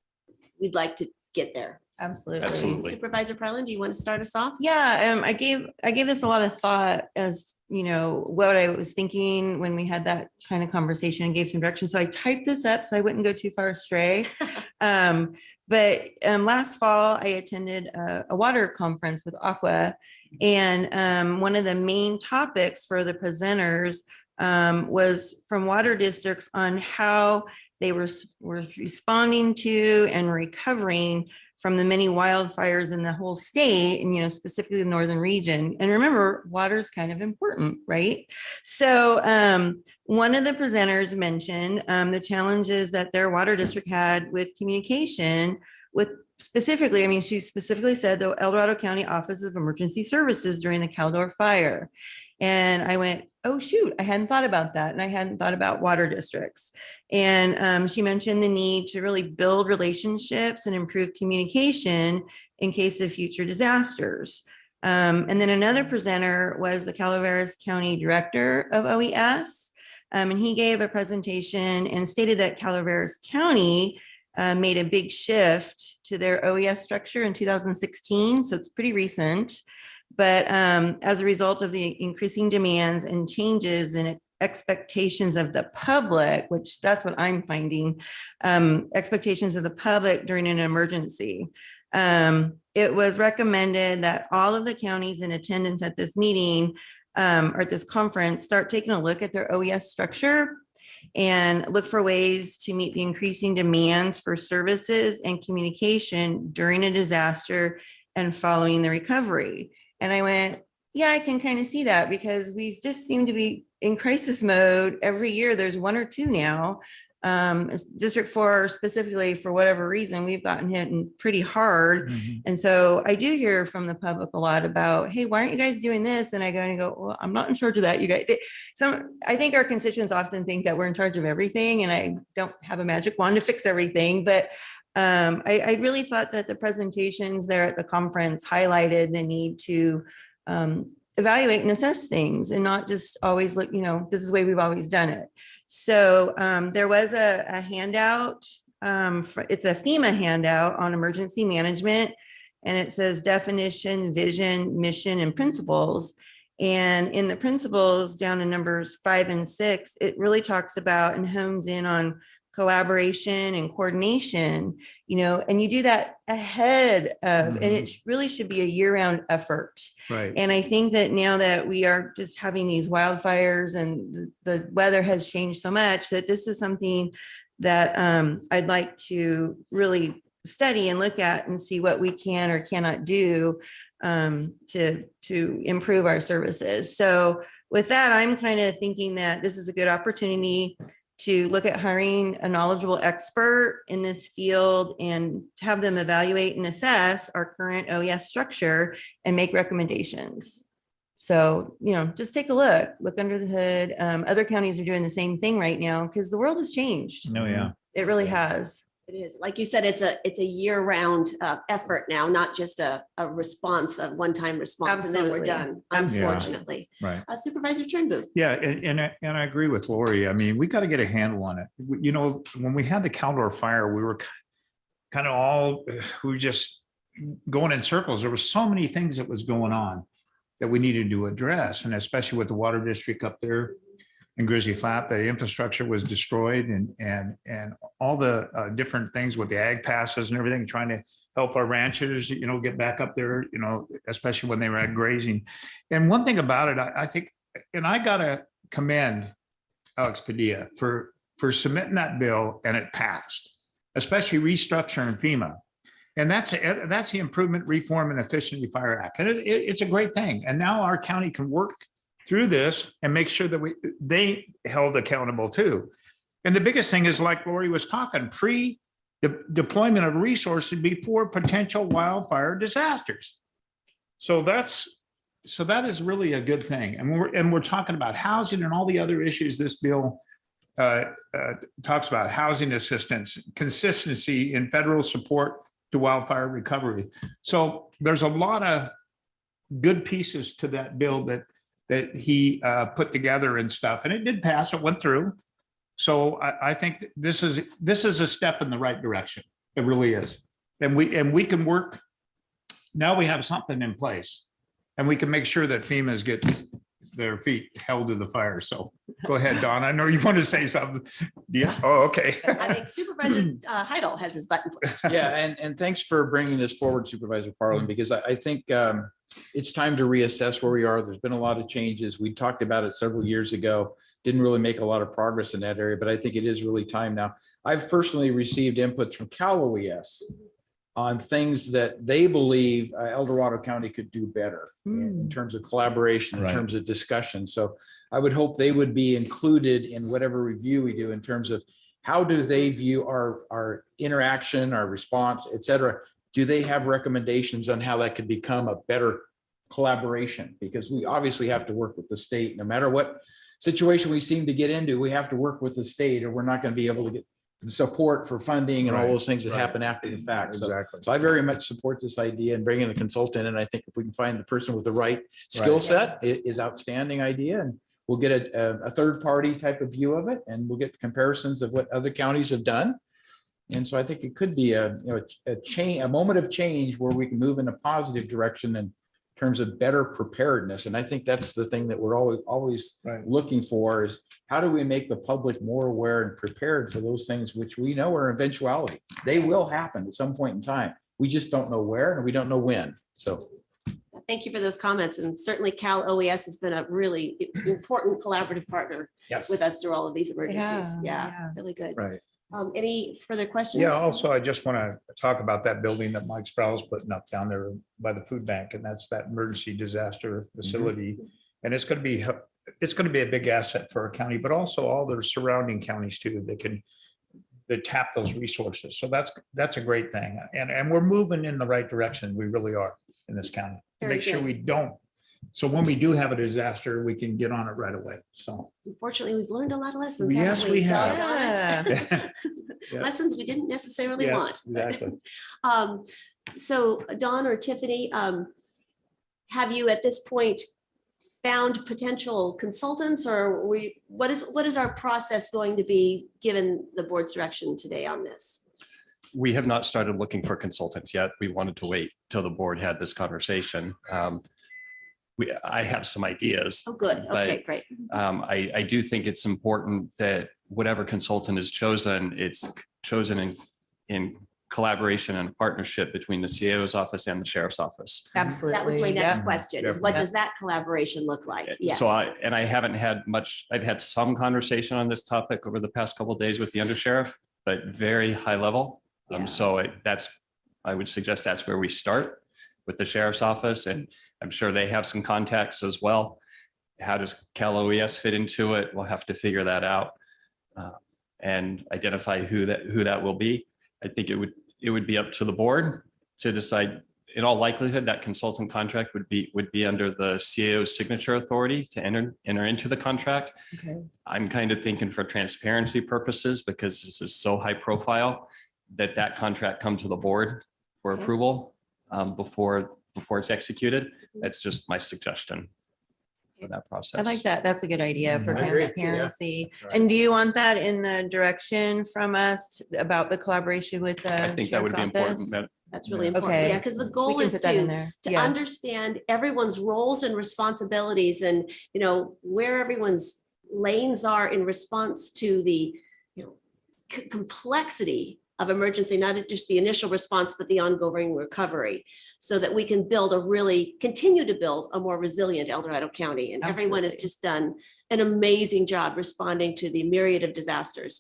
we'd like to get there. Absolutely. Absolutely. Supervisor Parlin, do you want to start us off? Yeah, I gave this a lot of thought as, what I was thinking when we had that kind of conversation and gave some direction. So I typed this up so I wouldn't go too far astray. But last fall, I attended a water conference with Aqua. And one of the main topics for the presenters was from water districts on how they were responding to and recovering from the many wildfires in the whole state and, specifically the northern region. And remember, water is kind of important, right? So one of the presenters mentioned the challenges that their water district had with communication with specifically, she specifically said the El Dorado County Office of Emergency Services during the Caldor fire. And I went, oh, shoot, I hadn't thought about that. And I hadn't thought about water districts. And she mentioned the need to really build relationships and improve communication in case of future disasters. And then another presenter was the Calaveras County Director of OES. And he gave a presentation and stated that Calaveras County made a big shift to their OES structure in 2016. So it's pretty recent. But as a result of the increasing demands and changes in expectations of the public, which that's what I'm finding, expectations of the public during an emergency, it was recommended that all of the counties in attendance at this meeting or at this conference start taking a look at their OES structure and look for ways to meet the increasing demands for services and communication during a disaster and following the recovery. And I went, yeah, I can kind of see that because we just seem to be in crisis mode every year. There's one or two now District 4 specifically, for whatever reason, we've gotten hit pretty hard. And so I do hear from the public a lot about, hey, why aren't you guys doing this? And I go, well, I'm not in charge of that. You guys, I think our constituents often think that we're in charge of everything, and I don't have a magic wand to fix everything. But I really thought that the presentations there at the conference highlighted the need to evaluate and assess things and not just always look, this is the way we've always done it. So there was a handout. It's a FEMA handout on emergency management, and it says definition, vision, mission, and principles. And in the principles down in numbers 5 and 6, it really talks about and hones in on collaboration and coordination, and you do that ahead of, and it really should be a year-round effort. Right. And I think that now that we are just having these wildfires and the weather has changed so much, that this is something that I'd like to really study and look at and see what we can or cannot do to improve our services. So with that, I'm kind of thinking that this is a good opportunity to look at hiring a knowledgeable expert in this field and have them evaluate and assess our current OES structure and make recommendations. So, just take a look under the hood. Other counties are doing the same thing right now because the world has changed. Oh, yeah. It really has. It is. Like you said, it's a year-round effort now, not just a response, a one-time response, and then we're done, unfortunately. Right. Supervisor Turnbull. Yeah, and I agree with Lori. I mean, we got to get a handle on it. When we had the Caldor fire, we were kind of we were just going in circles. There were so many things that was going on that we needed to address, and especially with the water district up there in Grizzly Flat, the infrastructure was destroyed, and all the different things with the ag passes and everything, trying to help our ranchers, get back up there, especially when they were at grazing. And one thing about it, I think, and I gotta commend Alex Padilla for submitting that bill, and it passed, especially restructuring FEMA. And that's the Improvement, Reform, and Efficiency Fire Act. And it's a great thing. And now our county can work through this and make sure that they held accountable too. And the biggest thing is, like Lori was talking, deployment of resources before potential wildfire disasters. So that is really a good thing. And we're talking about housing and all the other issues this bill talks about: housing assistance, consistency in federal support to wildfire recovery. So there's a lot of good pieces to that bill that he put together and stuff, and it did pass. It went through. So I think this is a step in the right direction. It really is, and we can work. Now we have something in place, and we can make sure that FEMA's get their feet held to the fire. So go ahead, Don. I know you want to say something. Yeah. Oh, okay. I think Supervisor Heidel has his button pushed. Yeah, and thanks for bringing this forward, Supervisor Parlin, because I think it's time to reassess where we are. There's been a lot of changes. We talked about it several years ago, didn't really make a lot of progress in that area, but I think it is really time now. I've personally received inputs from Cal OES on things that they believe El Dorado County could do better in terms of collaboration, in terms of discussion. So I would hope they would be included in whatever review we do in terms of how do they view our interaction, our response, et cetera. Do they have recommendations on how that could become a better collaboration? Because we obviously have to work with the state. No matter what situation we seem to get into, we have to work with the state, or we're not going to be able to get the support for funding and all those things that happen after the fact. Exactly. So I very much support this idea and bringing a consultant. And I think if we can find the person with the right skill set, it is outstanding idea. And we'll get a third party type of view of it, and we'll get comparisons of what other counties have done. And so I think it could be a moment of change where we can move in a positive direction in terms of better preparedness. And I think that's the thing that we're always looking for, is how do we make the public more aware and prepared for those things which we know are eventuality. They will happen at some point in time. We just don't know where, and we don't know when. So thank you for those comments. And certainly Cal OES has been a really important collaborative partner with us through all of these emergencies. Yeah. Really good. Right. Any further questions? Yeah, also, I just want to talk about that building that Mike Sproul's putting up down there by the food bank, and that's that emergency disaster facility. And it's going to be a big asset for our county, but also all the surrounding counties too. They can that tap those resources. So that's a great thing. And we're moving in the right direction. We really are in this county. To Very make sure good. we don't. So when we do have a disaster, we can get on it right away. So. Unfortunately, we've learned a lot of lessons. Yes, haven't we Doggone have. it. Yeah. Lessons we didn't necessarily Yeah, want. exactly. So Dawn or Tiffany, have you at this point found potential consultants, or what is our process going to be given the board's direction today on this? We have not started looking for consultants yet. We wanted to wait till the board had this conversation. I have some ideas. Oh, good. Okay, but, great. I do think it's important that whatever consultant is chosen, it's chosen in collaboration and partnership between the CAO's office and the sheriff's office. Absolutely. That was my next Yeah. question, is what does that collaboration look like? Yes. So I haven't had much, I've had some conversation on this topic over the past couple of days with the undersheriff, but very high level. I would suggest that's where we start with the sheriff's office, and I'm sure they have some contacts as well. How does Cal OES fit into it? We'll have to figure that out and identify who that will be. I think it would be up to the board to decide. In all likelihood, that consultant contract would be under the CAO's signature authority to enter into the contract. Okay. I'm kind of thinking for transparency purposes, because this is so high profile, that contract come to the board for Okay. approval before it's executed. That's just my suggestion for that process. I like that. That's a good idea for I agree too, yeah. transparency. Right. And do you want that in the direction from us about the collaboration with the I think that would sheriff's be office? important. That's really important. Okay. Yeah, because the We goal can is put that in to there. Yeah. understand everyone's roles and responsibilities, and where everyone's lanes are in response to the complexity of emergency, not just the initial response, but the ongoing recovery, so that we can continue to build a more resilient El Dorado County. And everyone has Absolutely. just done an amazing job responding to the myriad of disasters.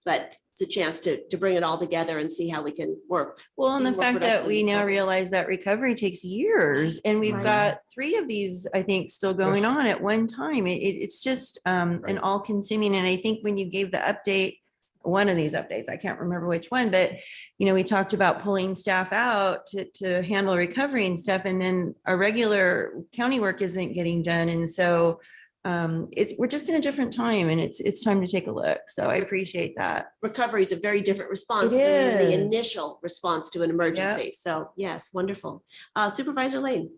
But it's a chance to bring it all together and see how we can work. Well, and the more fact that we productively now forward. realize that recovery takes years, and we've Right. got 3 of these, I think, still going on at one time. It's just an all consuming. And I think when you gave the update, one of these updates, I can't remember which one, but we talked about pulling staff out to handle recovery and stuff. And then our regular county work isn't getting done. And so we're just in a different time, and it's time to take a look. So I appreciate that. Recovery is a very different response It than the is. initial response to an emergency. So yes, wonderful. Supervisor Lane.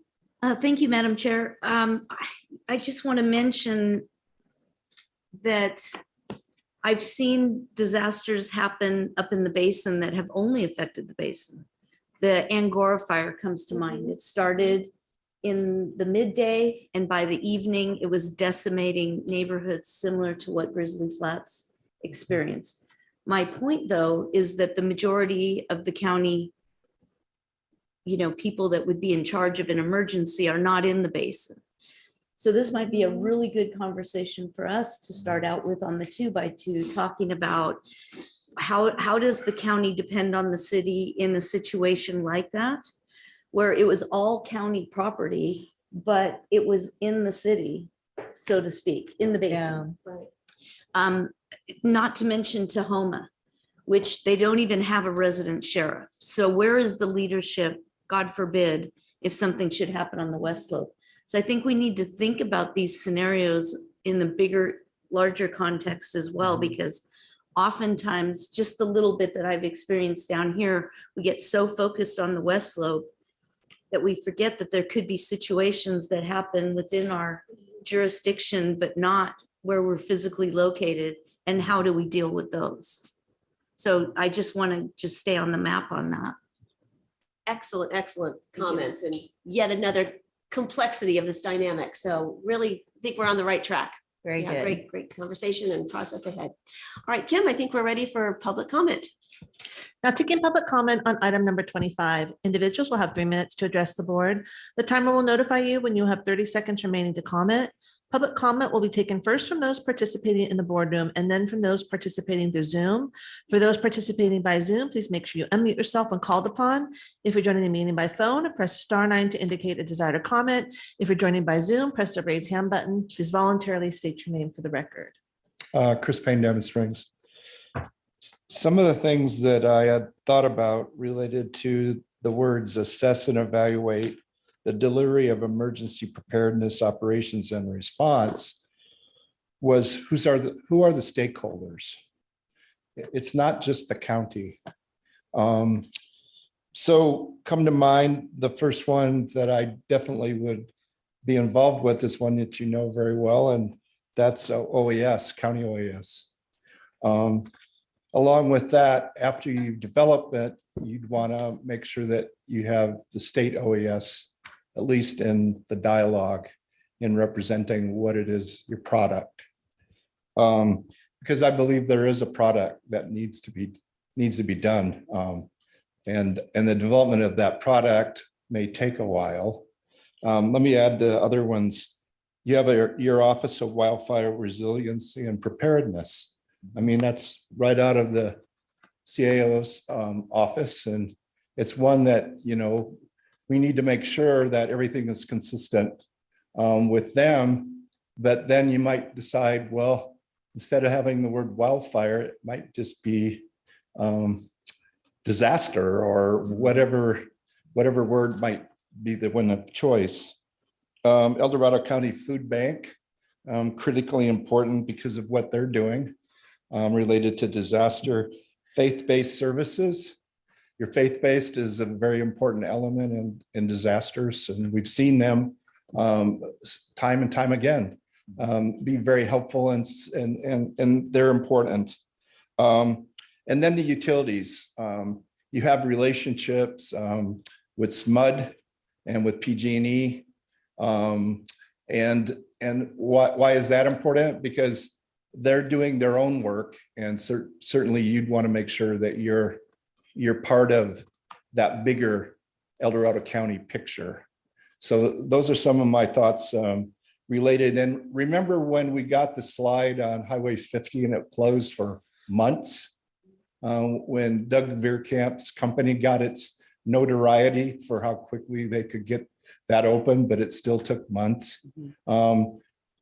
Thank you, Madam Chair. I just want to mention that I've seen disasters happen up in the basin that have only affected the basin. The Angora fire comes to mind. It started in the midday, and by the evening, it was decimating neighborhoods similar to what Grizzly Flats experienced. My point, though, is that the majority of the county, people that would be in charge of an emergency are not in the basin. So this might be a really good conversation for us to start out with on the 2x2, talking about how does the county depend on the city in a situation like that, where it was all county property, but it was in the city, so to speak, in the basin. Not to mention Tahoma, which they don't even have a resident sheriff. So where is the leadership, God forbid, if something should happen on the West Slope? So I think we need to think about these scenarios in the bigger, larger context as well, because oftentimes just the little bit that I've experienced down here, we get so focused on the West Slope that we forget that there could be situations that happen within our jurisdiction, but not where we're physically located, and how do we deal with those? So I just want to stay on the map on that. Excellent, excellent comments, and yet another complexity of this dynamic. So really think we're on the right track. Very good. Great conversation and process ahead. All right, Kim, I think we're ready for public comment. Now, taking public comment on item number 25, individuals will have 3 minutes to address the board. The timer will notify you when you have 30 seconds remaining to comment. Public comment will be taken first from those participating in the boardroom, and then from those participating through Zoom. For those participating by Zoom, please make sure you unmute yourself when called upon. If you're joining the meeting by phone, press *9 to indicate a desire to comment. If you're joining by Zoom, press the raise hand button. Please voluntarily state your name for the record. Chris Payne, Devon Springs. some of the things that I had thought about related to the words assess and evaluate the delivery of emergency preparedness operations and response was who are the stakeholders? It's not just the county. So come to mind, the first one that I definitely would be involved with is one that you know very well, and that's OAS, County OAS. Along with that, after you develop it, you'd want to make sure that you have the state OAS, at least in the dialogue, in representing what it is, your product. Because I believe there is a product that needs to be done. And the development of that product may take a while. Let me add the other ones. You have your Office of Wildfire Resiliency and Preparedness. I mean, that's right out of the CAO's office, and it's one that, you know, we need to make sure that everything is consistent with them. But then you might decide, well, instead of having the word wildfire, it might just be disaster or whatever word might be the one of choice. El Dorado County Food Bank, critically important because of what they're doing related to disaster. Faith-based services. Your faith-based is a very important element in disasters, and we've seen them time and time again be very helpful, and they're important. And then the utilities. You have relationships with SMUD and with PG&E. And why is that important? Because they're doing their own work, and certainly you'd want to make sure that you're part of that bigger El Dorado County picture. So those are some of my thoughts related. And remember when we got the slide on Highway 50 and it closed for months? When Doug Veerkamp's company got its notoriety for how quickly they could get that open, but it still took months.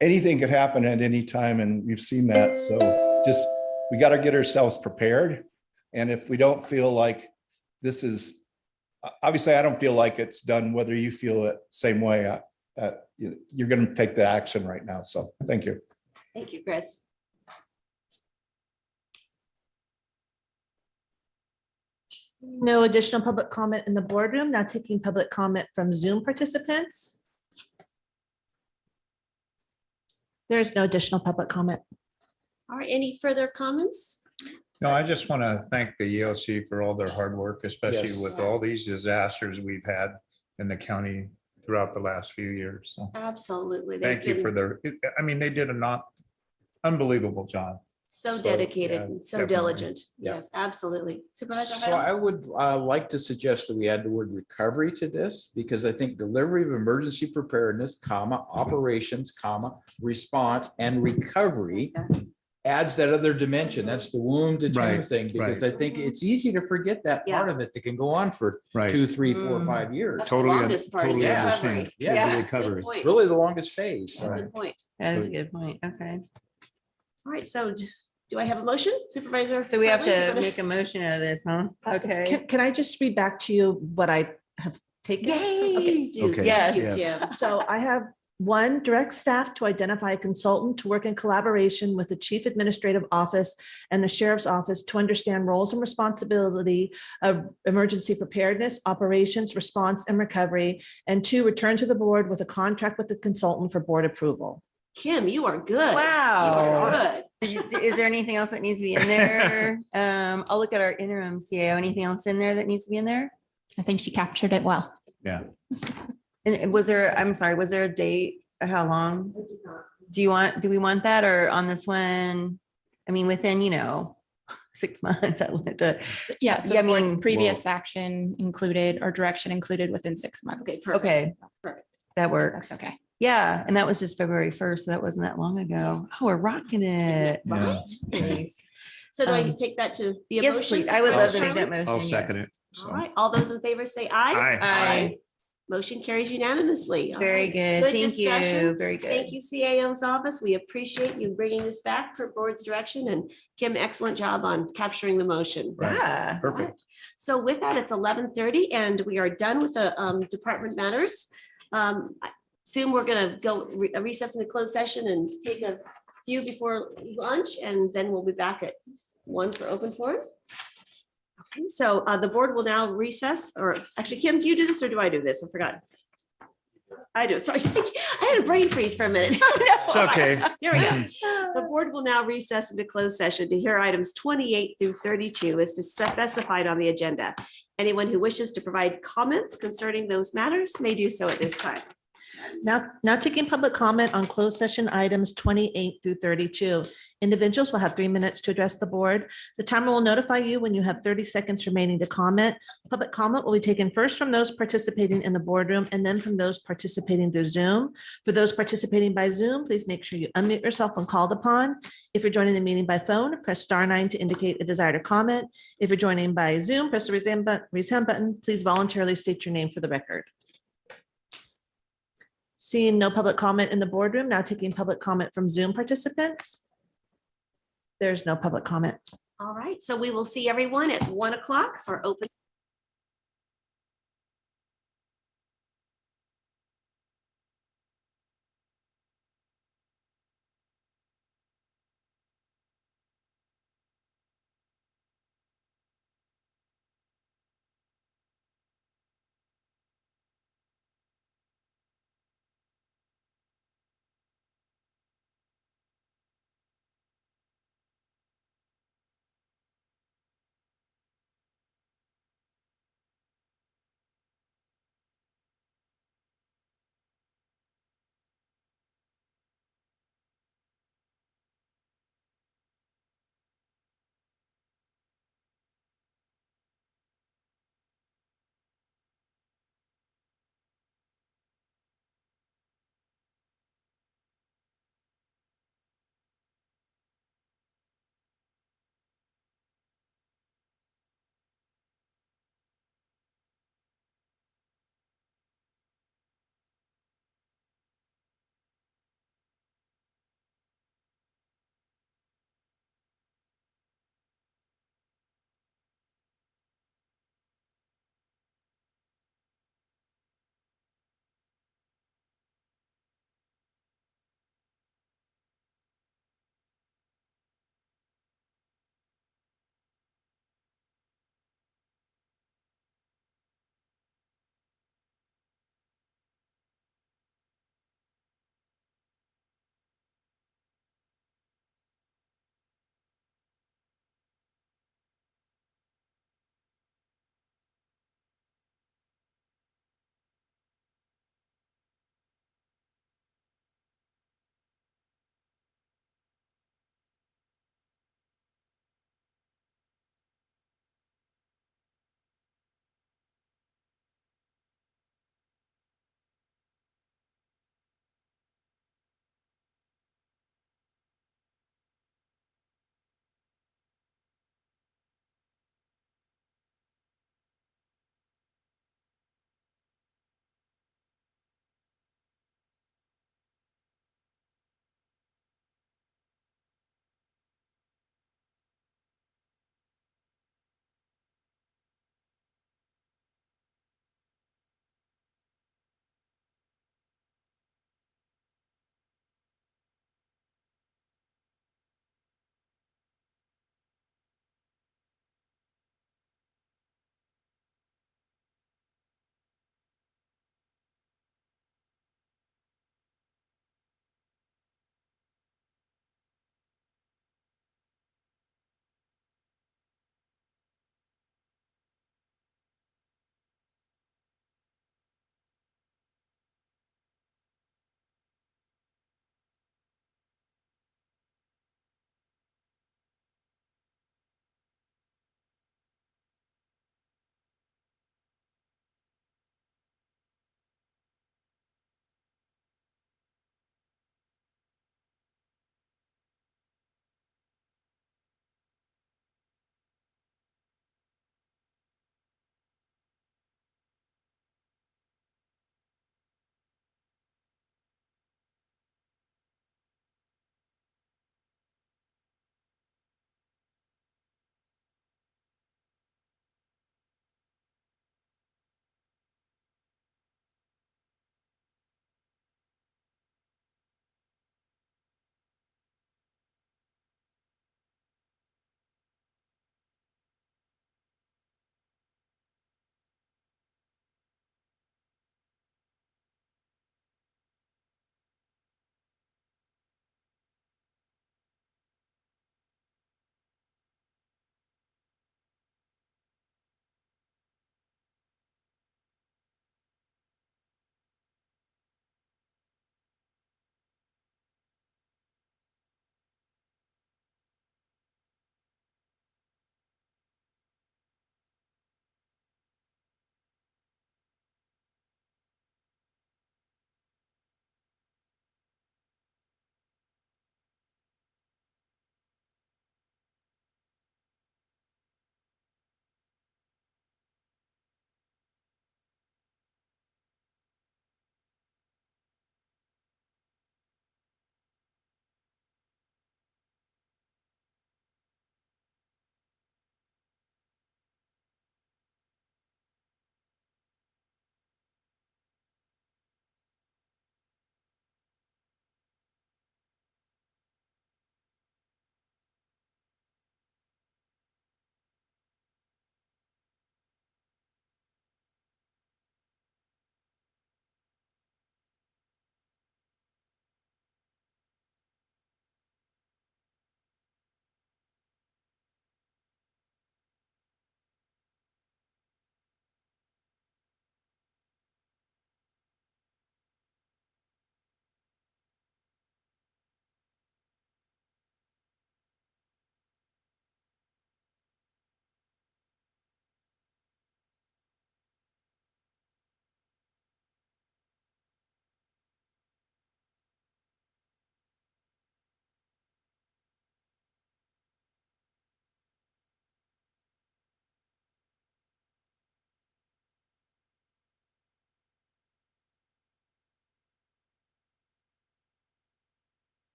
Anything could happen at any time, and we've seen that. So just, we got to get ourselves prepared. And if we don't feel like this is, obviously I don't feel like it's done, whether you feel it same way, you're going to take the action right now. So thank you. Thank you, Chris. No additional public comment in the boardroom. Now taking public comment from Zoom participants. There's no additional public comment. All right, any further comments? No, I just want to thank the EOC for all their hard work, especially Yes. with all these disasters we've had in the county throughout the last few years. So Absolutely. thank you for their, I mean, they did an unbelievable job. So dedicated, yeah, and so definitely. diligent. Yeah. Yes, absolutely. Supervisor So I would like to suggest that we add the word recovery to this, because I think delivery of emergency preparedness, comma, operations, comma, response and recovery adds that other dimension. That's the womb to tomb Right, thing, because I think it's easy to forget that part of it that can go on for Right. 2, 3, 4, 5 years. That's the longest part is totally recovery. understand. Yeah. The Good recovery. point. Really the longest phase. Yeah, good point. That is a good point. Okay. All right, so do I have a motion, Supervisor? So we have Hartley, to you wanna make a motion out of this, huh? Okay. Can I just read back to you what I have taken? Yay. Okay. Yes. Yeah. So I have one, direct staff to identify a consultant to work in collaboration with the Chief Administrative Office and the Sheriff's Office to understand roles and responsibility of emergency preparedness, operations, response, and recovery. And 2, return to the board with a contract with the consultant for board approval. Kim, you are good. Wow. You are good. Is there anything else that needs to be in there? I'll look at our interim CAO. Anything else in there that needs to be in there? I think she captured it well. Yeah. And was there, I'm sorry, was there a date? How long? Do we want that, or on this one? I mean, within, 6 months. Yeah, so Yeah, I the board's mean- previous action included or direction included within 6 months. Okay, perfect. Okay, Perfect. that works. That's okay. Yeah, and that was just February 1st, so that wasn't that long ago. Oh, we're rocking it. Right? Nice. So do I Um, take that to be a Yes, motion? please. I would love to Supervisor make that Hartley? motion. I'll second yes. it. All right, all those in favor say aye. Aye. Aye. Motion carries unanimously. All Very right. good. Thank discussion. you. Very good. Thank you, CAO's office. We appreciate you bringing this back for board's direction, and Kim, excellent job on capturing the motion. Yeah. Perfect. So with that, it's 11:30 and we are done with the department matters. I assume we're gonna go recess into closed session and take a few before lunch, and then we'll be back at 1 for open forum. Okay, so the board will now recess, or actually, Kim, do you do this or do I do this? I forgot. I do. Sorry. I had a brain freeze for a minute. It's okay. Here we go. The board will now recess into closed session to hear items 28 through 32 as specified on the agenda. Anyone who wishes to provide comments concerning those matters may do so at this time. Now taking public comment on closed session items 28 through 32. Individuals will have 3 minutes to address the board. The timer will notify you when you have 30 seconds remaining to comment. Public comment will be taken first from those participating in the boardroom and then from those participating through Zoom. For those participating by Zoom, please make sure you unmute yourself when called upon. If you're joining the meeting by phone, press *9 to indicate a desire to comment. If you're joining by Zoom, press the raise hand button. Please voluntarily state your name for the record. Seeing no public comment in the boardroom, now taking public comment from Zoom participants. There's no public comment. All right, so we will see everyone at 1 o'clock for open.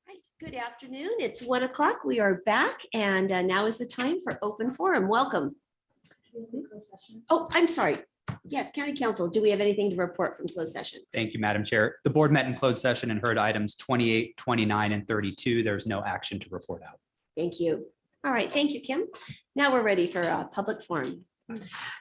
Right. Good afternoon. It's 1 o'clock. We are back and now is the time for open forum. Welcome. Oh, I'm sorry. Yes, County Council, do we have anything to report from closed session? Thank you, Madam Chair. The board met in closed session and heard items 28, 29, and 32. There's no action to report out. Thank you. All right. Thank you, Kim. Now we're ready for public forum.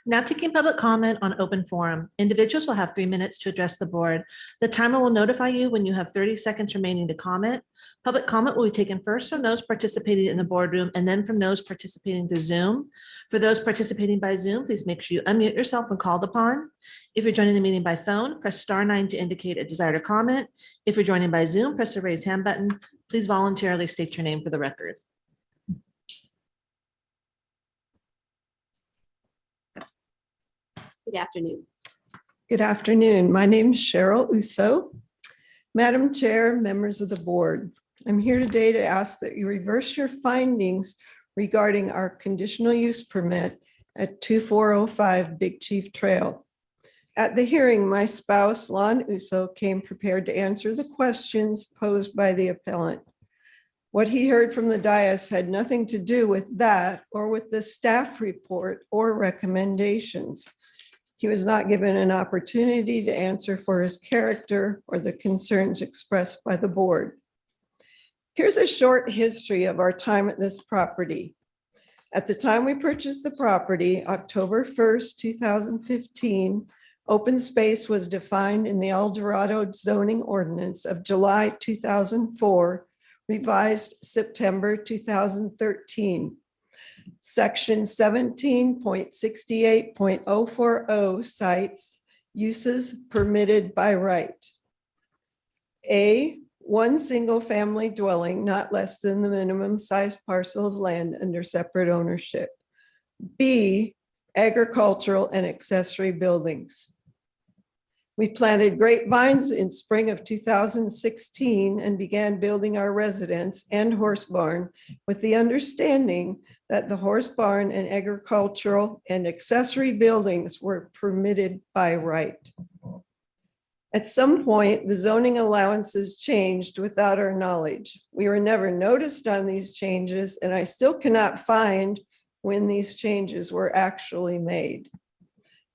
Now taking public comment on open forum. Individuals will have 3 minutes to address the board. The timer will notify you when you have 30 seconds remaining to comment. Public comment will be taken first from those participating in the boardroom and then from those participating through Zoom. For those participating by Zoom, please make sure you unmute yourself when called upon. If you're joining the meeting by phone, press *9 to indicate a desire to comment. If you're joining by Zoom, press the raise hand button. Please voluntarily state your name for the record. Good afternoon. Good afternoon. My name is Cheryl Uso. Madam Chair, members of the board, I'm here today to ask that you reverse your findings regarding our conditional use permit at 2405 Big Chief Trail. At the hearing, my spouse, Lon Uso, came prepared to answer the questions posed by the appellant. What he heard from the dais had nothing to do with that or with the staff report or recommendations. He was not given an opportunity to answer for his character or the concerns expressed by the board. Here's a short history of our time at this property. At the time we purchased the property, October 1st, 2015, open space was defined in the El Dorado zoning ordinance of July 2004, revised September 2013. Section 17.68.040 cites uses permitted by right. A, one single family dwelling not less than the minimum size parcel of land under separate ownership. B, agricultural and accessory buildings. We planted grapevines in spring of 2016 and began building our residence and horse barn with the understanding that the horse barn and agricultural and accessory buildings were permitted by right. At some point, the zoning allowances changed without our knowledge. We were never noticed on these changes, and I still cannot find when these changes were actually made.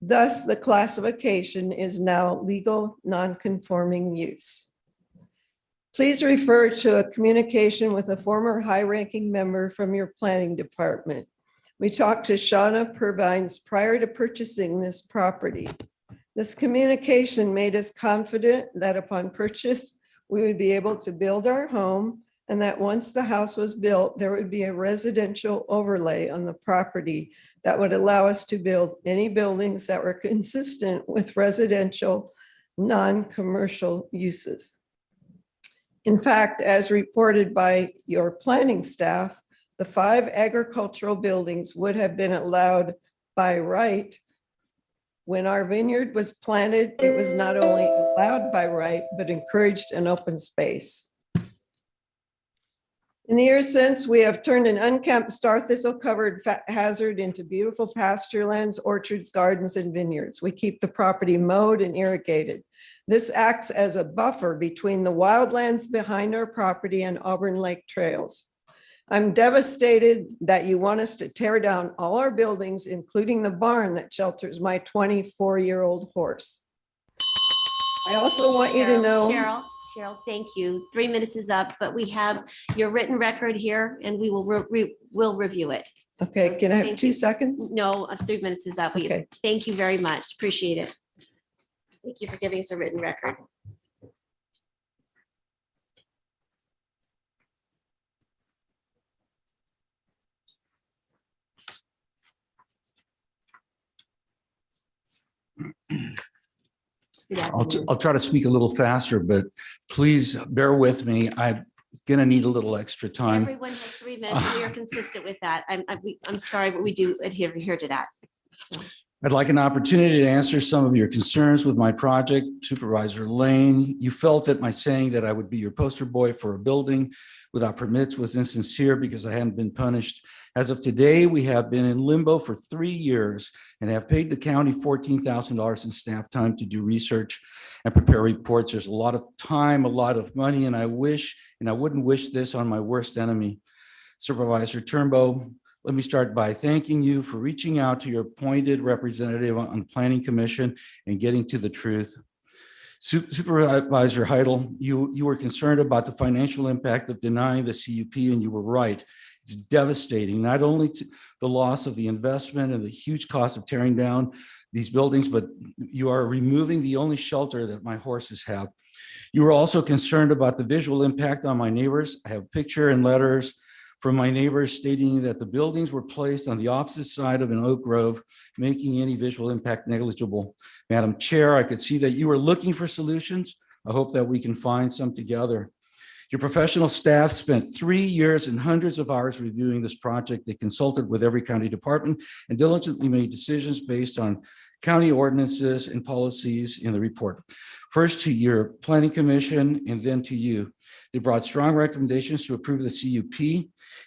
Thus, the classification is now legal non-conforming use. Please refer to a communication with a former high-ranking member from your planning department. We talked to Shauna Purvines prior to purchasing this property. This communication made us confident that upon purchase, we would be able to build our home and that once the house was built, there would be a residential overlay on the property that would allow us to build any buildings that were consistent with residential, non-commercial uses. In fact, as reported by your planning staff, the 5 agricultural buildings would have been allowed by right. When our vineyard was planted, it was not only allowed by right, but encouraged an open space. In the years since, we have turned an unkempt star thistle covered hazard into beautiful pasture lands, orchards, gardens, and vineyards. We keep the property mowed and irrigated. This acts as a buffer between the wildlands behind our property and Auburn Lake trails. I'm devastated that you want us to tear down all our buildings, including the barn that shelters my 24-year-old horse. I also want you to know. Cheryl, thank you. 3 minutes is up, but we have your written record here and we will we'll review it. Okay, can I have 2 seconds? No, 3 minutes is up. Okay. Thank you very much. Appreciate it. Thank you for giving us a written record. I'll try to speak a little faster, but please bear with me. I'm gonna need a little extra time. Everyone has 3 minutes. We are consistent with that. I'm sorry, but we do adhere to that. I'd like an opportunity to answer some of your concerns with my project. Supervisor Lane, you felt that my saying that I would be your poster boy for a building without permits was insincere because I hadn't been punished. As of today, we have been in limbo for 3 years and have paid the county $14,000 in staff time to do research and prepare reports. There's a lot of time, a lot of money, and I wouldn't wish this on my worst enemy. Supervisor Turnbow, let me start by thanking you for reaching out to your appointed representative on the Planning Commission and getting to the truth. Supervisor Heidel, you were concerned about the financial impact of denying the CUP, and you were right. It's devastating, not only to the loss of the investment and the huge cost of tearing down these buildings, but you are removing the only shelter that my horses have. You were also concerned about the visual impact on my neighbors. I have picture and letters from my neighbors stating that the buildings were placed on the opposite side of an oak grove, making any visual impact negligible. Madam Chair, I could see that you were looking for solutions. I hope that we can find some together. Your professional staff spent 3 years and hundreds of hours reviewing this project. They consulted with every county department and diligently made decisions based on county ordinances and policies in the report. First to your Planning Commission and then to you. They brought strong recommendations to approve the CUP.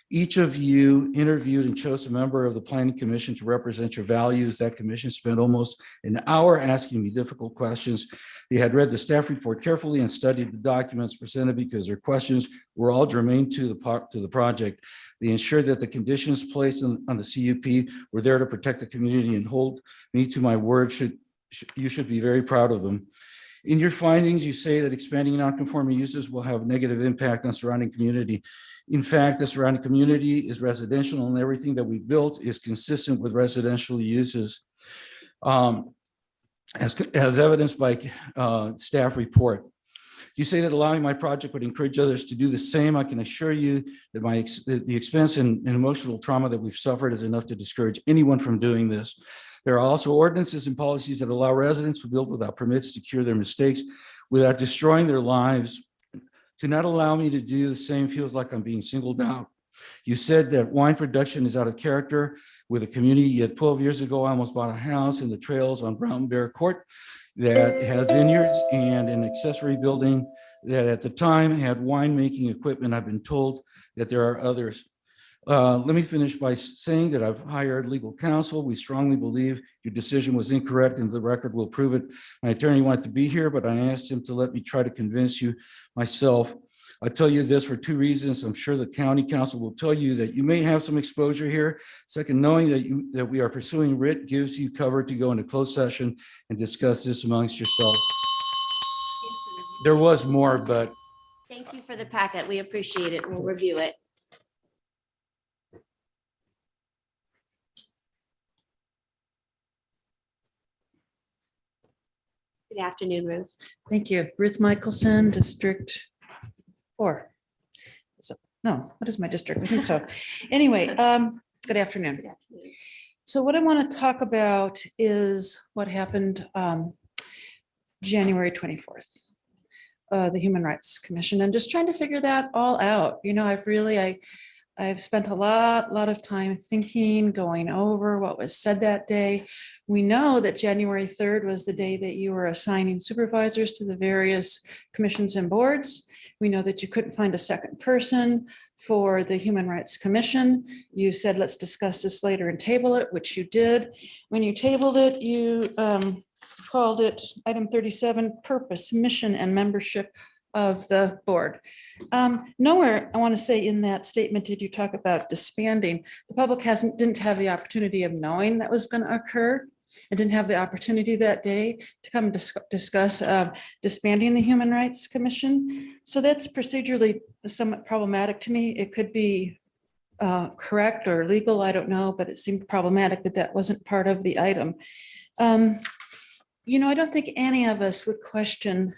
Each of you interviewed and chose a member of the Planning Commission to represent your values. That commission spent almost an hour asking me difficult questions. They had read the staff report carefully and studied the documents presented because their questions were all germane to the project. They ensured that the conditions placed on the CUP were there to protect the community and hold me to my word. You should be very proud of them. In your findings, you say that expanding non-conforming uses will have a negative impact on surrounding community. In fact, the surrounding community is residential and everything that we built is consistent with residential uses. As evidenced by staff report. You say that allowing my project would encourage others to do the same. I can assure you that the expense and emotional trauma that we've suffered is enough to discourage anyone from doing this. There are also ordinances and policies that allow residents who build without permits to cure their mistakes without destroying their lives. To not allow me to do the same feels like I'm being singled out. You said that wine production is out of character with a community, yet 12 years ago, I almost bought a house in the trails on Brown Bear Court that had vineyards and an accessory building that at the time had winemaking equipment. I've been told that there are others. Let me finish by saying that I've hired legal counsel. We strongly believe your decision was incorrect and the record will prove it. My attorney wanted to be here, but I asked him to let me try to convince you myself. I tell you this for 2 reasons. I'm sure the county council will tell you that you may have some exposure here. Second, knowing that we are pursuing writ gives you cover to go into closed session and discuss this amongst yourselves. There was more, but. Thank you for the packet. We appreciate it. We'll review it. Good afternoon, Ruth. Thank you. Ruth Michelson, District 4. So, no, what is my district? I think so. Anyway, good afternoon. So what I want to talk about is what happened January 24th, the Human Rights Commission, and just trying to figure that all out. You know, I've spent a lot of time thinking, going over what was said that day. We know that January 3rd was the day that you were assigning supervisors to the various commissions and boards. We know that you couldn't find a second person for the Human Rights Commission. You said, let's discuss this later and table it, which you did. When you tabled it, you called it item 37, purpose, mission, and membership of the board. Nowhere, I want to say in that statement, did you talk about disbanding. The public didn't have the opportunity of knowing that was going to occur. It didn't have the opportunity that day to come and discuss disbanding the Human Rights Commission. So that's procedurally somewhat problematic to me. It could be correct or legal, I don't know, but it seemed problematic that that wasn't part of the item. You know, I don't think any of us would question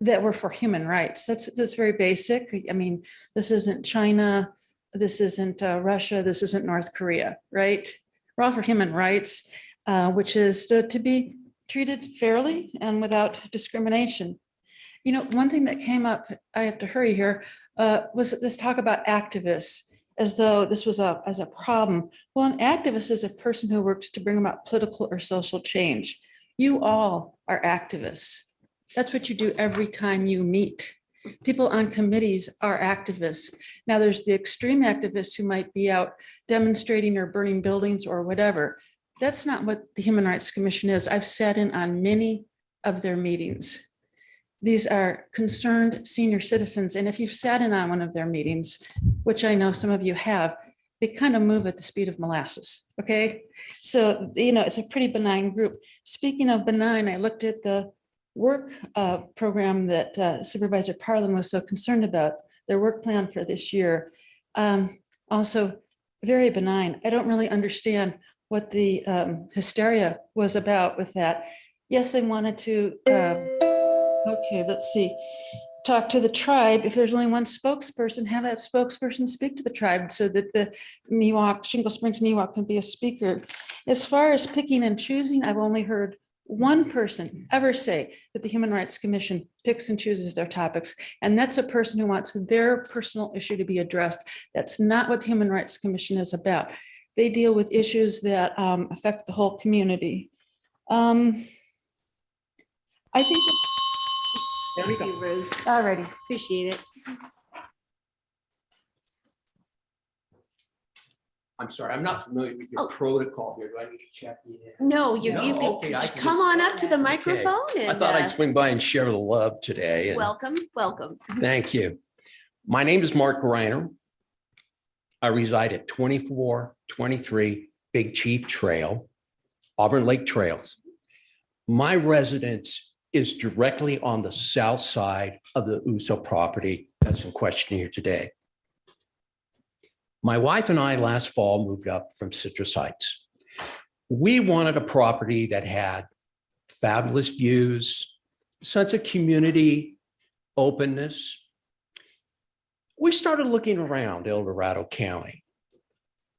that we're for human rights. That's very basic. I mean, this isn't China, this isn't Russia, this isn't North Korea, right? We're all for human rights, which is to be treated fairly and without discrimination. You know, one thing that came up, I have to hurry here, was this talk about activists as though this was as a problem. Well, an activist is a person who works to bring about political or social change. You all are activists. That's what you do every time you meet. People on committees are activists. Now, there's the extreme activists who might be out demonstrating or burning buildings or whatever. That's not what the Human Rights Commission is. I've sat in on many of their meetings. These are concerned senior citizens. And if you've sat in on one of their meetings, which I know some of you have, they kind of move at the speed of molasses, okay? So, it's a pretty benign group. Speaking of benign, I looked at the work program that Supervisor Parlin was so concerned about, their work plan for this year. Also very benign. I don't really understand what the hysteria was about with that. Yes, they wanted to, okay, let's see, talk to the tribe. If there's only one spokesperson, have that spokesperson speak to the tribe so that the Shingle Springs Miwok can be a speaker. As far as picking and choosing, I've only heard one person ever say that the Human Rights Commission picks and chooses their topics. And that's a person who wants their personal issue to be addressed. That's not what the Human Rights Commission is about. They deal with issues that affect the whole community. I think. There we go. Thank you, Ruth. All righty. Appreciate it. I'm sorry, I'm not familiar with your protocol here. Do I need to check you in? No, you Okay, I can come just- on up to the Okay. microphone I and thought I'd swing by and share the love today. and welcome, welcome. Thank you. My name is Mark Greiner. I reside at 2423 Big Chief Trail, Auburn Lake Trails. My residence is directly on the south side of the USO property that's in question here today. My wife and I last fall moved up from Citrus Heights. We wanted a property that had fabulous views, sense of community, openness. We started looking around El Dorado County.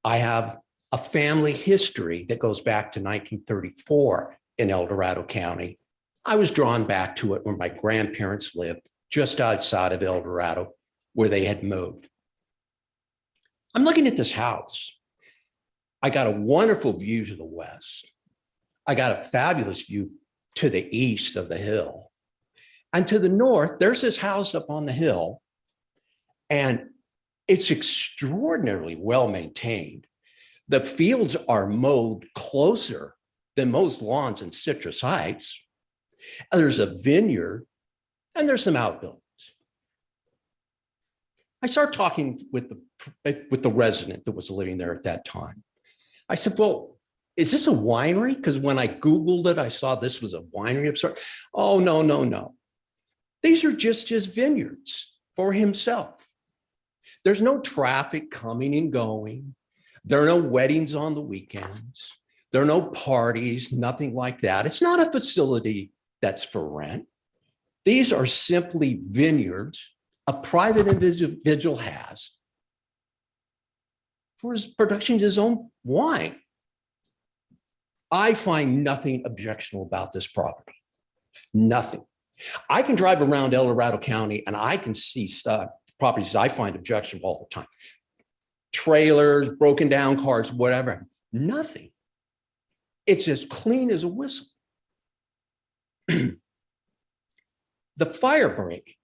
I have a family history that goes back to 1934 in El Dorado County. I was drawn back to it when my grandparents lived just outside of El Dorado, where they had moved. I'm looking at this house. I got a wonderful view to the west. I got a fabulous view to the east of the hill. And to the north, there's this house up on the hill, and it's extraordinarily well maintained. The fields are mowed closer than most lawns in Citrus Heights. And there's a vineyard and there's some outbuildings. I started talking with the resident that was living there at that time. I said, well, is this a winery? Because when I Googled it, I saw this was a winery of sorts. Oh, no, no, no. These are just his vineyards for himself. There's no traffic coming and going. There are no weddings on the weekends. There are no parties, nothing like that. It's not a facility that's for rent. These are simply vineyards a private individual has for his production of his own wine. I find nothing objectionable about this property. Nothing. I can drive around El Dorado County and I can see properties I find objectionable all the time. Trailers, broken down cars, whatever. Nothing. It's as clean as a whistle. The fire break.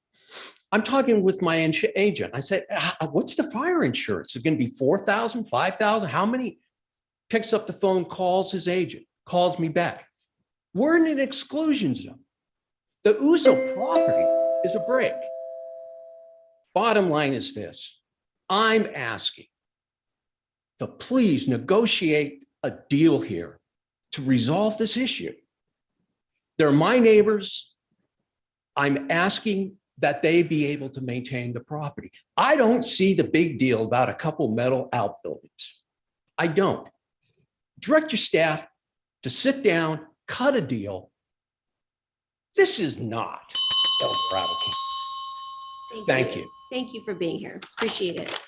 I'm talking with my agent. I said, what's the fire insurance? Is it going to be $4,000, $5,000? How many? Picks up the phone, calls his agent, calls me back. We're in an exclusion zone. The USO property is a break. Bottom line is this. I'm asking to please negotiate a deal here to resolve this issue. They're my neighbors. I'm asking that they be able to maintain the property. I don't see the big deal about a couple metal outbuildings. I don't. Direct your staff to sit down, cut a deal. This is not El Dorado County. Thank you. Thank you for being here. Appreciate it.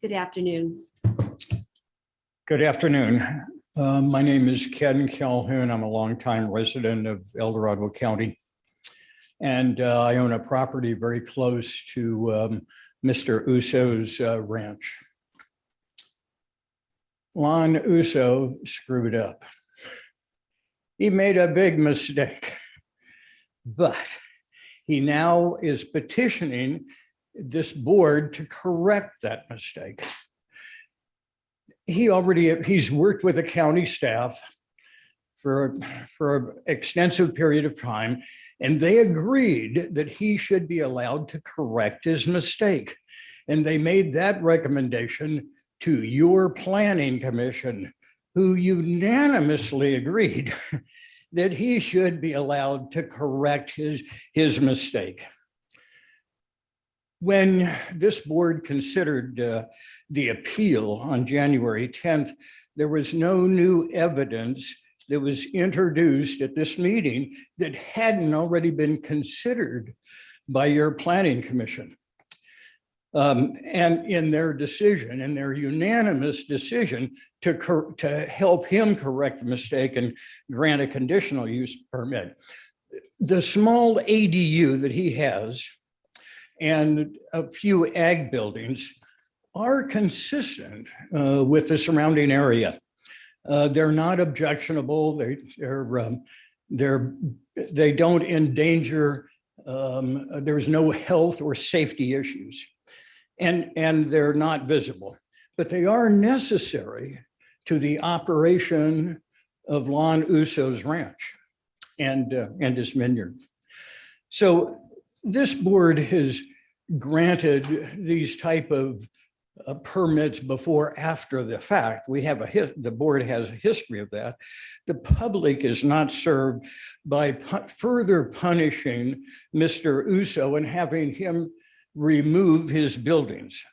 Good afternoon. Good afternoon. My name is Ken Calhoun. I'm a longtime resident of El Dorado County. And I own a property very close to Mr. Uso's ranch. Lon Uso screwed up. he made a big mistake. But he now is petitioning this board to correct that mistake. He's worked with the county staff for an extensive period of time, and they agreed that he should be allowed to correct his mistake. And they made that recommendation to your planning commission, who unanimously agreed that he should be allowed to correct his mistake. When this board considered the appeal on January 10th, there was no new evidence that was introduced at this meeting that hadn't already been considered by your planning commission. And in their decision, in their unanimous decision to help him correct the mistake and grant a conditional use permit, the small ADU that he has and a few ag buildings are consistent with the surrounding area. They're not objectionable. They don't endanger. There's no health or safety issues, and they're not visible, but they are necessary to the operation of Lon Usso's ranch and his vineyard. So this board has granted these type of permits before, after the fact. The board has a history of that. The public is not served by further punishing Mr. Usso and having him remove his buildings.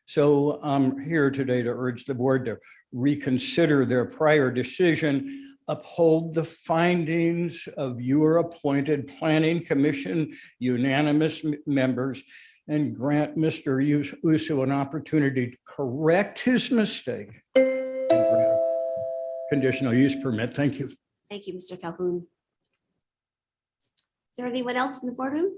So I'm here today to urge the board to reconsider their prior decision, uphold the findings of your appointed planning commission unanimous members, and grant Mr. Usso an opportunity to correct his mistake and grant a conditional use permit. Thank you. Thank you, Mr. Calhoun. Is there anyone else in the boardroom?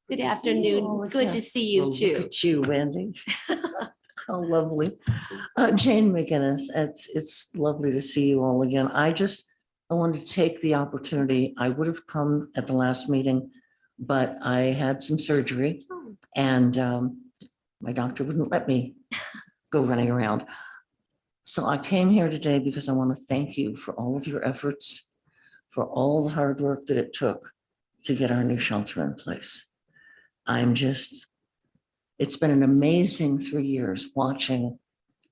Good afternoon. Good to see you Well, too. Look at you, Wendy. How lovely. Jane McGinnis, it's lovely to see you all again. I wanted to take the opportunity. I would have come at the last meeting, but I had some surgery and my doctor wouldn't let me go running around. So I came here today because I want to thank you for all of your efforts, for all the hard work that it took to get our new shelter in place. It's been an amazing 3 years watching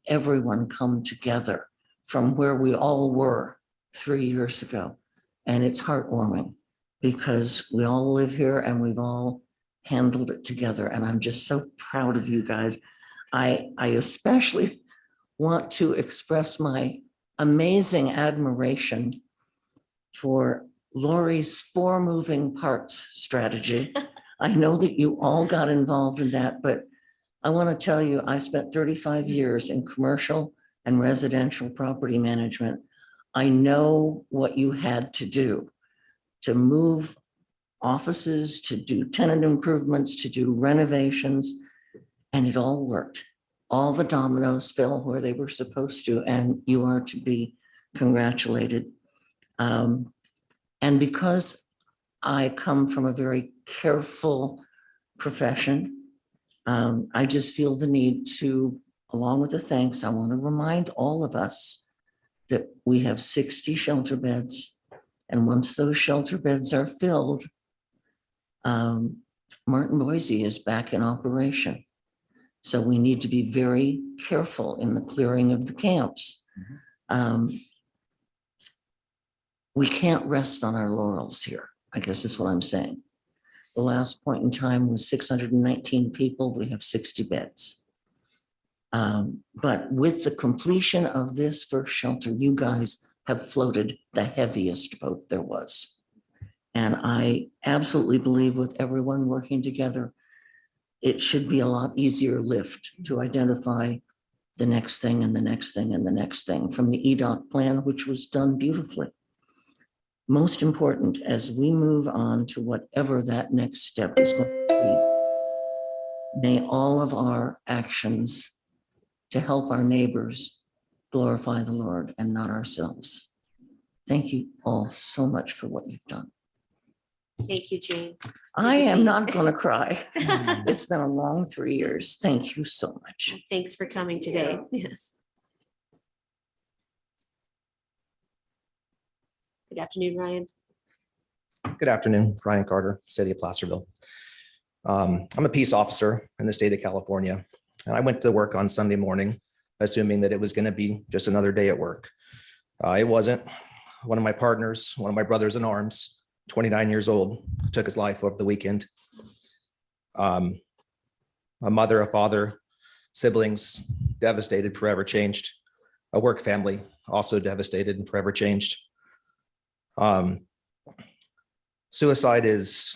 everyone come together from where we all were 3 years ago. And it's heartwarming because we all live here and we've all handled it together. And I'm just so proud of you guys. I especially want to express my amazing admiration for Lori's 4 moving parts strategy. I know that you all got involved in that, but I want to tell you, I spent 35 years in commercial and residential property management. I know what you had to do to move offices, to do tenant improvements, to do renovations, and it all worked. All the dominoes fell where they were supposed to, and you are to be congratulated. And because I come from a very careful profession, I just feel the need to, along with the thanks, I want to remind all of us that we have 60 shelter beds. And once those shelter beds are filled, Martin Boise is back in operation. So we need to be very careful in the clearing of the camps. We can't rest on our laurels here, I guess is what I'm saying. The last point in time was 619 people. We have 60 beds. But with the completion of this first shelter, you guys have floated the heaviest boat there was. And I absolutely believe with everyone working together, it should be a lot easier lift to identify the next thing and the next thing and the next thing from the EDOC plan, which was done beautifully. Most important, as we move on to whatever that next step is going to be, may all of our actions to help our neighbors glorify the Lord and not ourselves. Thank you all so much for what you've done. Thank you, Jane. I to am see you. not going to cry. It's been a long 3 years. Thank you so much. Thanks for coming today. Yes. Good afternoon, Ryan. Good afternoon, Ryan Carter, City of Placerville. I'm a peace officer in the state of California, and I went to work on Sunday morning, assuming that it was going to be just another day at work. It wasn't. One of my partners, one of my brothers in arms, 29 years old, took his life over the weekend. A mother, a father, siblings, devastated, forever changed. A work family, also devastated and forever changed. Suicide is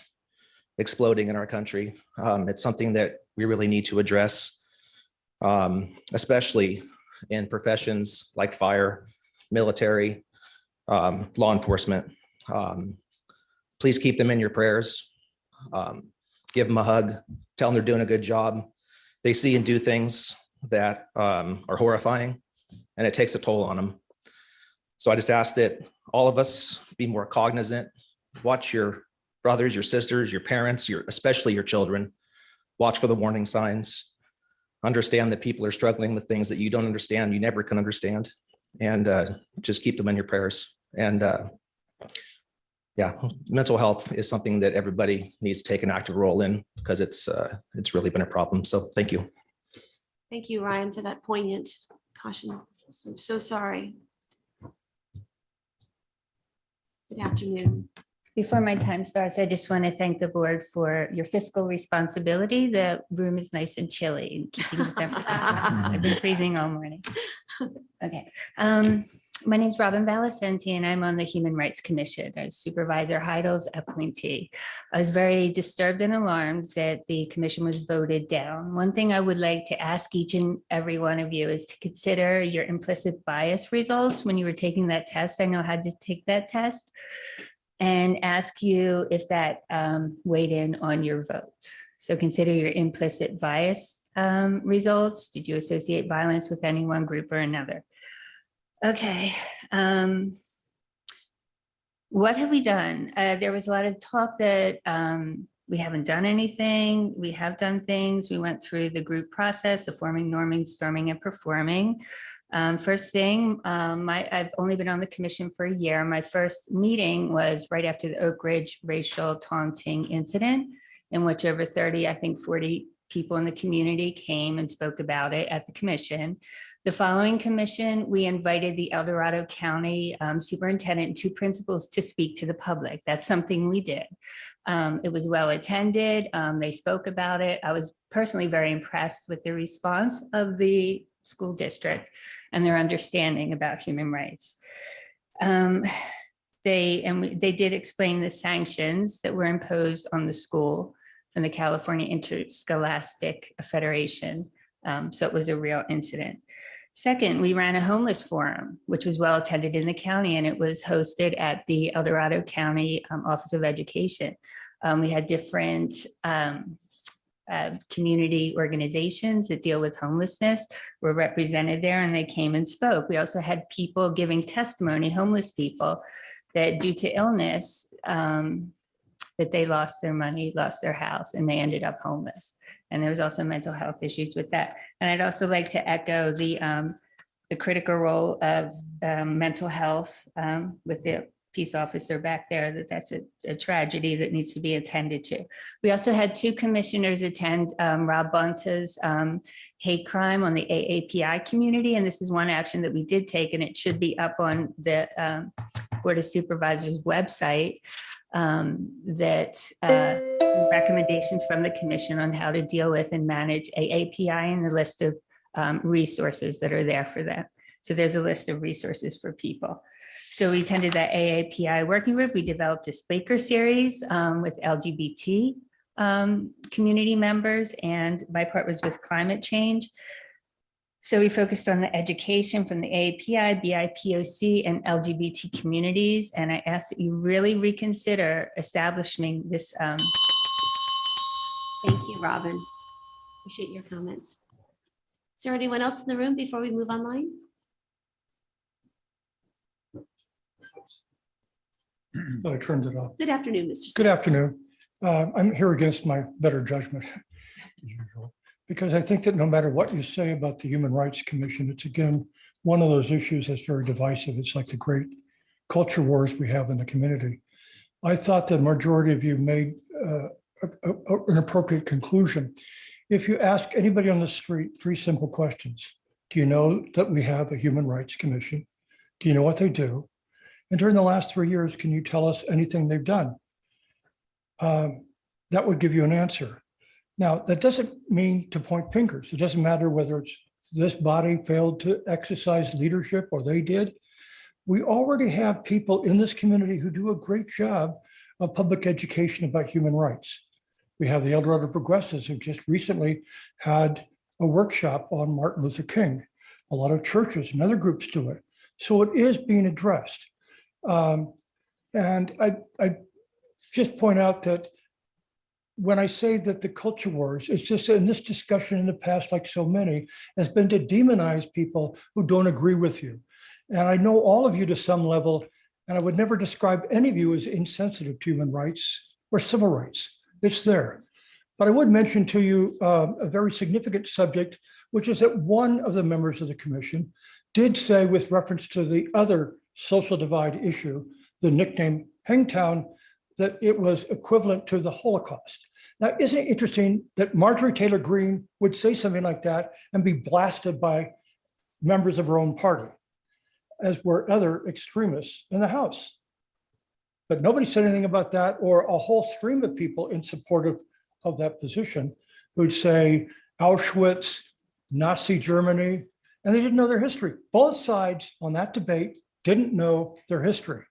exploding in our country. It's something that we really need to address, especially in professions like fire, military, law enforcement. Please keep them in your prayers. Give them a hug, tell them they're doing a good job. They see and do things that are horrifying, and it takes a toll on them. So I just ask that all of us be more cognizant. Watch your brothers, your sisters, your parents, especially your children. Watch for the warning signs. Understand that people are struggling with things that you don't understand, you never can understand, and just keep them in your prayers. And yeah, mental health is something that everybody needs to take an active role in, because it's really been a problem. So thank you. Thank you, Ryan, for that poignant caution. So sorry. Good afternoon. Before my time starts, I just want to thank the board for your fiscal responsibility. The room is nice and chilly and keeping with temperature. I've been freezing all morning. Okay. My name is Robin Valicenti, and I'm on the Human Rights Commission as Supervisor Heidel's appointee. I was very disturbed and alarmed that the commission was voted down. One thing I would like to ask each and every one of you is to consider your implicit bias results when you were taking that test. I know how to take that test, and ask you if that weighed in on your vote. So consider your implicit bias results. Did you associate violence with any one group or another? Okay. What have we done? There was a lot of talk that we haven't done anything. We have done things. We went through the group process of forming, norming, storming, and performing. First thing, I've only been on the commission for a year. My first meeting was right after the Oak Ridge racial taunting incident, in which over 30, I think 40 people in the community came and spoke about it at the commission. The following commission, we invited the El Dorado County superintendent and two principals to speak to the public. That's something we did. It was well attended. They spoke about it. I was personally very impressed with the response of the school district and their understanding about human rights. They did explain the sanctions that were imposed on the school from the California Interscholastic Federation. So it was a real incident. Second, we ran a homeless forum, which was well attended in the county, and it was hosted at the El Dorado County Office of Education. We had different community organizations that deal with homelessness were represented there, and they came and spoke. We also had people giving testimony, homeless people, that due to illness, that they lost their money, lost their house, and they ended up homeless. And there was also mental health issues with that. And I'd also like to echo the critical role of mental health with the peace officer back there, that's a tragedy that needs to be attended to. We also had two commissioners attend Rob Bonta's hate crime on the AAPI community. And this is one action that we did take, and it should be up on the Board of Supervisors website, that recommendations from the commission on how to deal with and manage AAPI and the list of resources that are there for them. So there's a list of resources for people. So we attended that AAPI working group. We developed a speaker series with LGBT community members, and my part was with climate change. So we focused on the education from the AAPI, BIPOC, and LGBT communities. And I ask that you really reconsider establishing this. Thank you, Robin. Appreciate your comments. Is there anyone else in the room before we move online? So I turned it off. Good afternoon, Mr. Smith. Good afternoon. I'm here against my better judgment, as usual, because I think that no matter what you say about the Human Rights Commission, it's again, one of those issues that's very divisive. It's like the great culture wars we have in the community. I thought the majority of you made an appropriate conclusion. If you ask anybody on the street 3 simple questions, do you know that we have a Human Rights Commission? Do you know what they do? And during the last 3 years, can you tell us anything they've done? That would give you an answer. Now, that doesn't mean to point fingers. It doesn't matter whether it's this body failed to exercise leadership or they did. We already have people in this community who do a great job of public education about human rights. We have the El Dorado Progressives who just recently had a workshop on Martin Luther King. A lot of churches and other groups do it. So it is being addressed. And I just point out that when I say that the culture wars, it's just in this discussion in the past, like so many, has been to demonize people who don't agree with you. And I know all of you to some level, and I would never describe any of you as insensitive to human rights or civil rights. It's there. But I would mention to you a very significant subject, which is that one of the members of the commission did say, with reference to the other social divide issue, the nickname Hangtown, that it was equivalent to the Holocaust. Now, isn't it interesting that Marjorie Taylor Greene would say something like that and be blasted by members of her own party, as were other extremists in the House? But nobody said anything about that, or a whole stream of people in support of that position who'd say Auschwitz, Nazi Germany, and they didn't know their history. Both sides on that debate didn't know their history,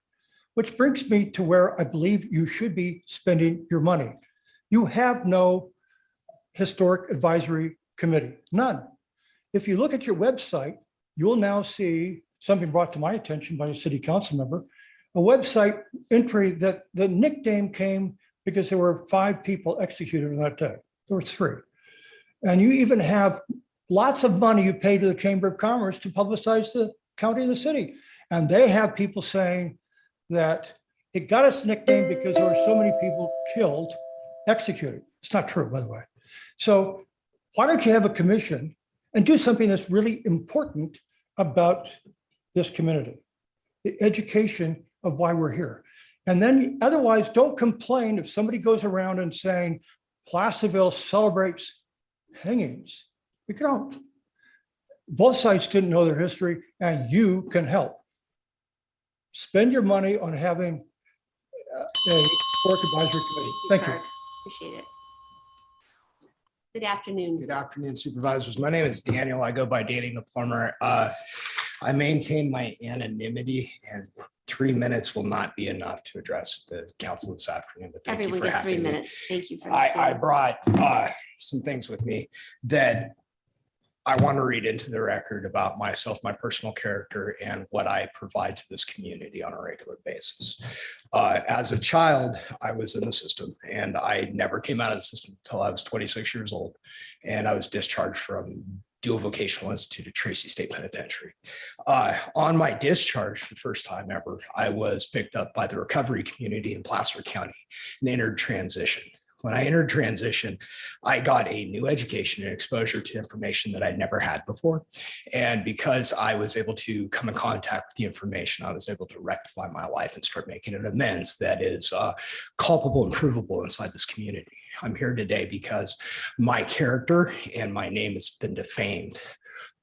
which brings me to where I believe you should be spending your money. You have no historic advisory committee, none. If you look at your website, you'll now see something brought to my attention by a city council member, a website entry that the nickname came because there were 5 people executed on that day. There were 3. And you even have lots of money you pay to the Chamber of Commerce to publicize the county and the city. And they have people saying that it got its nickname because there were so many people killed, executed. It's not true, by the way. So why don't you have a commission and do something that's really important about this community, the education of why we're here. And then otherwise, don't complain if somebody goes around and saying Placerville celebrates hangings. We don't. Both sides didn't know their history, and you can help. Spend your money on having a historic advisory committee. Thank you. Appreciate it. Good afternoon. Good afternoon, supervisors. My name is Daniel. I go by Danny the Plumber. I maintain my anonymity, and 3 minutes will not be enough to address the council this afternoon. But thank you Everyone for gets 3 having me. minutes. Thank you for I understanding. brought some things with me that I want to read into the record about myself, my personal character, and what I provide to this community on a regular basis. As a child, I was in the system, and I never came out of the system until I was 26 years old, and I was discharged from Dual Vocational Institute at Tracy State Penitentiary. On my discharge, the first time ever, I was picked up by the recovery community in Placer County and entered transition. When I entered transition, I got a new education and exposure to information that I'd never had before. And because I was able to come in contact with the information, I was able to rectify my life and start making an amends that is culpable and provable inside this community. I'm here today because my character and my name has been defamed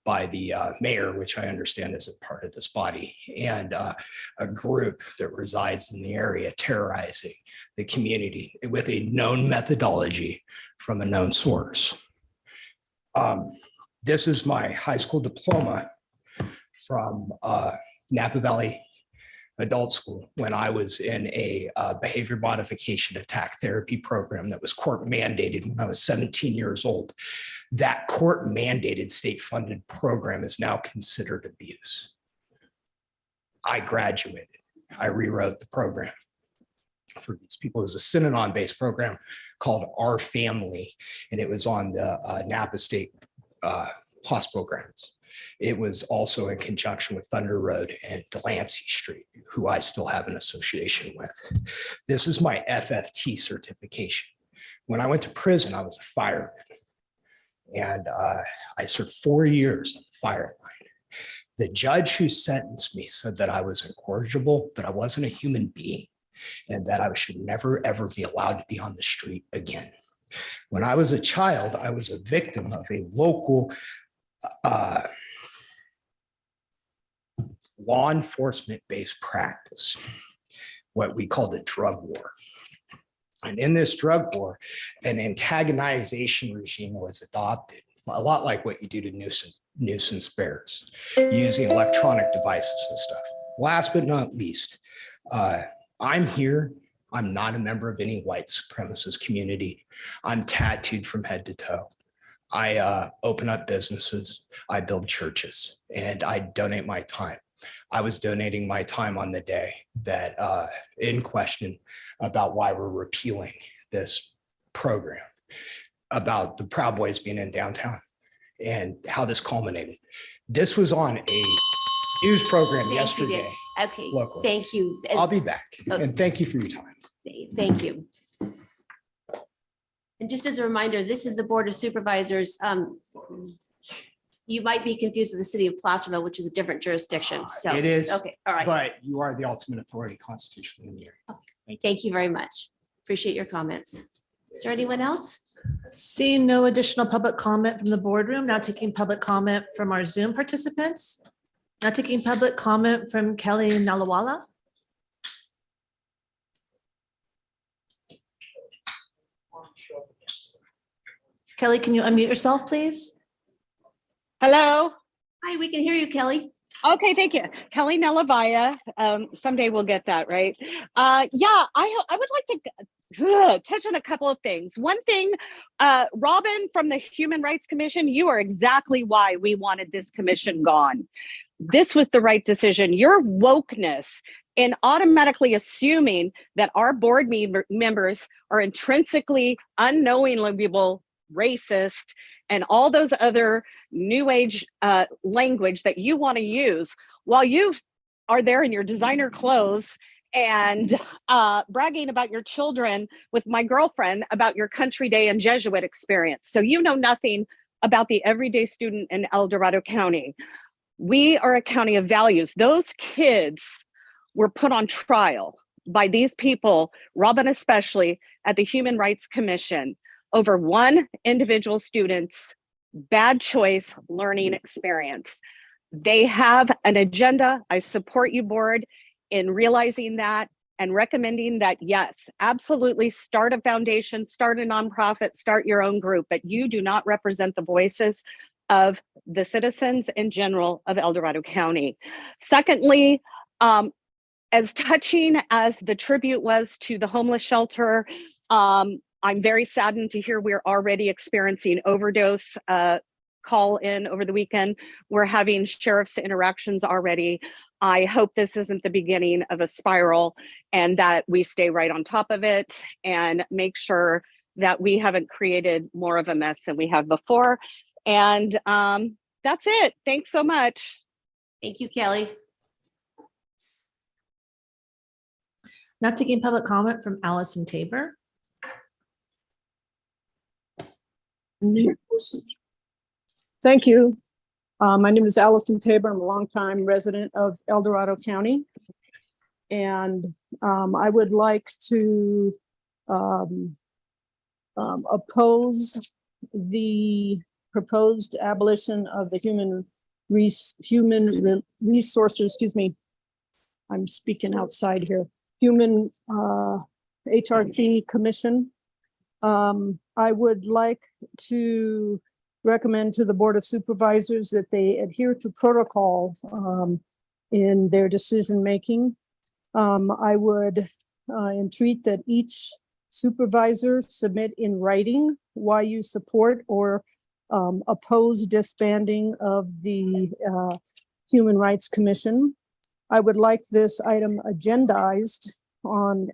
by the mayor, which I understand is a part of this body, and a group that resides in the area terrorizing the community with a known methodology from a known source. This is my high school diploma from Napa Valley Adult School when I was in a behavior modification attack therapy program that was court mandated when I was 17 years old. That court mandated state funded program is now considered abuse. I graduated. I rewrote the program for these people. It was a Synanon based program called Our Family, and it was on the Napa State hospital grounds. It was also in conjunction with Thunder Road and Delancey Street, who I still have an association with. This is my FFT certification. When I went to prison, I was a fireman. And I served 4 years on the fire line. The judge who sentenced me said that I was incorrigible, that I wasn't a human being, and that I should never, ever be allowed to be on the street again. When I was a child, I was a victim of a local law enforcement-based practice, what we call the drug war. And in this drug war, an antagonization regime was adopted, a lot like what you do to nuisance bears, using electronic devices and stuff. Last but not least, I'm here. I'm not a member of any white supremacist community. I'm tattooed from head to toe. I open up businesses, I build churches, and I donate my time. I was donating my time on the day that in question about why we're repealing this program, about the Proud Boys being in downtown and how this culminated. This was on a news program Thank you, yesterday. Dan. Okay, locally. thank you. I'll be back, Okay. and thank you for your time. Thank you. And just as a reminder, this is the Board of Supervisors. You might be confused with the city of Placerville, which is a different jurisdiction. So It is. Okay, all right. But you are the ultimate authority constitutionally in the area. Thank you very much. Appreciate your comments. Is there anyone else? Seeing no additional public comment from the boardroom, now taking public comment from our Zoom participants. Now taking public comment from Kelly Nalawala. Kelly, can you unmute yourself, please? Hello. Hi, we can hear you, Kelly. Okay, thank you. Kelly Nelavaya. Someday we'll get that right. Yeah, I would like to touch on a couple of things. One thing, Robin from the Human Rights Commission, you are exactly why we wanted this commission gone. This was the right decision. Your wokeness in automatically assuming that our board members are intrinsically unknowingly racist and all those other new age language that you want to use while you are there in your designer clothes and bragging about your children with my girlfriend about your country day and Jesuit experience. So you know nothing about the everyday student in El Dorado County. We are a county of values. Those kids were put on trial by these people, Robin especially, at the Human Rights Commission over one individual student's bad choice learning experience. They have an agenda. I support you, board, in realizing that and recommending that, yes, absolutely start a foundation, start a nonprofit, start your own group, but you do not represent the voices of the citizens in general of El Dorado County. Secondly, as touching as the tribute was to the homeless shelter, I'm very saddened to hear we're already experiencing overdose call in over the weekend. We're having sheriff's interactions already. I hope this isn't the beginning of a spiral and that we stay right on top of it and make sure that we haven't created more of a mess than we have before. And that's it. Thanks so much. Thank you, Kelly. Now taking public comment from Allison Tabor. Thank you. My name is Allison Tabor. I'm a longtime resident of El Dorado County. And I would like to oppose the proposed abolition of the human resources, I'm speaking outside here, human HRC commission. I would like to recommend to the Board of Supervisors that they adhere to protocol in their decision-making. I would entreat that each supervisor submit in writing why you support or oppose disbanding of the Human Rights Commission. I would like this item agendized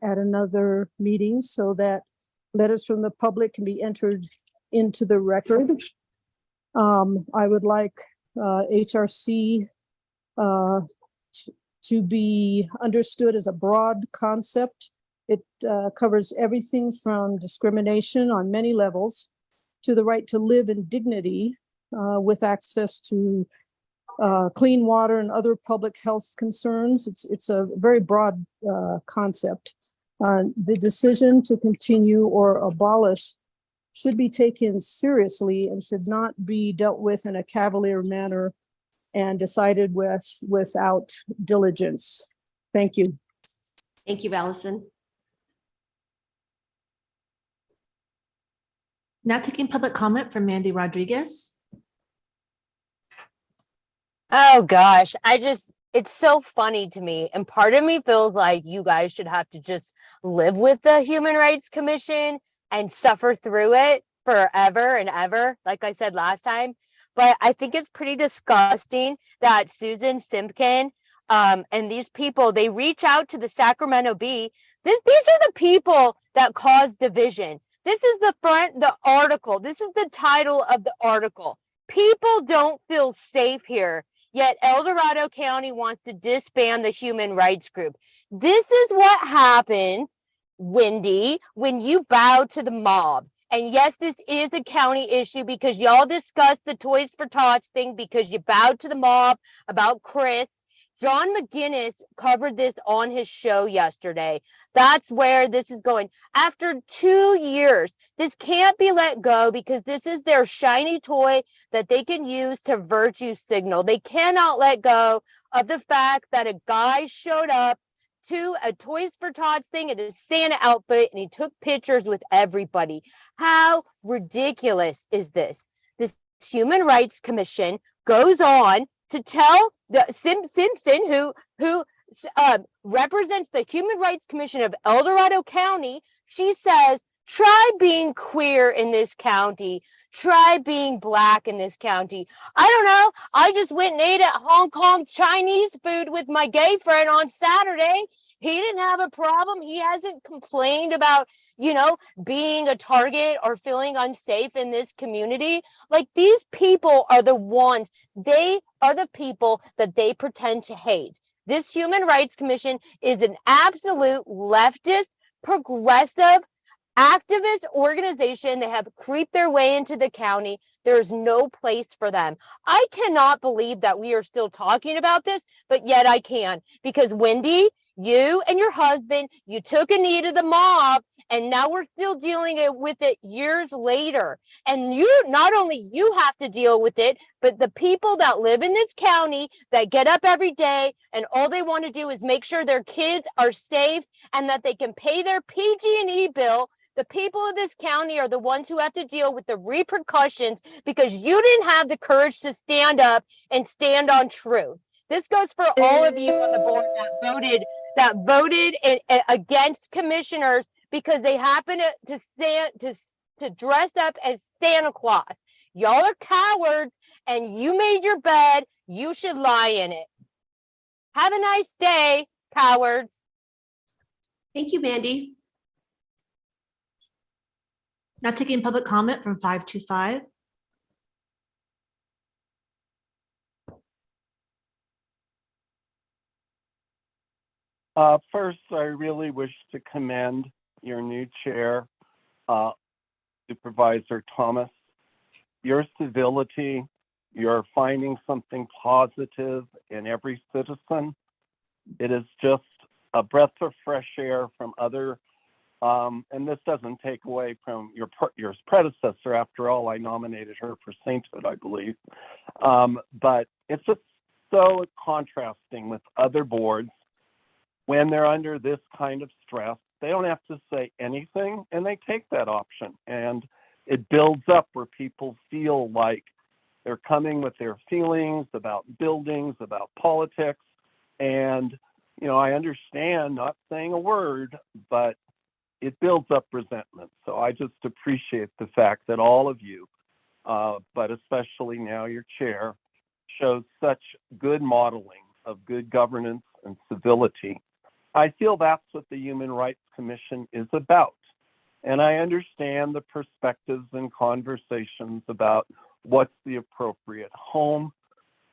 at another meeting so that letters from the public can be entered into the record. I would like HRC to be understood as a broad concept. It covers everything from discrimination on many levels to the right to live in dignity with access to clean water and other public health concerns. It's a very broad concept. The decision to continue or abolish should be taken seriously and should not be dealt with in a cavalier manner and decided without diligence. Thank you. Thank you, Allison. Now taking public comment from Mandy Rodriguez. Oh gosh, it's so funny to me. And part of me feels like you guys should have to just live with the Human Rights Commission and suffer through it forever and ever, like I said last time. But I think it's pretty disgusting that Susan Simpkin and these people, they reach out to the Sacramento Bee. These are the people that cause division. This is the article. This is the title of the article. People don't feel safe here, yet El Dorado County wants to disband the human rights group. This is what happens, Wendy, when you bow to the mob. And yes, this is a county issue because y'all discussed the Toys for Tots thing because you bowed to the mob about Chris. John McGinnis covered this on his show yesterday. That's where this is going. After 2 years, this can't be let go because this is their shiny toy that they can use to virtue signal. They cannot let go of the fact that a guy showed up to a Toys for Tots thing in a Santa outfit and he took pictures with everybody. How ridiculous is this? This Human Rights Commission goes on to tell the Simpson, who represents the Human Rights Commission of El Dorado County, she says, try being queer in this county. Try being Black in this county. I don't know. I just went and ate at Hong Kong Chinese food with my gay friend on Saturday. He didn't have a problem. He hasn't complained about, being a target or feeling unsafe in this community. Like, these people are the ones, they are the people that they pretend to hate. This Human Rights Commission is an absolute leftist, progressive, activist organization. They have creeped their way into the county. There's no place for them. I cannot believe that we are still talking about this, but yet I can, because Wendy, you and your husband, you took a knee to the mob, and now we're still dealing with it years later. And not only you have to deal with it, but the people that live in this county that get up every day and all they want to do is make sure their kids are safe and that they can pay their PG&E bill. The people of this county are the ones who have to deal with the repercussions because you didn't have the courage to stand up and stand on truth. This goes for all of you on the board that voted against commissioners because they happen to dress up as Santa Claus. Y'all are cowards, and you made your bed. You should lie in it. Have a nice day, cowards. Thank you, Mandy. Now taking public comment from 525. First, I really wish to commend your new chair, Supervisor Thomas. Your civility, you're finding something positive in every citizen. It is just a breath of fresh air from other, and this doesn't take away from your predecessor. After all, I nominated her for sainthood, I believe. But it's just so contrasting with other boards. When they're under this kind of stress, they don't have to say anything and they take that option. And it builds up where people feel like they're coming with their feelings about buildings, about politics. And, I understand not saying a word, but it builds up resentment. So I just appreciate the fact that all of you, but especially now your chair, shows such good modeling of good governance and civility. I feel that's what the Human Rights Commission is about. And I understand the perspectives and conversations about what's the appropriate home.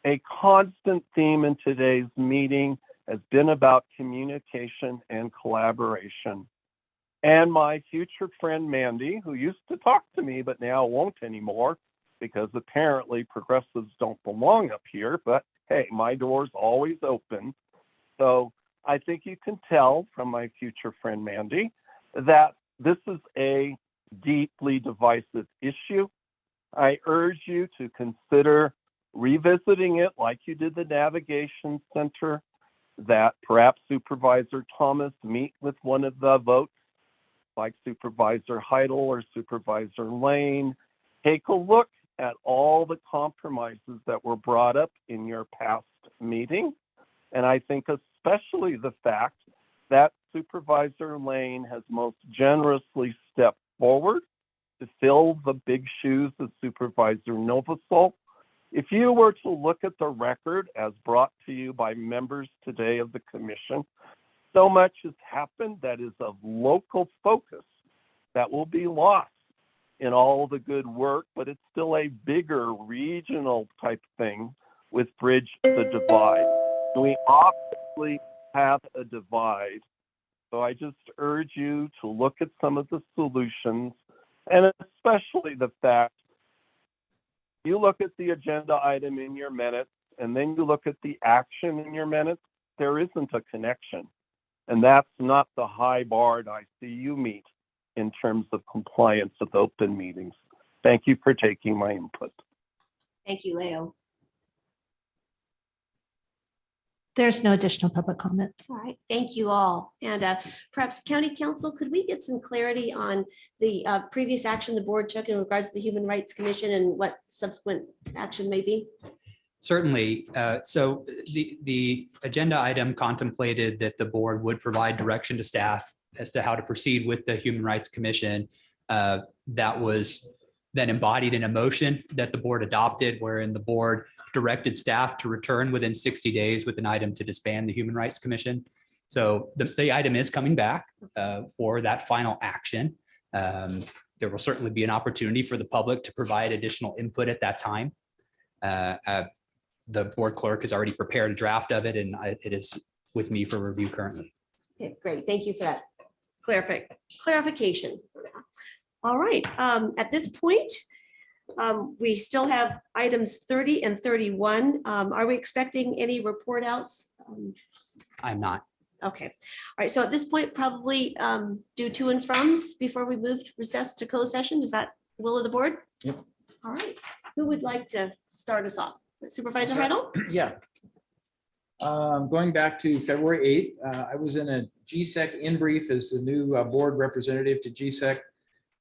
A constant theme in today's meeting has been about communication and collaboration. And my future friend Mandy, who used to talk to me but now won't anymore because apparently progressives don't belong up here, but hey, my door's always open. So I think you can tell from my future friend Mandy that this is a deeply divisive issue. I urge you to consider revisiting it like you did the Navigation Center, that perhaps Supervisor Thomas meet with one of the votes, like Supervisor Heidel or Supervisor Lane. Take a look at all the compromises that were brought up in your past meeting. And I think especially the fact that Supervisor Lane has most generously stepped forward to fill the big shoes of Supervisor Novosel. If you were to look at the record as brought to you by members today of the commission, so much has happened that is of local focus that will be lost in all the good work, but it's still a bigger regional type thing with Bridge the Divide. We obviously have a divide, so I just urge you to look at some of the solutions, and especially the fact you look at the agenda item in your minutes, and then you look at the action in your minutes, there isn't a connection. And that's not the high bar I see you meet in terms of compliance with open meetings. Thank you for taking my input. Thank you, Leo. There's no additional public comment. All right, thank you all. And perhaps County Council, could we get some clarity on the previous action the board took in regards to the Human Rights Commission and what subsequent action may be? Certainly. So the agenda item contemplated that the board would provide direction to staff as to how to proceed with the Human Rights Commission. That was then embodied in a motion that the board adopted, wherein the board directed staff to return within 60 days with an item to disband the Human Rights Commission. So the item is coming back for that final action. There will certainly be an opportunity for the public to provide additional input at that time. The board clerk has already prepared a draft of it, and it is with me for review currently. Okay, great. Thank you for that clarification. All right. At this point, we still have items 30 and 31. Are we expecting any report outs? I'm not. Okay. All right. So at this point, probably do to and froms before we move to recess to closed session. Is that will of the board? Yep. All right. Who would like to start us off? Supervisor Heidel? Yeah. Going back to February 8th, I was in a GSEC in brief as the new board representative to GSEC.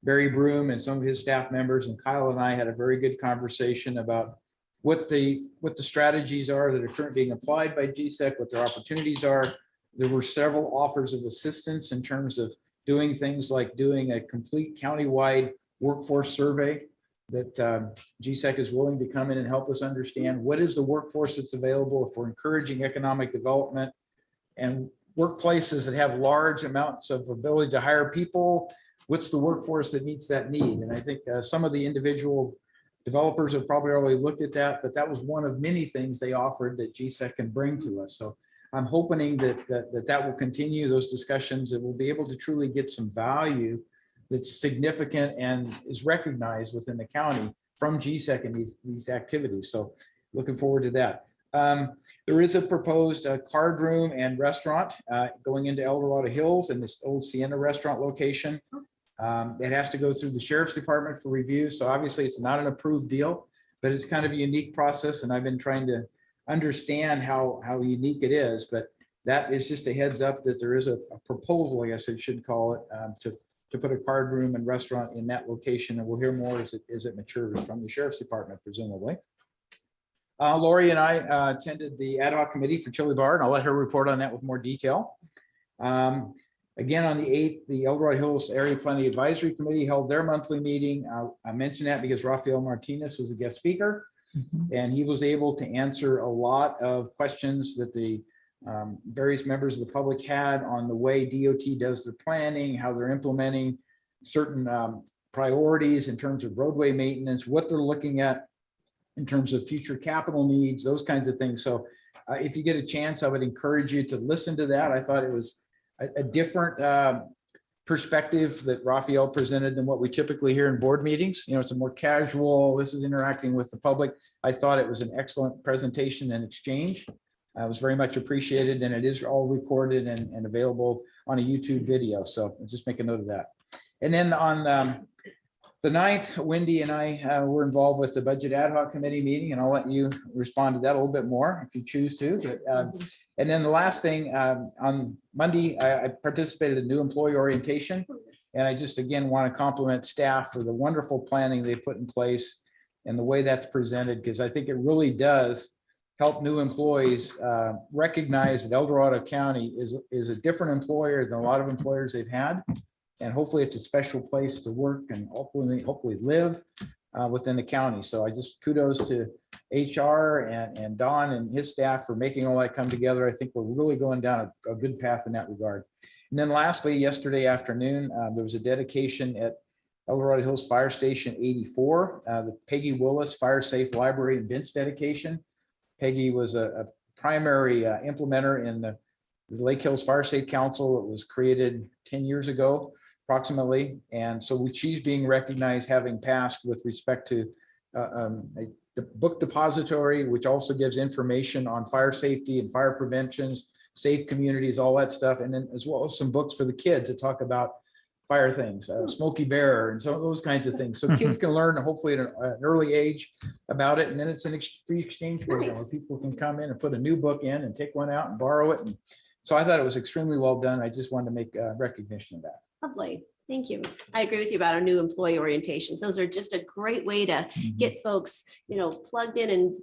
Barry Broom and some of his staff members and Kyle and I had a very good conversation about what the strategies are that are currently being applied by GSEC, what their opportunities are. There were several offers of assistance in terms of doing things like doing a complete countywide workforce survey that GSEC is willing to come in and help us understand what is the workforce that's available if we're encouraging economic development and workplaces that have large amounts of ability to hire people. What's the workforce that meets that need? And I think some of the individual developers have probably already looked at that, but that was one of many things they offered that GSEC can bring to us. So I'm hoping that will continue those discussions, that we'll be able to truly get some value that's significant and is recognized within the county from GSEC in these activities. So looking forward to that. There is a proposed card room and restaurant going into El Dorado Hills in this old Sienna restaurant location. It has to go through the sheriff's department for review. So obviously it's not an approved deal, but it's kind of a unique process. And I've been trying to understand how unique it is, but that is just a heads up that there is a proposal, I guess I should call it, to put a card room and restaurant in that location. And we'll hear more as it matures from the sheriff's department, presumably. Lori and I attended the ad hoc committee for Chili Bar, and I'll let her report on that with more detail. Again, on the 8th, the El Dorado Hills Area Planning Advisory Committee held their monthly meeting. I mentioned that because Rafael Martinez was a guest speaker, and he was able to answer a lot of questions that the various members of the public had on the way DOT does their planning, how they're implementing certain priorities in terms of roadway maintenance, what they're looking at in terms of future capital needs, those kinds of things. So if you get a chance, I would encourage you to listen to that. I thought it was a different perspective that Raphael presented than what we typically hear in board meetings. You know, it's a more casual, this is interacting with the public. I thought it was an excellent presentation and exchange. It was very much appreciated, and it is all recorded and available on a YouTube video. So just make a note of that. And then on the 9th, Wendy and I were involved with the Budget Ad Hoc Committee meeting, and I'll let you respond to that a little bit more if you choose to. But, and then the last thing, on Monday, I participated in new employee orientation. And I just, again, want to compliment staff for the wonderful planning they put in place and the way that's presented, because I think it really does help new employees recognize that El Dorado County is a different employer than a lot of employers they've had. And hopefully it's a special place to work and hopefully live within the county. So I just kudos to HR and Don and his staff for making all that come together. I think we're really going down a good path in that regard. And then lastly, yesterday afternoon, there was a dedication at El Dorado Hills Fire Station 84, the Peggy Willis Fire Safe Library and Bench dedication. Peggy was a primary implementer in the Lake Hills Fire Safe Council. It was created 10 years ago, approximately. And so she's being recognized, having passed with respect to the book depository, which also gives information on fire safety and fire preventions, safe communities, all that stuff. And then as well as some books for the kids that talk about fire things, Smokey Bear and some of those kinds of things. So kids can learn hopefully at an early age about it. And then it's an free exchange program where people can come in and put a new book in and take one out and borrow it. And so I thought it was extremely well done. I just wanted to make recognition of that. Lovely. Thank you. I agree with you about our new employee orientations. Those are just a great way to get folks, you know, plugged in and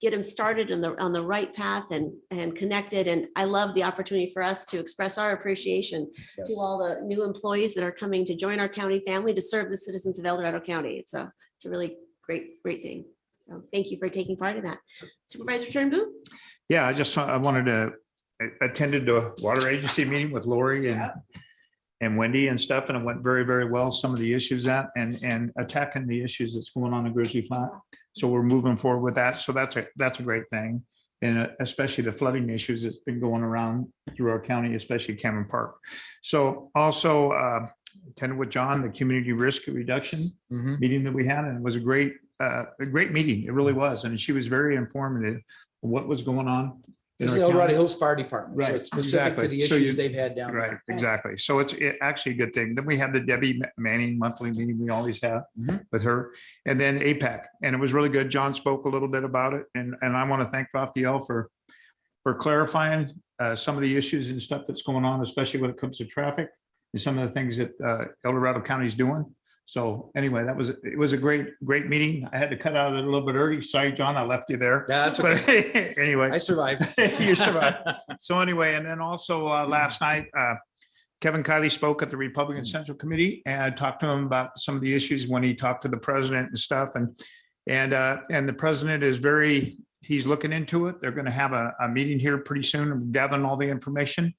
get them started on the right path and connected. And I love the opportunity for us to express our appreciation to all the new employees that are coming to join our county family to serve the citizens of El Dorado County. It's a really great thing. So thank you for taking part in that. Supervisor Turnbull? Yeah, I wanted to attended a water agency meeting with Lori and Wendy and stuff, and it went very, very well. Some of the issues and attacking the issues that's going on in Grizzly Flat. So we're moving forward with that. So that's a great thing. And especially the flooding issues that's been going around through our county, especially Cameron Park. So also attended with John, the community risk reduction meeting that we had, and it was a great meeting. It really was. And she was very informative of what was going on. It's the El Dorado Hills Fire Department. Right, So it's specific to the issues they've had down there. Right, exactly. So it's actually a good thing. Then we had the Debbie Manning monthly meeting we always have with her, and then APAC, and it was really good. John spoke a little bit about it, and I want to thank Raphael for clarifying some of the issues and stuff that's going on, especially when it comes to traffic and some of the things that El Dorado County is doing. So anyway, it was a great meeting. I had to cut out of it a little bit early. Sorry, John, I left you there. Yeah, that's okay. But anyway, I survived. You survived. So anyway, and then also last night, Kevin Kiley spoke at the Republican Central Committee, and I talked to him about some of the issues when he talked to the president and stuff. And the president is he's looking into it. They're going to have a meeting here pretty soon and gathering all the information.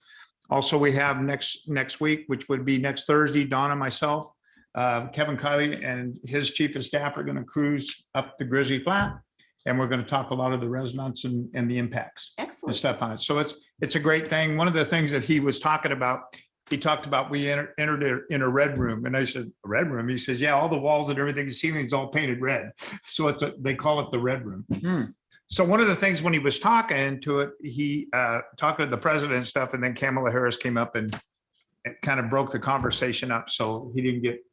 Also, we have next week, which would be next Thursday, Dawn and myself. Kevin Kiley and his chief of staff are going to cruise up the Grizzly Flat, and we're going to talk a lot of the residents and the impacts and stuff on it. So it's a great thing. One of the things that he was talking about, he talked about we entered in a red room, and I said, a red room? He says, yeah, all the walls and everything, the ceiling's all painted red. So they call it the red room. So one of the things when he was talking to it, he talked to the president and stuff, and then Kamala Harris came up and it kind of broke the conversation up. So he didn't get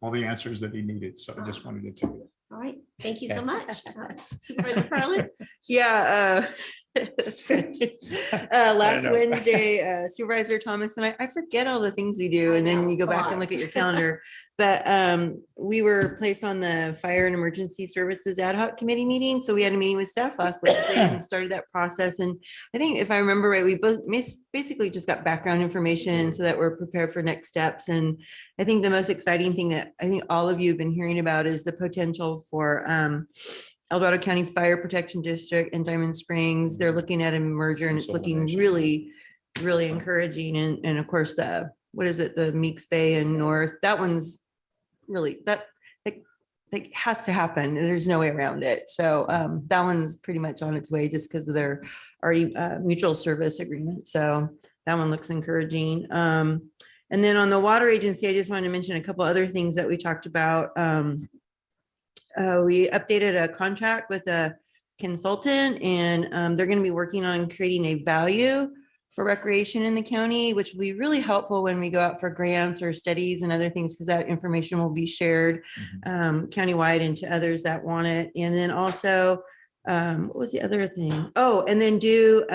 all the answers that he needed. So I just wanted to tell you that. All right. Thank you so much. Supervisor Farley? Yeah, that's right. Last Wednesday, Supervisor Thomas and I forget all the things we do, and then you go back and look at your calendar. But we were placed on the Fire and Emergency Services Ad Hoc Committee meeting. So we had a meeting with staff last Wednesday and started that process. And I think if I remember right, we both basically just got background information so that we're prepared for next steps. And I think the most exciting thing that I think all of you have been hearing about is the potential for El Dorado County Fire Protection District and Diamond Springs. They're looking at a merger, and it's looking really, really encouraging. And of course, the Meeks Bay and North, that one's really, that has to happen. There's no way around it. So that one's pretty much on its way just because of their already mutual service agreement. So that one looks encouraging. And then on the water agency, I just wanted to mention a couple other things that we talked about. We updated a contract with a consultant, and they're going to be working on creating a value for recreation in the county, which will be really helpful when we go out for grants or studies and other things, because that information will be shared countywide and to others that want it. And then also, what was the other thing? Oh, and then do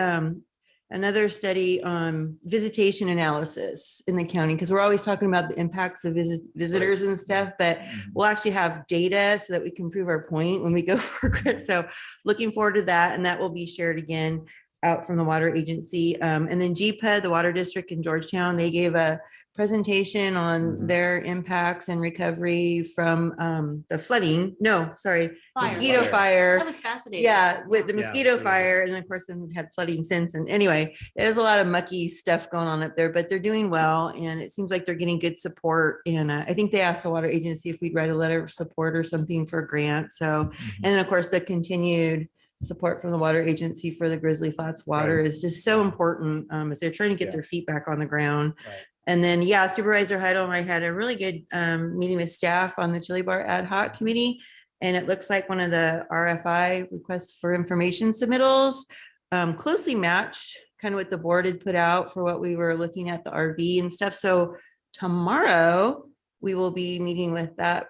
another study on visitation analysis in the county, because we're always talking about the impacts of visitors and stuff, but we'll actually have data so that we can prove our point when we go for grants. So looking forward to that, and that will be shared again out from the water agency. And then GPA, the water district in Georgetown, they gave a presentation on their impacts and recovery from the flooding. No, sorry, mosquito fire. That was fascinating. Yeah, with the mosquito fire. And of course, then we've had flooding since. And anyway, there's a lot of mucky stuff going on up there, but they're doing well. And it seems like they're getting good support. And I think they asked the water agency if we'd write a letter of support or something for a grant. So, and then of course, the continued support from the water agency for the Grizzly Flats water is just so important as they're trying to get their feet back on the ground. And then, yeah, Supervisor Heidel and I had a really good meeting with staff on the Chili Bar Ad Hoc Committee. And it looks like one of the RFI requests for information submittals closely matched kind of what the board had put out for what we were looking at the RV and stuff. So tomorrow we will be meeting with that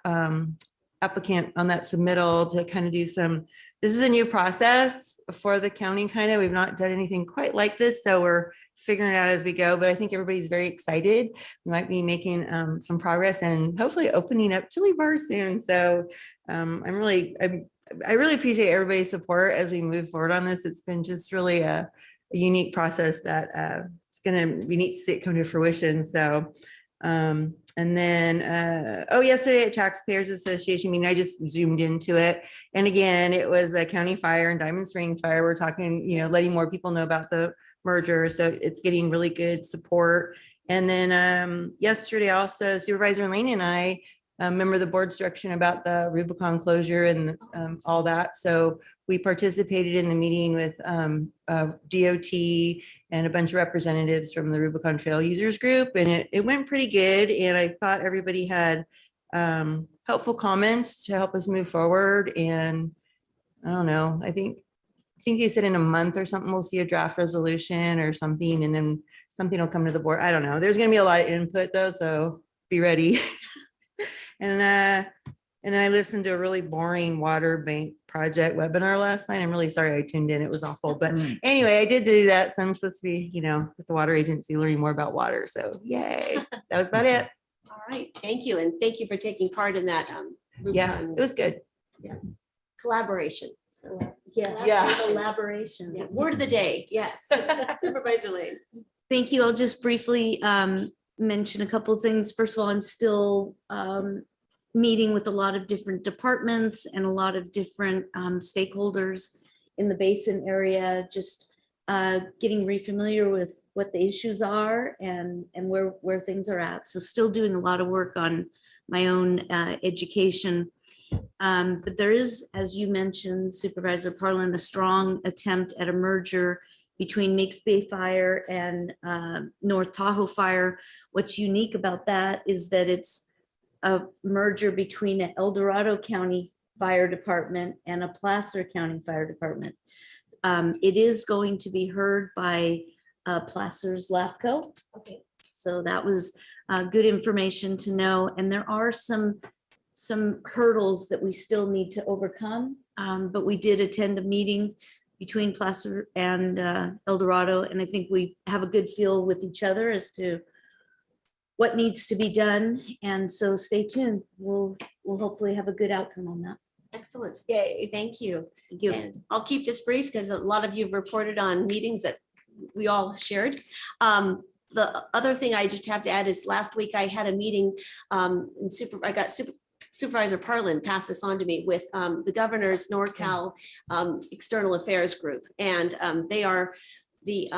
applicant on that submittal to kind of do some, this is a new process for the county kind of, we've not done anything quite like this. So we're figuring it out as we go, but I think everybody's very excited. We might be making some progress and hopefully opening up Chili Bar soon. So I really appreciate everybody's support as we move forward on this. It's been just really a unique process that it's going to be neat to see it come to fruition. So and then, yesterday at Taxpayers Association meeting, I just zoomed into it. And again, it was a county fire and Diamond Springs fire. We're talking, letting more people know about the merger. So it's getting really good support. And then yesterday also, Supervisor Lane and I, member of the board's direction about the Rubicon closure and all that. So we participated in the meeting with DOT and a bunch of representatives from the Rubicon Trail Users Group, and it went pretty good. And I thought everybody had helpful comments to help us move forward. And I don't know, I think they said in a month or something, we'll see a draft resolution or something, and then something will come to the board. I don't know. There's going to be a lot of input though, so be ready. And then I listened to a really boring water bank project webinar last night. I'm really sorry I tuned in. It was awful. But anyway, I did do that. So I'm supposed to be, with the water agency learning more about water. So yay. That was about it. All right. Thank you. And thank you for taking part in that. Yeah, it was good. Yeah. Collaboration. So Collaboration. yeah. Word of the day. Yes. Supervisor Lane. Thank you. I'll just briefly mention a couple of things. First of all, I'm still meeting with a lot of different departments and a lot of different stakeholders in the basin area, just getting refamiliar with what the issues are and where things are at. So still doing a lot of work on my own education. But there is, as you mentioned, Supervisor Parlin, a strong attempt at a merger between Mix Bay Fire and North Tahoe Fire. What's unique about that is that it's a merger between an El Dorado County Fire Department and a Placer County Fire Department. It is going to be heard by Placer's LAFCO. Okay. So that was good information to know. And there are some hurdles that we still need to overcome, but we did attend a meeting between Placer and El Dorado, and I think we have a good feel with each other as to what needs to be done. And so stay tuned. We'll hopefully have a good outcome on that. Excellent. Yay. Thank you. Thank you. And I'll keep this brief because a lot of you have reported on meetings that we all shared. The other thing I just have to add is last week I had a meeting Supervisor Parlin passed this on to me with the governor's NorCal External Affairs Group. And they are the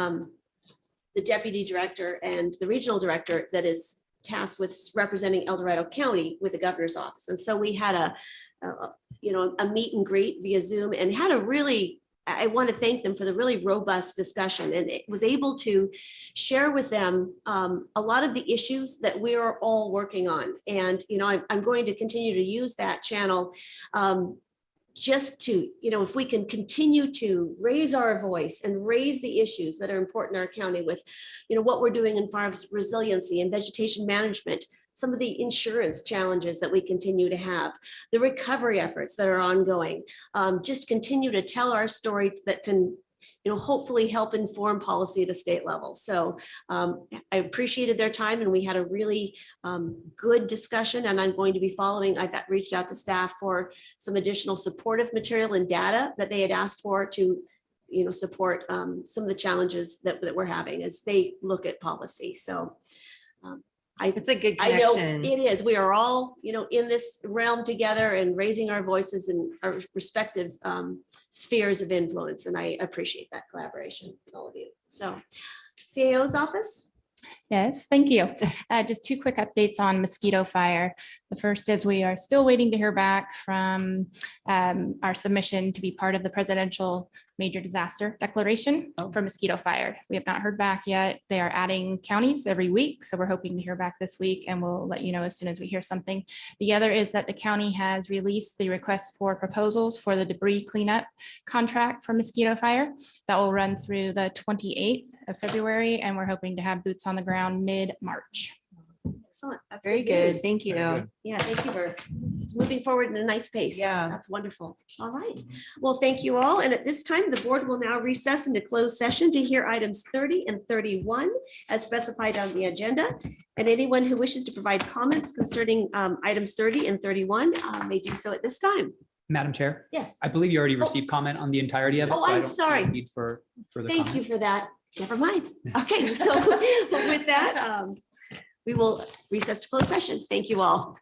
deputy director and the regional director that is tasked with representing El Dorado County with the governor's office. And so we had a meet and greet via Zoom and had a really, I want to thank them for the really robust discussion, and it was able to share with them a lot of the issues that we are all working on. And, I'm going to continue to use that channel just to, if we can continue to raise our voice and raise the issues that are important in our county with, what we're doing in forest resiliency and vegetation management, some of the insurance challenges that we continue to have, the recovery efforts that are ongoing, just continue to tell our story that can, hopefully help inform policy at a state level. So I appreciated their time, and we had a really good discussion, and I'm going to be following. I've reached out to staff for some additional supportive material and data that they had asked for to support some of the challenges that we're having as they look at policy. So it's a good I know connection. it is. We are all, in this realm together and raising our voices in our respective spheres of influence. And I appreciate that collaboration with all of you. So CAO's office. Yes, thank you. Just two quick updates on mosquito fire. The first is we are still waiting to hear back from our submission to be part of the presidential major disaster declaration for mosquito fire. We have not heard back yet. They are adding counties every week, so we're hoping to hear back this week, and we'll let you know as soon as we hear something. The other is that the county has released the request for proposals for the debris cleanup contract for mosquito fire. That will run through the 28th of February, and we're hoping to have boots on the ground mid-March. Excellent. That's Very good. news. Thank you. Yeah, thank you. It's moving forward in a nice pace. Yeah. That's wonderful. All right. Well, thank you all. And at this time, the board will now recess into closed session to hear items 30 and 31 as specified on the agenda. And anyone who wishes to provide comments concerning items 30 and 31 may do so at this time. Madam Chair? Yes. I believe you already received comment on the entirety of it. Oh, so I I'm don't see sorry. a Need for the Thank you for that. Never mind. Okay, so with that, we will recess to closed session. Thank you all.